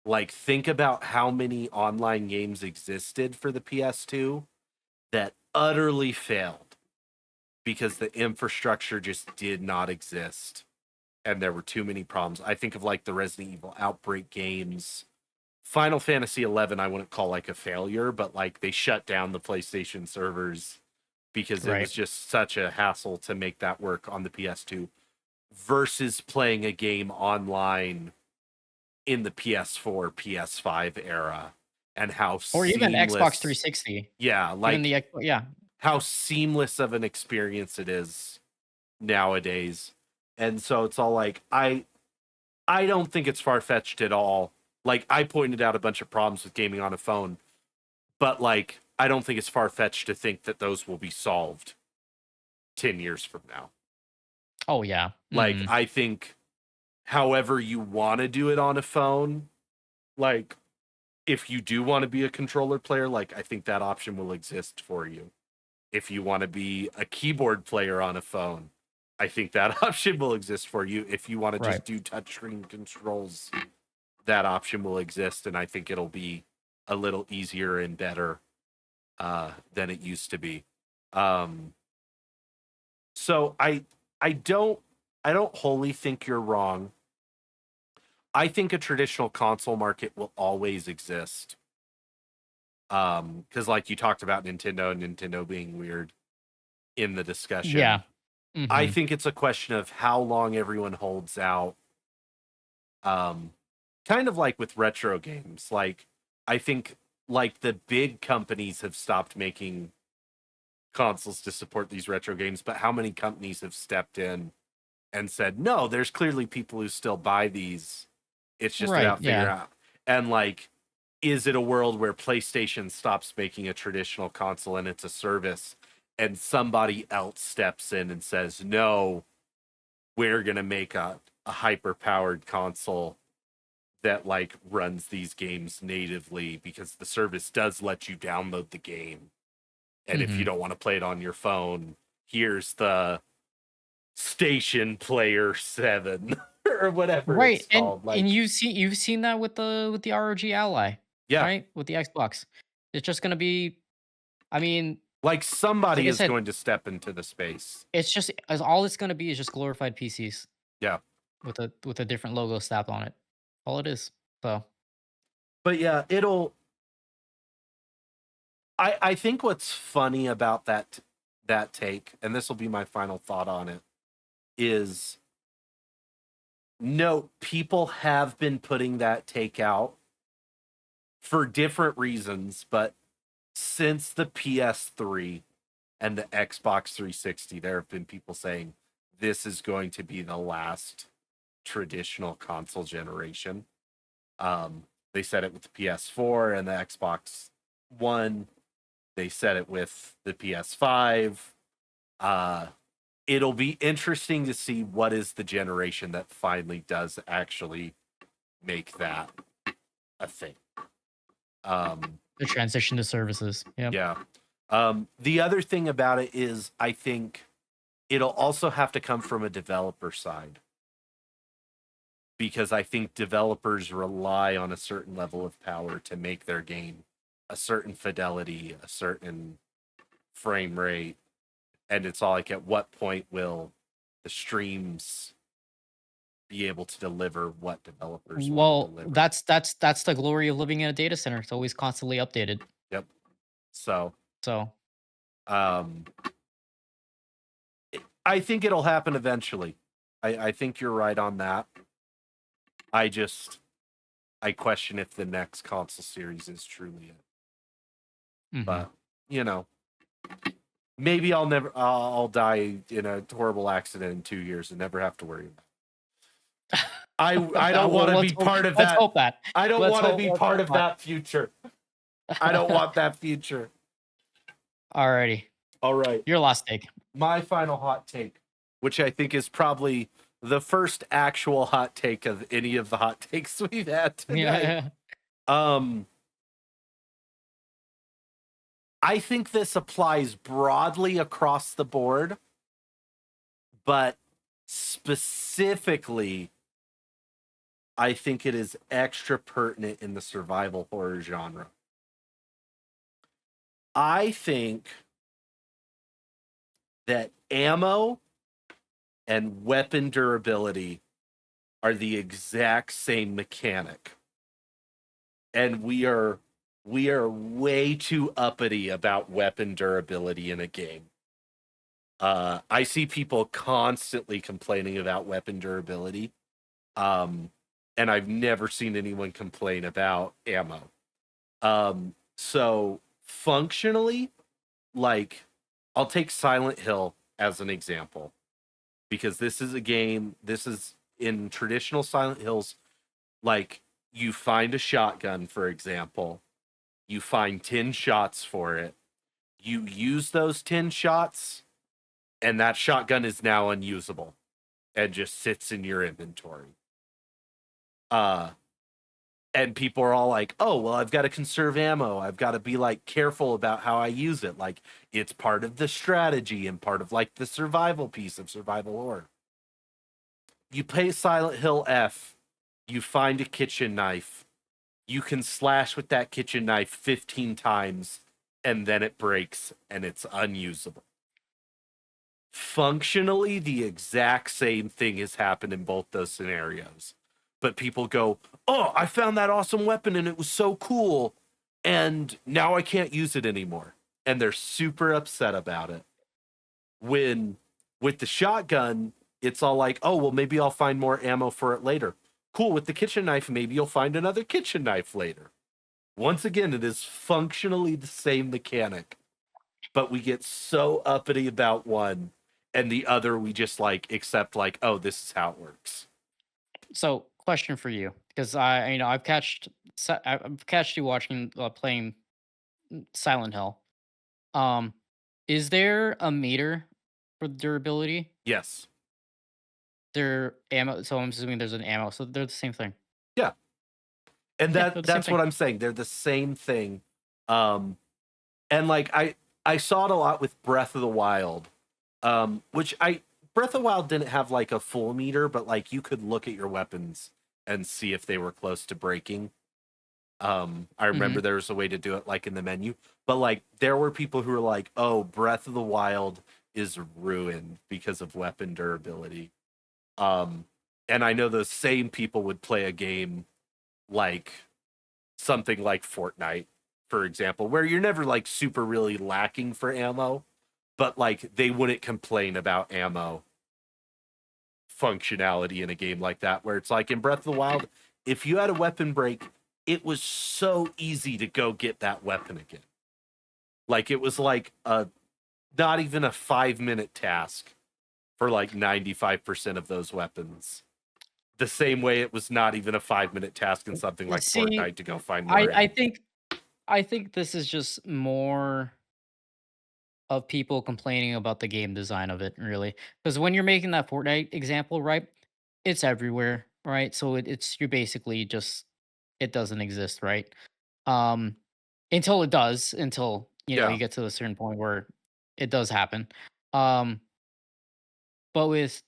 [SPEAKER 1] Like, think about how many online games existed for the PS2 that utterly failed because the infrastructure just did not exist and there were too many problems. I think of like the Resident Evil Outbreak games. Final Fantasy 11 I wouldn't call like a failure, but like they shut down the PlayStation servers because it
[SPEAKER 2] right.
[SPEAKER 1] was just such a hassle to make that work on the PS2 versus playing a game online in the PS4, PS5 era, and how
[SPEAKER 2] Or even Xbox
[SPEAKER 1] seamless,
[SPEAKER 2] 360.
[SPEAKER 1] yeah,
[SPEAKER 2] Even
[SPEAKER 1] like
[SPEAKER 2] the yeah.
[SPEAKER 1] how seamless of an experience it is nowadays. And so it's all like, I don't think it's far-fetched at all. Like I pointed out a bunch of problems with gaming on a phone, but like I don't think it's far-fetched to think that those will be solved 10 years from now.
[SPEAKER 2] Oh yeah.
[SPEAKER 1] Like
[SPEAKER 2] Mhm.
[SPEAKER 1] I think however you want to do it on a phone, like if you do want to be a controller player, like I think that option will exist for you. If you want to be a keyboard player on a phone, I think that option will exist for you. If you want to just do touchscreen controls, that option will exist, and I think it'll be a little easier and better than it used to be. So I don't wholly think you're wrong. I think a traditional console market will always exist. Because like you talked about Nintendo being weird in the discussion.
[SPEAKER 2] Yeah.
[SPEAKER 1] I think it's a question of how long everyone holds out. Kind of like with retro games. Like I think like the big companies have stopped making consoles to support these retro games, but how many companies have stepped in and said, no, there's clearly people who still buy these. It's just about figuring out. And like, is it a world where PlayStation stops making a traditional console and it's a service, and somebody else steps in and says, no, we're going to make a hyper powered console that like runs these games natively, because the service does let you download the game. And if you don't want to play it on your phone, here's the Station Player 7 or whatever it's called.
[SPEAKER 2] And you've seen that with the ROG Ally.
[SPEAKER 1] Yeah.
[SPEAKER 2] Right? With the Xbox. It's just gonna be, I mean,
[SPEAKER 1] like somebody is going to step into the space.
[SPEAKER 2] It's just all it's gonna be is just glorified PCs.
[SPEAKER 1] Yeah.
[SPEAKER 2] With a different logo slapped on it. All it is. So.
[SPEAKER 1] But yeah, I think what's funny about that take, and this will be my final thought on it, is no, people have been putting that take out for different reasons, but since the PS3 and the Xbox 360, there have been people saying this is going to be the last traditional console generation. They said it with the PS4 and the Xbox One. They said it with the PS5. It'll be interesting to see what is the generation that finally does actually make that a thing.
[SPEAKER 2] The transition to services. Yep.
[SPEAKER 1] Yeah. The other thing about it is I think it'll also have to come from a developer side, because I think developers rely on a certain level of power to make their game a certain fidelity, a certain frame rate. And it's all like, at what point will the streams be able to deliver what developers want to deliver?
[SPEAKER 2] That's the glory of living in a data center. It's always constantly updated.
[SPEAKER 1] Yep. So I think it'll happen eventually. I think you're right on that. I question if the next console series is truly it. But you know, maybe I'll die in a horrible accident in 2 years and never have to worry about it. I don't want to be part of that.
[SPEAKER 2] Let's hope that.
[SPEAKER 1] I don't want to be part of that future. I don't want that future.
[SPEAKER 2] Alrighty.
[SPEAKER 1] All right.
[SPEAKER 2] Your last take.
[SPEAKER 1] My final hot take, which I think is probably the first actual hot take of any of the hot takes we've had today. Yeah. I think this applies broadly across the board, but specifically, I think it is extra pertinent in the survival horror genre. I think that ammo and weapon durability are the exact same mechanic. And we are way too uppity about weapon durability in a game. I see people constantly complaining about weapon durability. And I've never seen anyone complain about ammo. So functionally, like, I'll take Silent Hill as an example, because this is a game, this is in traditional Silent Hills, like, you find a shotgun, for example, you find 10 shots for it, you use those 10 shots, and that shotgun is now unusable and just sits in your inventory. And people are all like, oh, well, I've got to conserve ammo. I've got to be like careful about how I use it. Like it's part of the strategy and part of like the survival piece of survival horror. You play Silent Hill F, you find a kitchen knife. You can slash with that kitchen knife 15 times and then it breaks and it's unusable. Functionally, the exact same thing has happened in both those scenarios. But people go, oh, I found that awesome weapon and it was so cool. And now I can't use it anymore. And they're super upset about it. When with the shotgun, it's all like, oh, well, maybe I'll find more ammo for it later. Cool. With the kitchen knife, maybe you'll find another kitchen knife later. Once again, it is functionally the same mechanic, but we get so uppity about one and the other we just like accept like, oh, this is how it works.
[SPEAKER 2] So, question for you, because I've catched you watching playing Silent Hill. Um, is there a meter for durability?
[SPEAKER 1] Yes.
[SPEAKER 2] There ammo. So I'm assuming there's an ammo. So they're the same thing.
[SPEAKER 1] Yeah. And
[SPEAKER 2] Yeah, they're the same
[SPEAKER 1] that's
[SPEAKER 2] thing.
[SPEAKER 1] what I'm saying. They're the same thing. And like I saw it a lot with Breath of the Wild. Which Breath of the Wild didn't have like a full meter, but like you could look at your weapons and see if they were close to breaking. I remember there was a way to do it like in the menu, but like there were people who were like, "Oh, Breath of the Wild is ruined because of weapon durability." And I know those same people would play a game like something like Fortnite, for example, where you're never like super really lacking for ammo, but like they wouldn't complain about ammo functionality in a game like that, where it's like in Breath of the Wild, if you had a weapon break, it was so easy to go get that weapon again. Like it was like a not even a 5-minute task for like 95% of those weapons. The same way it was not even a 5-minute task in something like
[SPEAKER 2] See,
[SPEAKER 1] Fortnite to go find more
[SPEAKER 2] I
[SPEAKER 1] ammo.
[SPEAKER 2] I think I think this is just more of people complaining about the game design of it, really. Because when you're making that Fortnite example, right, it's everywhere, right? So it's you're basically just it doesn't exist, right? Um, until it does, until
[SPEAKER 1] Yeah.
[SPEAKER 2] you get to a certain point where it does happen. Um, but with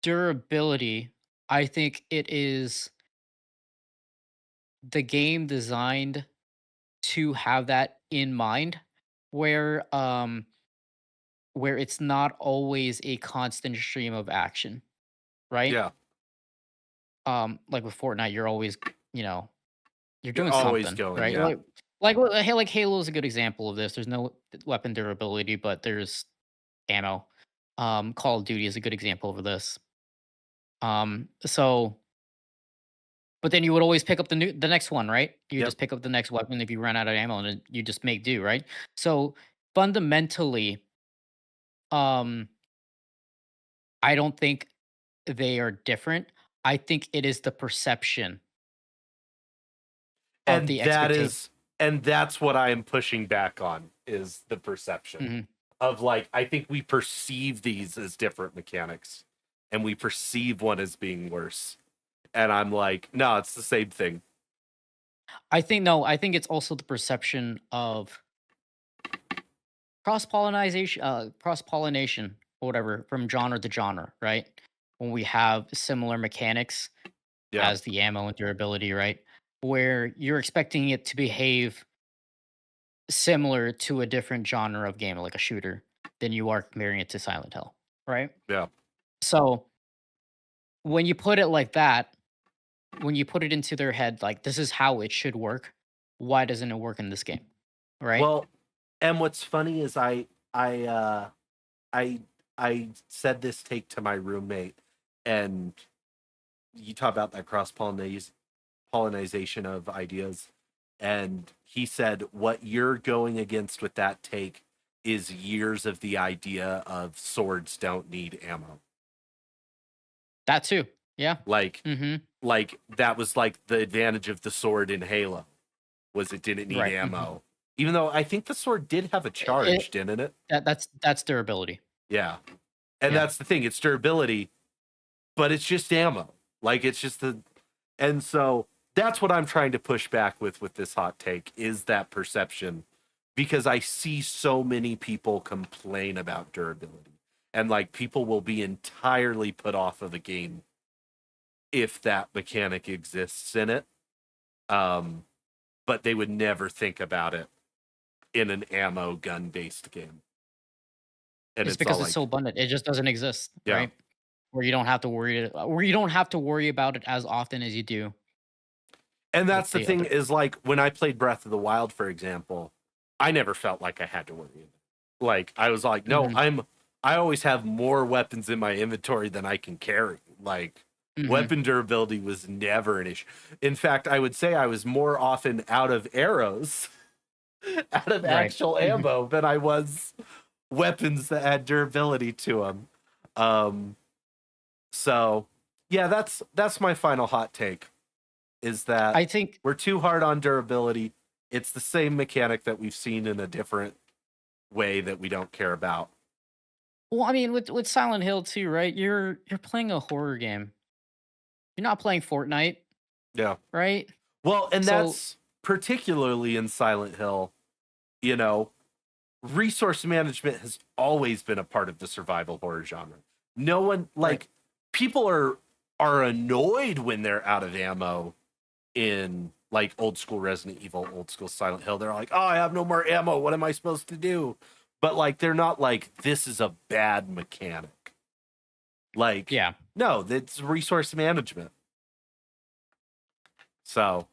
[SPEAKER 2] durability, I think it is the game designed to have that in mind, where where it's not always a constant stream of action, right?
[SPEAKER 1] Yeah.
[SPEAKER 2] Like with Fortnite, you're always, you know, you're
[SPEAKER 1] You're
[SPEAKER 2] doing
[SPEAKER 1] always
[SPEAKER 2] something,
[SPEAKER 1] going,
[SPEAKER 2] right?
[SPEAKER 1] yeah.
[SPEAKER 2] Like Halo is a good example of this. There's no weapon durability, but there's ammo. Call of Duty is a good example of this. So but then you would always pick up the next one, right? You
[SPEAKER 1] Yep.
[SPEAKER 2] just pick up the next weapon if you run out of ammo, and then you just make do, right? So fundamentally, um, I don't think they are different. I think it is the perception of
[SPEAKER 1] And
[SPEAKER 2] the expectation.
[SPEAKER 1] that's what I am pushing back on is the perception
[SPEAKER 2] Mhm.
[SPEAKER 1] of like I think we perceive these as different mechanics and we perceive one as being worse. And I'm like, no, it's the same thing.
[SPEAKER 2] I think no, I think it's also the perception of cross pollination, or whatever, from genre to genre, right? When we have similar mechanics
[SPEAKER 1] Yeah.
[SPEAKER 2] as the ammo and durability, right? Where you're expecting it to behave similar to a different genre of game, like a shooter, than you are comparing it to Silent Hill, right?
[SPEAKER 1] Yeah.
[SPEAKER 2] So when you put it like that, when you put it into their head, like this is how it should work, why doesn't it work in this game, right?
[SPEAKER 1] Well, and what's funny is I I I said this take to my roommate and you talk about that pollination of ideas. And he said, what you're going against with that take is years of the idea of swords don't need ammo.
[SPEAKER 2] That too, yeah.
[SPEAKER 1] Like,
[SPEAKER 2] Mm-hmm.
[SPEAKER 1] like that was like the advantage of the sword in Halo was it didn't need
[SPEAKER 2] Right. Mm-hmm.
[SPEAKER 1] ammo. Even though I think the sword did have a charge, didn't it?
[SPEAKER 2] That's durability.
[SPEAKER 1] Yeah. And
[SPEAKER 2] Yeah.
[SPEAKER 1] that's the thing, it's durability, but it's just ammo. Like it's just the and so that's what I'm trying to push back with this hot take, is that perception, because I see so many people complain about durability, and like people will be entirely put off of a game if that mechanic exists in it, but they would never think about it in an ammo gun based game. And
[SPEAKER 2] It's
[SPEAKER 1] it's all
[SPEAKER 2] because it's
[SPEAKER 1] like,
[SPEAKER 2] so abundant. It just doesn't exist,
[SPEAKER 1] yeah.
[SPEAKER 2] right? Where you don't have to worry about it as often as you do.
[SPEAKER 1] And that's the
[SPEAKER 2] the
[SPEAKER 1] thing
[SPEAKER 2] other.
[SPEAKER 1] is, like, when I played Breath of the Wild, for example, I never felt like I had to worry. Like, I was like, no,
[SPEAKER 2] Mhm.
[SPEAKER 1] I always have more weapons in my inventory than I can carry. Like,
[SPEAKER 2] Mhm.
[SPEAKER 1] weapon durability was never an issue. In fact, I would say I was more often out of arrows, out of
[SPEAKER 2] Right.
[SPEAKER 1] actual
[SPEAKER 2] Mhm.
[SPEAKER 1] ammo, than I was weapons that had durability to them. So yeah, that's my final hot take, is that
[SPEAKER 2] I think
[SPEAKER 1] we're too hard on durability. It's the same mechanic that we've seen in a different way that we don't care about.
[SPEAKER 2] well, I mean, with Silent Hill too, right? You're playing a horror game. You're not playing Fortnite,
[SPEAKER 1] Yeah.
[SPEAKER 2] right?
[SPEAKER 1] Well, and
[SPEAKER 2] So
[SPEAKER 1] that's particularly in Silent Hill, you know, resource management has always been a part of the survival horror genre. No one,
[SPEAKER 2] right.
[SPEAKER 1] like, people are annoyed when they're out of ammo in like old school Resident Evil, old school Silent Hill. They're like, "Oh, I have no more ammo. What am I supposed to do?" But like, they're not like, "This is a bad mechanic." Like,
[SPEAKER 2] Yeah.
[SPEAKER 1] no, that's resource management. So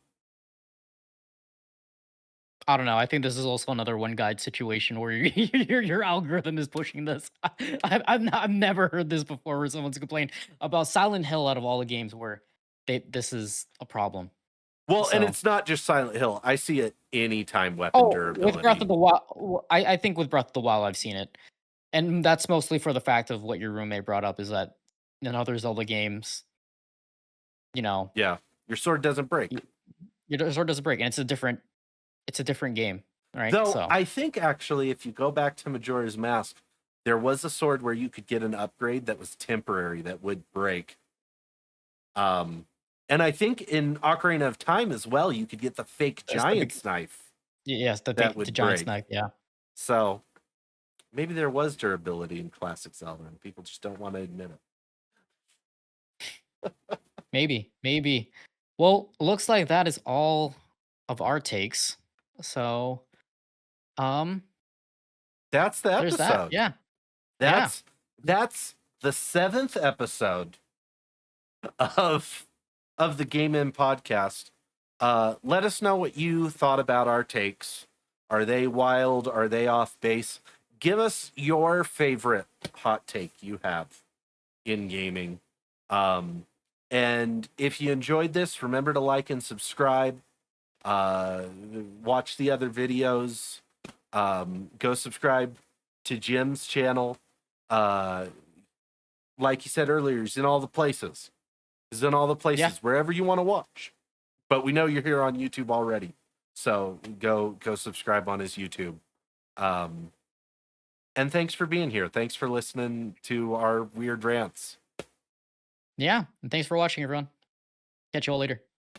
[SPEAKER 2] I don't know. I think this is also another one guide situation where your algorithm is pushing this. I've never heard this before where someone's complained about Silent Hill out of all the games where this is a problem.
[SPEAKER 1] well, and
[SPEAKER 2] So
[SPEAKER 1] it's not just Silent Hill. I see it anytime weapon
[SPEAKER 2] oh, with Breath
[SPEAKER 1] durability.
[SPEAKER 2] of the Wild, I think with Breath of the Wild I've seen it, and that's mostly for the fact of what your roommate brought up is that in other Zelda games, you know,
[SPEAKER 1] Yeah, your sword doesn't break.
[SPEAKER 2] your sword doesn't break, and it's a different game, right?
[SPEAKER 1] Though
[SPEAKER 2] So
[SPEAKER 1] I think actually, if you go back to Majora's Mask, there was a sword where you could get an upgrade that was temporary that would break. And I think in Ocarina of Time as well, you could get the fake
[SPEAKER 2] that's the big
[SPEAKER 1] giant's knife
[SPEAKER 2] yes,
[SPEAKER 1] that
[SPEAKER 2] the
[SPEAKER 1] would
[SPEAKER 2] giant's
[SPEAKER 1] break.
[SPEAKER 2] knife, yeah.
[SPEAKER 1] So maybe there was durability in classic Zelda, and people just don't want to admit it.
[SPEAKER 2] Maybe, maybe. Well, looks like that is all of our takes. So, um,
[SPEAKER 1] That's the
[SPEAKER 2] there's that.
[SPEAKER 1] episode.
[SPEAKER 2] Yeah. Yeah.
[SPEAKER 1] That's that's the seventh episode of the Game In podcast. Let us know what you thought about our takes. Are they wild? Are they off base? Give us your favorite hot take you have in gaming. And if you enjoyed this, remember to like and subscribe. Uh, Watch the other videos. Go subscribe to Jim's channel. Uh, like you said earlier, he's in all the places. He's in all the
[SPEAKER 2] Yeah.
[SPEAKER 1] places, wherever you want to watch. But we know you're here on YouTube already, so go subscribe on his YouTube. Um, and thanks for being here. Thanks for listening to our weird rants.
[SPEAKER 2] Yeah. And thanks for watching, everyone. Catch you all later.